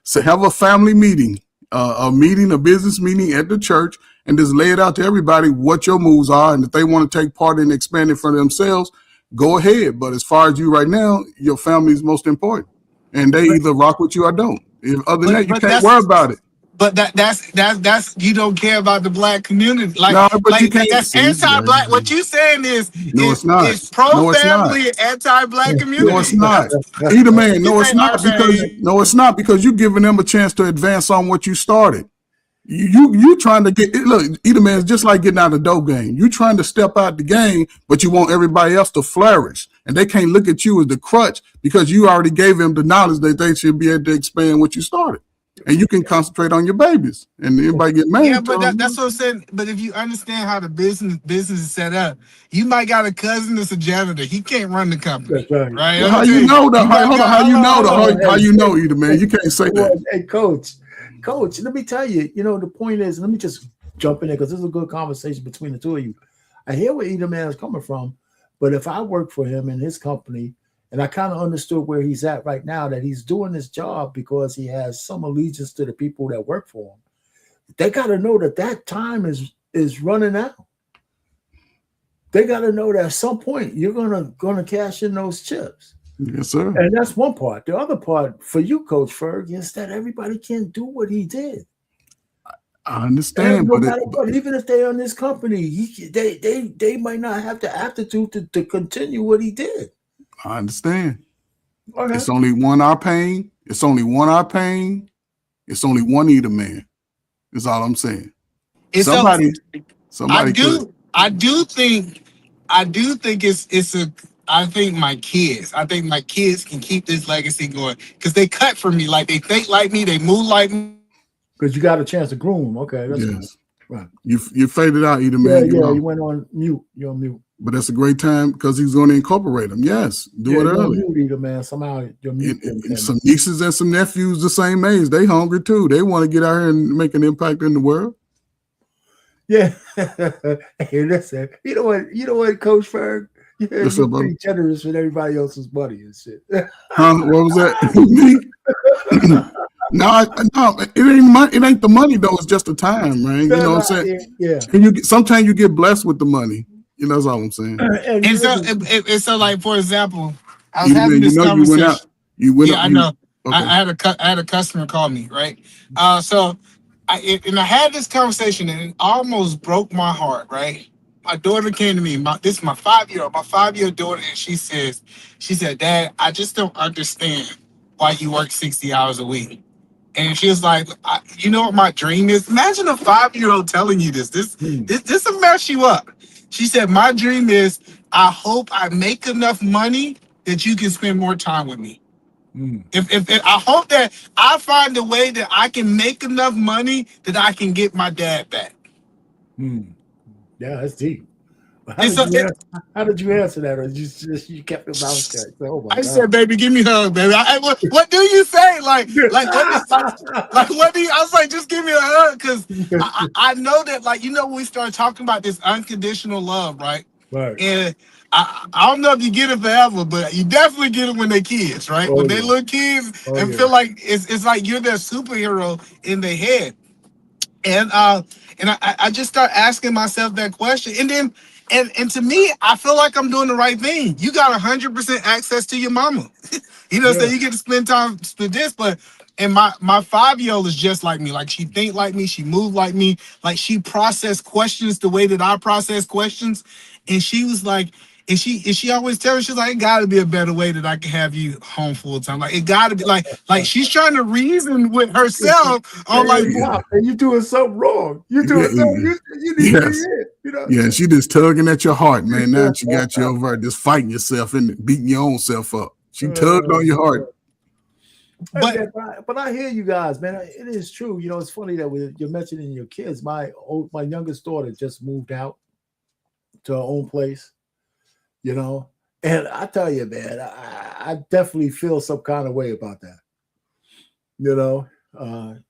B: so have a family meeting, a business meeting at the church, and just lay it out to everybody what your moves are, and if they want to take part in expanding for themselves, go ahead. But as far as you right now, your family is most important, and they either rock with you or don't. Other than that, you can't worry about it.
H: But that's you don't care about the black community. Like,
B: no, but you can't.
H: That's anti-black. What you saying is,
B: no, it's not.
H: It's pro-family, anti-black community.
B: No, it's not. Edelman, no, it's not it's not because you're giving them a chance to advance on what you started. You trying to get look, Edelman, is just like getting out of the dope game. You trying to step out the game, but you want everybody else to flourish, and they can't look at you as the crutch because you already gave them the knowledge that they should be able to expand what you started. And you can concentrate on your babies, and everybody get mad.
H: Yeah, but that's what I'm saying. But if you understand how the business is set up, you might got a cousin that's a janitor. He can't run the company, right?
B: Well, how you know that? Hold on, how you know, Edelman? You can't say that.
D: Hey, coach, let me tell you. You know, the point is, let me just jump in there because this is a good conversation between the two of you. I hear where Edelman is coming from, But if I work for him in his company, and I kind of understood where he's at right now, that he's doing this job because he has some allegiance to the people that work for him. They got to know that time is running out. They got to know that at some point you're gonna cash in those chips.
B: Yes, sir.
D: And that's one part. The other part for you, Coach Ferg, is that everybody can't do what he did.
B: I understand,
D: No
B: but
D: matter what, even if they're in this company, they might not have the aptitude to continue what he did.
B: I understand.
D: Okay.
B: It's only one eye pain. It's only one eye pain. It's only one eater man. Is all I'm saying.
H: It's
B: somebody
H: I do think it's a. I think my kids can keep this legacy going because they cut for me. Like they think like me, they move like me.
D: Because you got a chance to groom them. Okay, that's
B: yes.
D: Cool. Right.
B: You faded out, eater
D: Yeah,
B: man.
D: yeah, you went on mute. You're on mute.
B: But that's a great time because he's going to incorporate them. Yes, do it early.
D: Mute, eater man. Somehow you're mute.
B: And some nieces and some nephews the same age. They hungry too. They want to get out here and make an impact in the world.
D: Yeah. Hey, listen. You know what, Coach Ferg? You're pretty generous with everybody else's money and shit.
B: Huh? What was that? No, it ain't the money though. It's just the time, man. You know what I'm saying?
D: Yeah.
B: And sometimes you get blessed with the money. You know, that's all I'm saying.
H: And so, like for example, I was having this conversation.
B: You went out.
H: I know. Okay. I had a customer call me, right? So I had this conversation and it almost broke my heart, right? My daughter came to me. This is my 5-year-old. My 5-year-old daughter, and she said, "Dad, I just don't understand why you work 60 hours a week." And she was like, "You know what my dream is?" Imagine a 5-year-old telling you this. This will mess you up. She said, "My dream is I hope I make enough money that you can spend more time with me. If I hope that I find a way that I can make enough money that I can get my dad back."
D: Yeah, that's deep. How did you answer that? Or you kept your mouth shut? Oh my God.
H: Said, "Baby, give me a hug, baby." What do you say? Like what do you? I was like, "Just give me a hug," because I know that, like, when we start talking about this unconditional love, right?
D: Right.
H: And I don't know if you get it forever, but you definitely get it when they're kids, right? When they little kids and feel like it's like you're their superhero in their head. And I just start asking myself that question, and then and to me, I feel like I'm doing the right thing. You got 100% access to your mama. So you get to spend this, but and my 5-year-old is just like me. Like she think like me, she move like me, like she process questions the way that I process questions. And she was like, and she always tells me, she's like, "It gotta be a better way that I can have you home full time. Like it gotta be like she's trying to reason with herself on
D: and you're doing something wrong. You're doing something you need to be in.
B: Yeah, she just tugging at your heart, man. Now she got you over there just fighting yourself and beating your own self up. She tugged on your heart.
D: But I hear you guys, man. It is true. It's funny that you're mentioning your kids. My youngest daughter just moved out to her own place, and I tell you, man, I definitely feel some kind of way about that.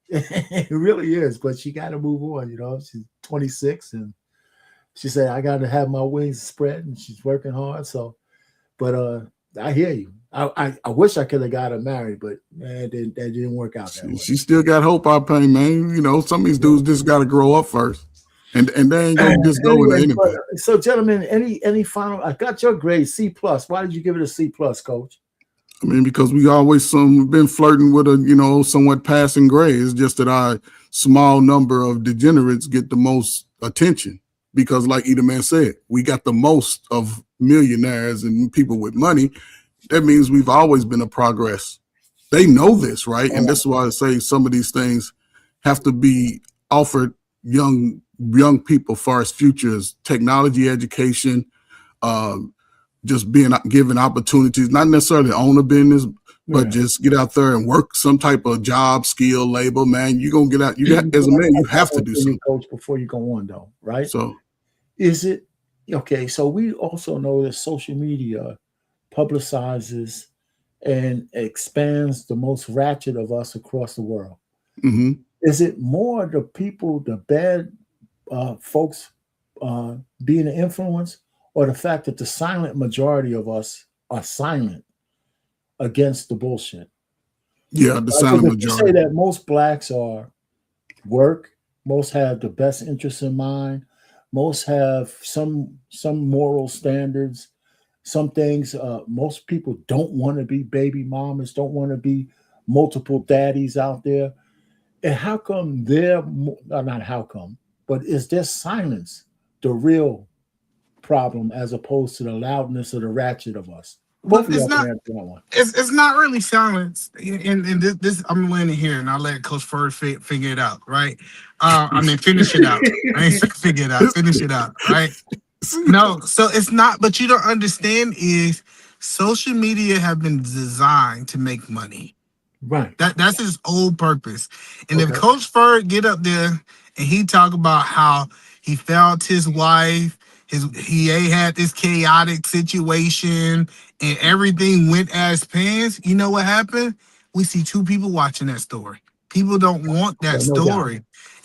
D: It really is, but she got to move on. She's 26 and she said, "I got to have my wings spread," and she's working hard. So, but I hear you. I wish I could have got her married, but man, that didn't work out that way.
B: She still got hope, I pain, man. Some of these dudes just got to grow up first, and they ain't gonna just go with anything.
D: So, gentlemen, any final? I got your grade C+. Why did you give it a C+, Coach?
B: I mean, because we always been flirting with a somewhat passing grade. It's just that our small number of degenerates get the most attention. Because, like Eda Man said, we got the most of millionaires and people with money. That means we've always been a progress. They know this, right? And this is why I say some of these things have to be offered young people far as futures, technology education, just given opportunities, not necessarily own a business, but just get out there and work some type of job, skill, labor, man. You're going to get out. As a man, you have to do something.
D: Coach, before you go on, though, right?
B: So,
D: is it, okay, so we also know that social media publicizes and expands the most ratchet of us across the world.
B: Mm-hmm.
D: Is it more the people, the bad folks being an influence, or the fact that the silent majority of us are silent against the bullshit.
B: Yeah, the silent
D: If you say
B: majority.
D: that most blacks are work, most have the best interests in mind, most have some moral standards, some things. Most people don't want to be baby mamas, don't want to be multiple daddies out there. And how come not how come, but is their silence the real problem as opposed to the loudness or the ratchet of us?
H: Well,
D: Both of
H: it's
D: y'all can
H: not.
D: answer that one.
H: It's not really silence, and this I'm landing here, and I'll let Coach Ford figure it out, right? Finish it out. I ain't say figure it out. Finish it out, right? No, so it's not. But you don't understand is social media have been designed to make money.
D: Right.
H: That's his old purpose. And if
D: Okay.
H: Coach Ford get up there and he talk about how he felt his wife, he had this chaotic situation and everything went as planned, you know what happened? We see two people watching that story. People don't want that
D: No doubt.
H: story.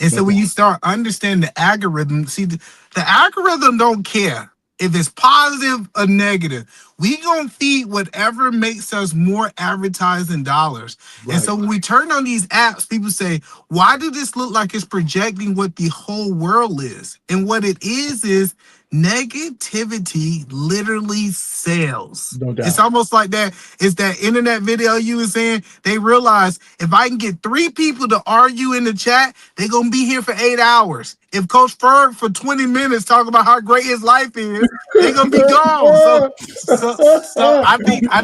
H: And
D: No
H: so when
D: doubt.
H: you start understanding the algorithm, see the algorithm don't care if it's positive or negative. We gonna feed whatever makes us more advertising dollars. And so when we turn on these apps, people say, why do this look like it's projecting what the whole world is? And what it is negativity literally sells.
D: No doubt.
H: It's almost like that. It's that internet video you were saying. They realize if I can get 3 people to argue in the chat, they're gonna be here for 8 hours. If Coach Ferg for 20 minutes talk about how great his life is, they're gonna be gone. So I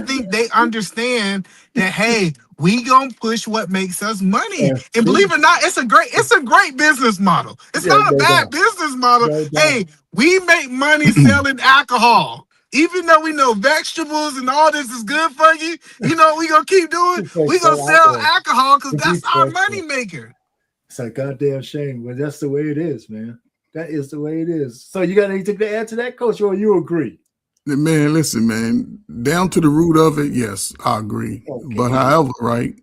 H: think they understand that, hey, we gonna push what makes us money. And believe it or not, it's a great business model. It's not a bad business model. Hey, we make money selling alcohol. Even though we know vegetables and all this is good for you, you know what we gonna keep doing? We gonna sell alcohol because that's our money maker.
D: It's a goddamn shame, but that's the way it is, man. That is the way it is. So you got anything to add to that, Coach, or you agree?
B: Man, listen, man, down to the root of it, yes, I agree.
D: Okay.
B: But however, right,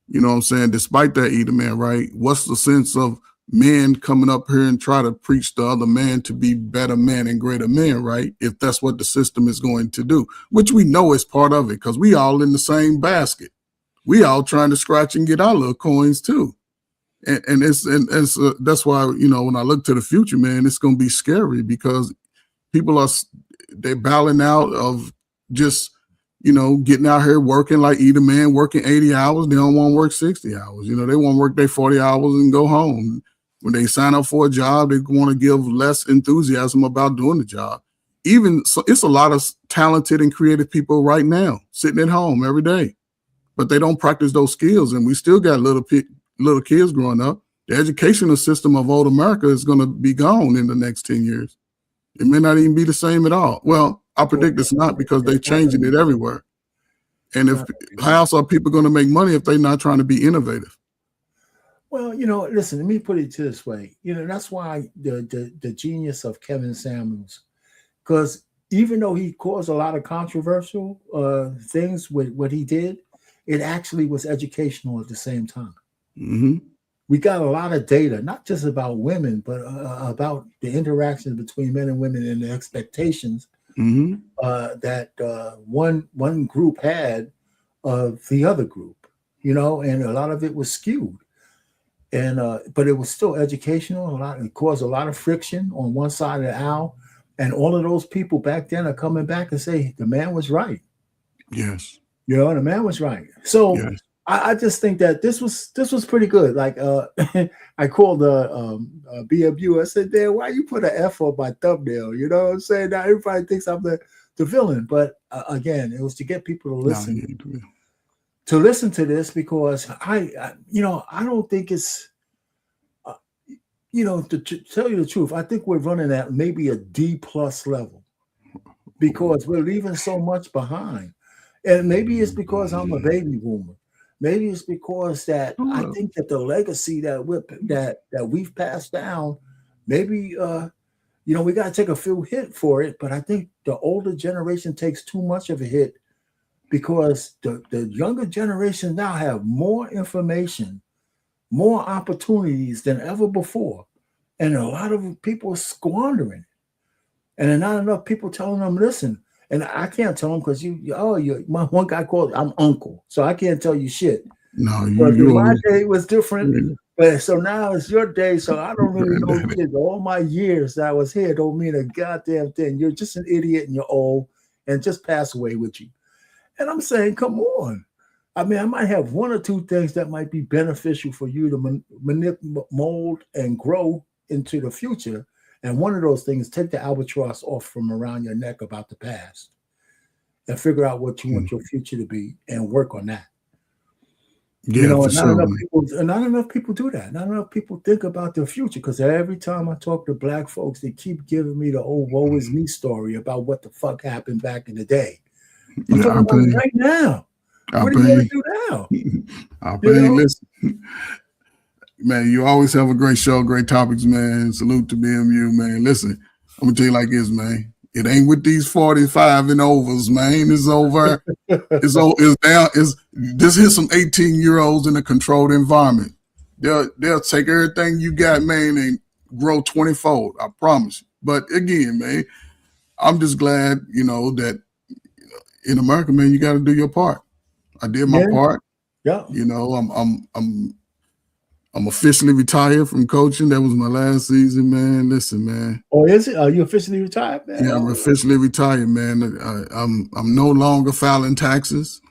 B: you know what I'm saying, despite that, either man, right, what's the sense of men coming up here and try to preach the other man to be better men and greater men, right, if that's what the system is going to do, which we know is part of it because we all in the same basket. We all trying to scratch and get our little coins too. And that's why, you know, when I look to the future, man, it's going to be scary because people they're bowing out of just, you know, getting out here working like either man working 80 hours. They don't want to work 60 hours. You know, they want to work their 40 hours and go home. When they sign up for a job, they want to give less enthusiasm about doing the job. Even so, it's a lot of talented and creative people right now sitting at home every day, but they don't practice those skills. And we still got little kids growing up. The educational system of old America is going to be gone in the next 10 years. It may not even be the same at all. Well, I predict it's not because they're changing it everywhere. And how else are people going to make money if they're not trying to be innovative?
D: Well, you know, listen, let me put it this way. You know, that's why the genius of Kevin Samuels, because even though he caused a lot of controversial things with what he did, it actually was educational at the same time.
B: Mm-hmm.
D: We got a lot of data, not just about women, but about the interactions between men and women and the expectations that one group had of the other group, you know, and a lot of it was skewed. And but it was still educational. It caused a lot of friction on one side of the aisle. And all of those people back then are coming back and say the man was right.
B: Yes.
D: You know, the man was right. So yes. I just think that this was pretty good. Like I called BMU. I said, "Damn, why you put an F on my thumbnail?" You know what I'm saying? Now everybody thinks I'm the villain, but again, it was to get people to listen to this because I don't think it's to tell you the truth. I think we're running at maybe a D+ level because we're leaving so much behind, and maybe it's because I'm a baby boomer. Maybe it's because that I think that the legacy that we've passed down, maybe we got to take a few hit for it. But I think the older generation takes too much of a hit because the younger generation now have more information, more opportunities than ever before, and a lot of people are squandering it. And then not enough people telling them, listen. And I can't tell them because my one guy called, I'm uncle. So I can't tell you shit.
B: No,
D: But my
B: you
D: day was different. But so now it's your day. So I don't really know shit. All my years that I was here don't mean a goddamn thing. You're just an idiot and you're old and just pass away with you. And I'm saying, come on. I mean, I might have one or two things that might be beneficial for you to mold and grow into the future. And one of those things, take the albatross off from around your neck about the past and figure out what you want your future to be and work on that.
B: Yeah,
D: You know,
B: for
D: and
B: sure.
D: not enough people do that. Not enough people think about their future because every time I talk to black folks, they keep giving me the old woe is me story about what the fuck happened back in the day. I'm talking about right now. What are you going to do now?
B: Listen, man, you always have a great show, great topics, man. Salute to BMU, man. Listen, I'm gonna tell you like this, man. It ain't with these 45 and overs, man. It's over. It's down. Just hit some 18-year-olds in a controlled environment. They'll take everything you got, man, and grow 20-fold. I promise you. But again, man, I'm just glad, that in America, man, you got to do your part. I did my part.
D: Yeah.
B: I'm officially retired from coaching. That was my last season, man. Listen, man.
D: Oh, is it? Are you officially retired, man?
B: Yeah, I'm officially retired, man. I'm no longer filing taxes.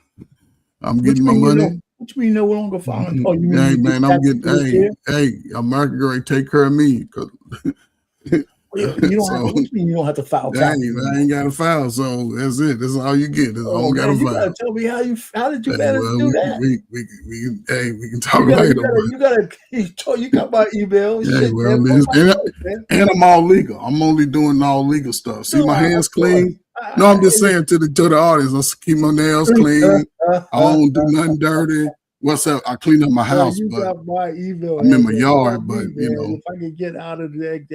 B: I'm getting my money.
D: What you mean no longer filing? Oh, you mean
B: hey, man, I'm getting. Hey, America, great, take care of me.
D: You don't have to file taxes.
B: I ain't got to file, so that's it. That's all you get. I don't got to file.
D: Gotta tell me how did you manage to do that?
B: We can talk later.
D: You got my email.
B: And I'm all legal. I'm only doing all legal stuff. See my hands clean. No, I'm just saying to the audience. I keep my nails clean. I don't do nothing dirty. What's up? I clean up my house,
D: you
B: but
D: got my email.
B: I'm in my yard. But
D: if I could get out of that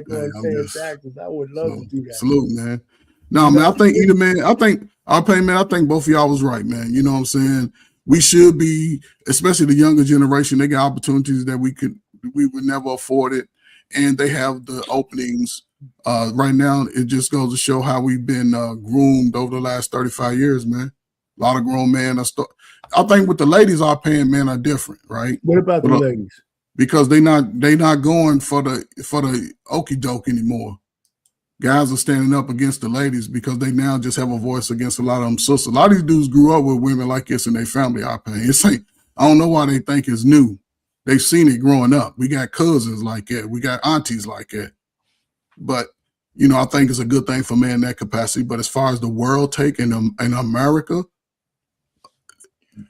D: going paying taxes, I would love to do that.
B: Salute, man. No, man. I think either man. I think both of y'all was right, man. You know what I'm saying? We should be, especially the younger generation. They got opportunities that we would never afford it, and they have the openings. Right now, it just goes to show how we've been groomed over the last 35 years, man. A lot of grown men are I think with the ladies, our paying men are different, right?
D: What about the ladies?
B: Because they not going for the okie doke anymore. Guys are standing up against the ladies because they now just have a voice against a lot of them sisters. A lot of these dudes grew up with women like this in their family. I don't know why they think it's new. They've seen it growing up. We got cousins like that. We got aunties like that. But I think it's a good thing for men in that capacity. But as far as the world take in America,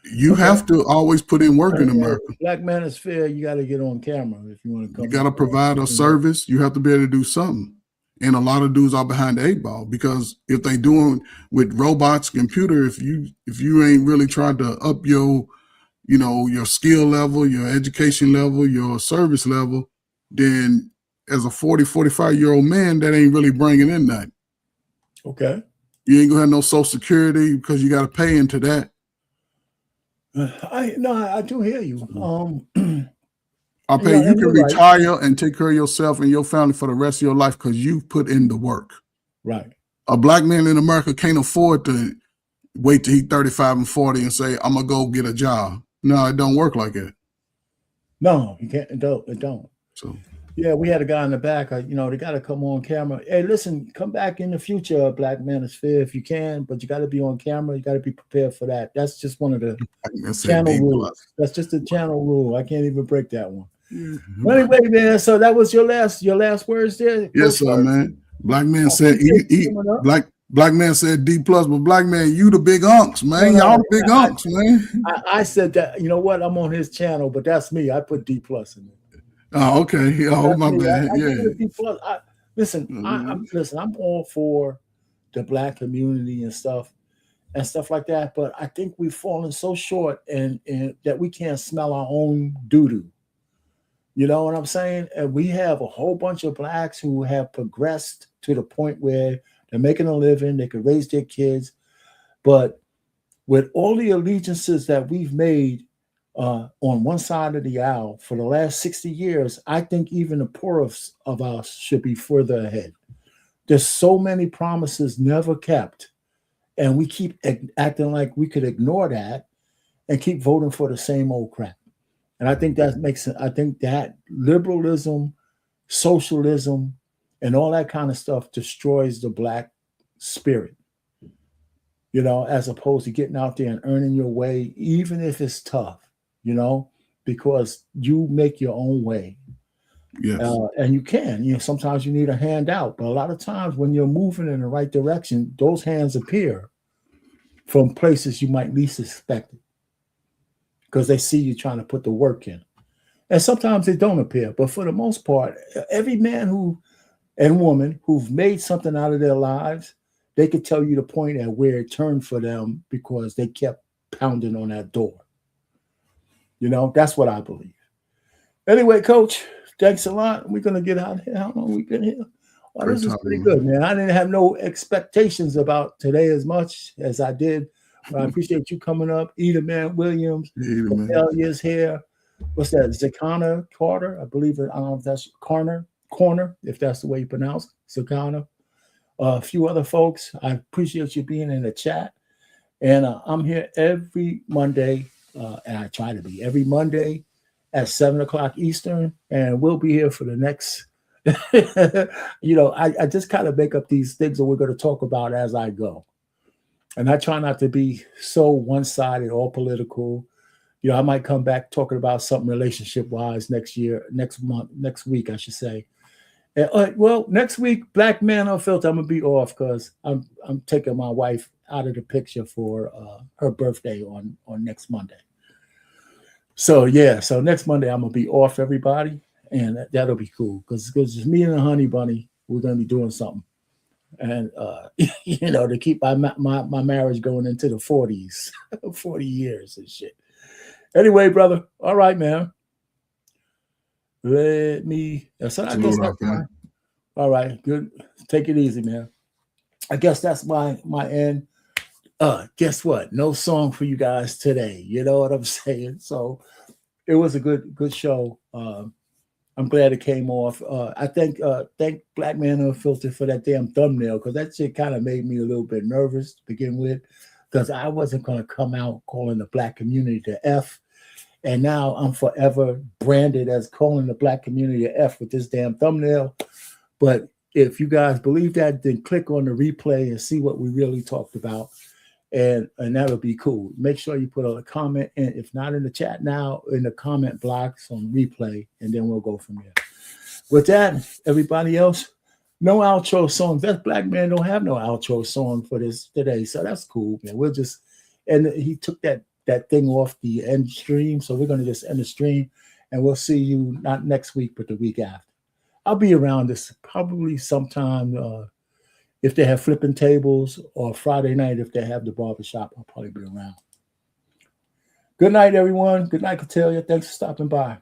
B: you have to always put in work in America.
D: Black Manosphere, you got to get on camera if you want to come.
B: You got to provide a service. You have to be able to do something. And a lot of dudes are behind the 8 ball because if they doing with robots, computer, if you ain't really trying to up your skill level, your education level, your service level, then as a 40, 45-year-old man, that ain't really bringing in nothing.
D: Okay.
B: You ain't gonna have no Social Security because you got to pay into that.
D: I do hear you.
B: I pay. You can retire and take care of yourself and your family for the rest of your life because you've put in the work.
D: Right.
B: A black man in America can't afford to wait till he's 35 and 40 and say, I'm gonna go get a job. No, it don't work like that.
D: No, you can't. It don't.
B: So.
D: Yeah, we had a guy in the back. They got to come on camera. Hey, listen, come back in the future, Black Manosphere, if you can, but you got to be on camera. You got to be prepared for that. That's just one of the channel rules. That's just a channel rule. I can't even break that one. Mm-hmm. Well, anyway, man. So that was your last words there.
B: Yes, sir, man. Black man said Black man said D+, but black man, you the big unks, man. Y'all the big unks, man.
D: I said that. You know what? I'm on his channel, but that's me. I put D+ in it.
B: Oh, okay. Oh, my bad.
D: Listen, I'm all for the black community and stuff like that. But I think we've fallen so short and that we can't smell our own doo-doo. You know what I'm saying? And we have a whole bunch of blacks who have progressed to the point where they're making a living, they can raise their kids. But with all the allegiances that we've made on one side of the aisle for the last 60 years, I think even the poorest of us should be further ahead. There's so many promises never kept, and we keep acting like we could ignore that and keep voting for the same old crap. And I think that makes it, I think that liberalism, socialism, and all that kind of stuff destroys the Black spirit, as opposed to getting out there and earning your way, even if it's tough, because you make your own way.
B: Yes.
D: And you can, sometimes you need a hand out, but a lot of times when you're moving in the right direction, those hands appear from places you might least expect it, because they see you trying to put the work in. And sometimes they don't appear, but for the most part, every man and woman who've made something out of their lives, they could tell you the point at where it turned for them because they kept pounding on that door. That's what I believe. Anyway, Coach, thanks a lot. We're going to get out of here. How long we been here? Well, this is pretty good, man. I didn't have no expectations about today as much as I did. But I appreciate you coming up. Eda Man Williams, Cornelia's here. What's that? Zakana Carter, I believe it. I don't know if that's Corner, if that's the way you pronounce it. Zakana. A few other folks. I appreciate you being in the chat. And I'm here every Monday, and I try to be every Monday at 7:00 Eastern, and we'll be here for the next. I just kind of make up these things that we're going to talk about as I go, and I try not to be so one-sided or political. I might come back talking about something relationship-wise next week, I should say. And, next week, Black Man Unfiltered, I'm gonna be off because I'm taking my wife out of the picture for her birthday on next Monday. So next Monday I'm gonna be off, everybody, and that'll be cool because it's me and the Honey Bunny. We're gonna be doing something, and to keep my marriage going into the 40s, 40 years and shit. Anyway, brother. All right, man. Let me. So I guess that's fine. All right, good. Take it easy, man. I guess that's my end. Guess what? No song for you guys today. You know what I'm saying? So it was a good show. I'm glad it came off. I thank Black Man Unfiltered for that damn thumbnail, because that shit kind of made me a little bit nervous to begin with, because I wasn't going to come out calling the Black community the F. And now I'm forever branded as calling the Black community a F with this damn thumbnail. But if you guys believe that, then click on the replay and see what we really talked about. And that'll be cool. Make sure you put a comment in, if not in the chat now, in the comment blocks on replay, and then we'll go from there. With that, everybody else, no outro songs. That Black man don't have no outro song for this today. So that's cool, man. We'll just, and he took that thing off the end stream. So we're going to just end the stream, and we'll see you not next week, but the week after. I'll be around this probably sometime if they have flipping tables, or Friday night if they have the barbershop. I'll probably be around. Good night, everyone. Good night, Catelia. Thanks for stopping by.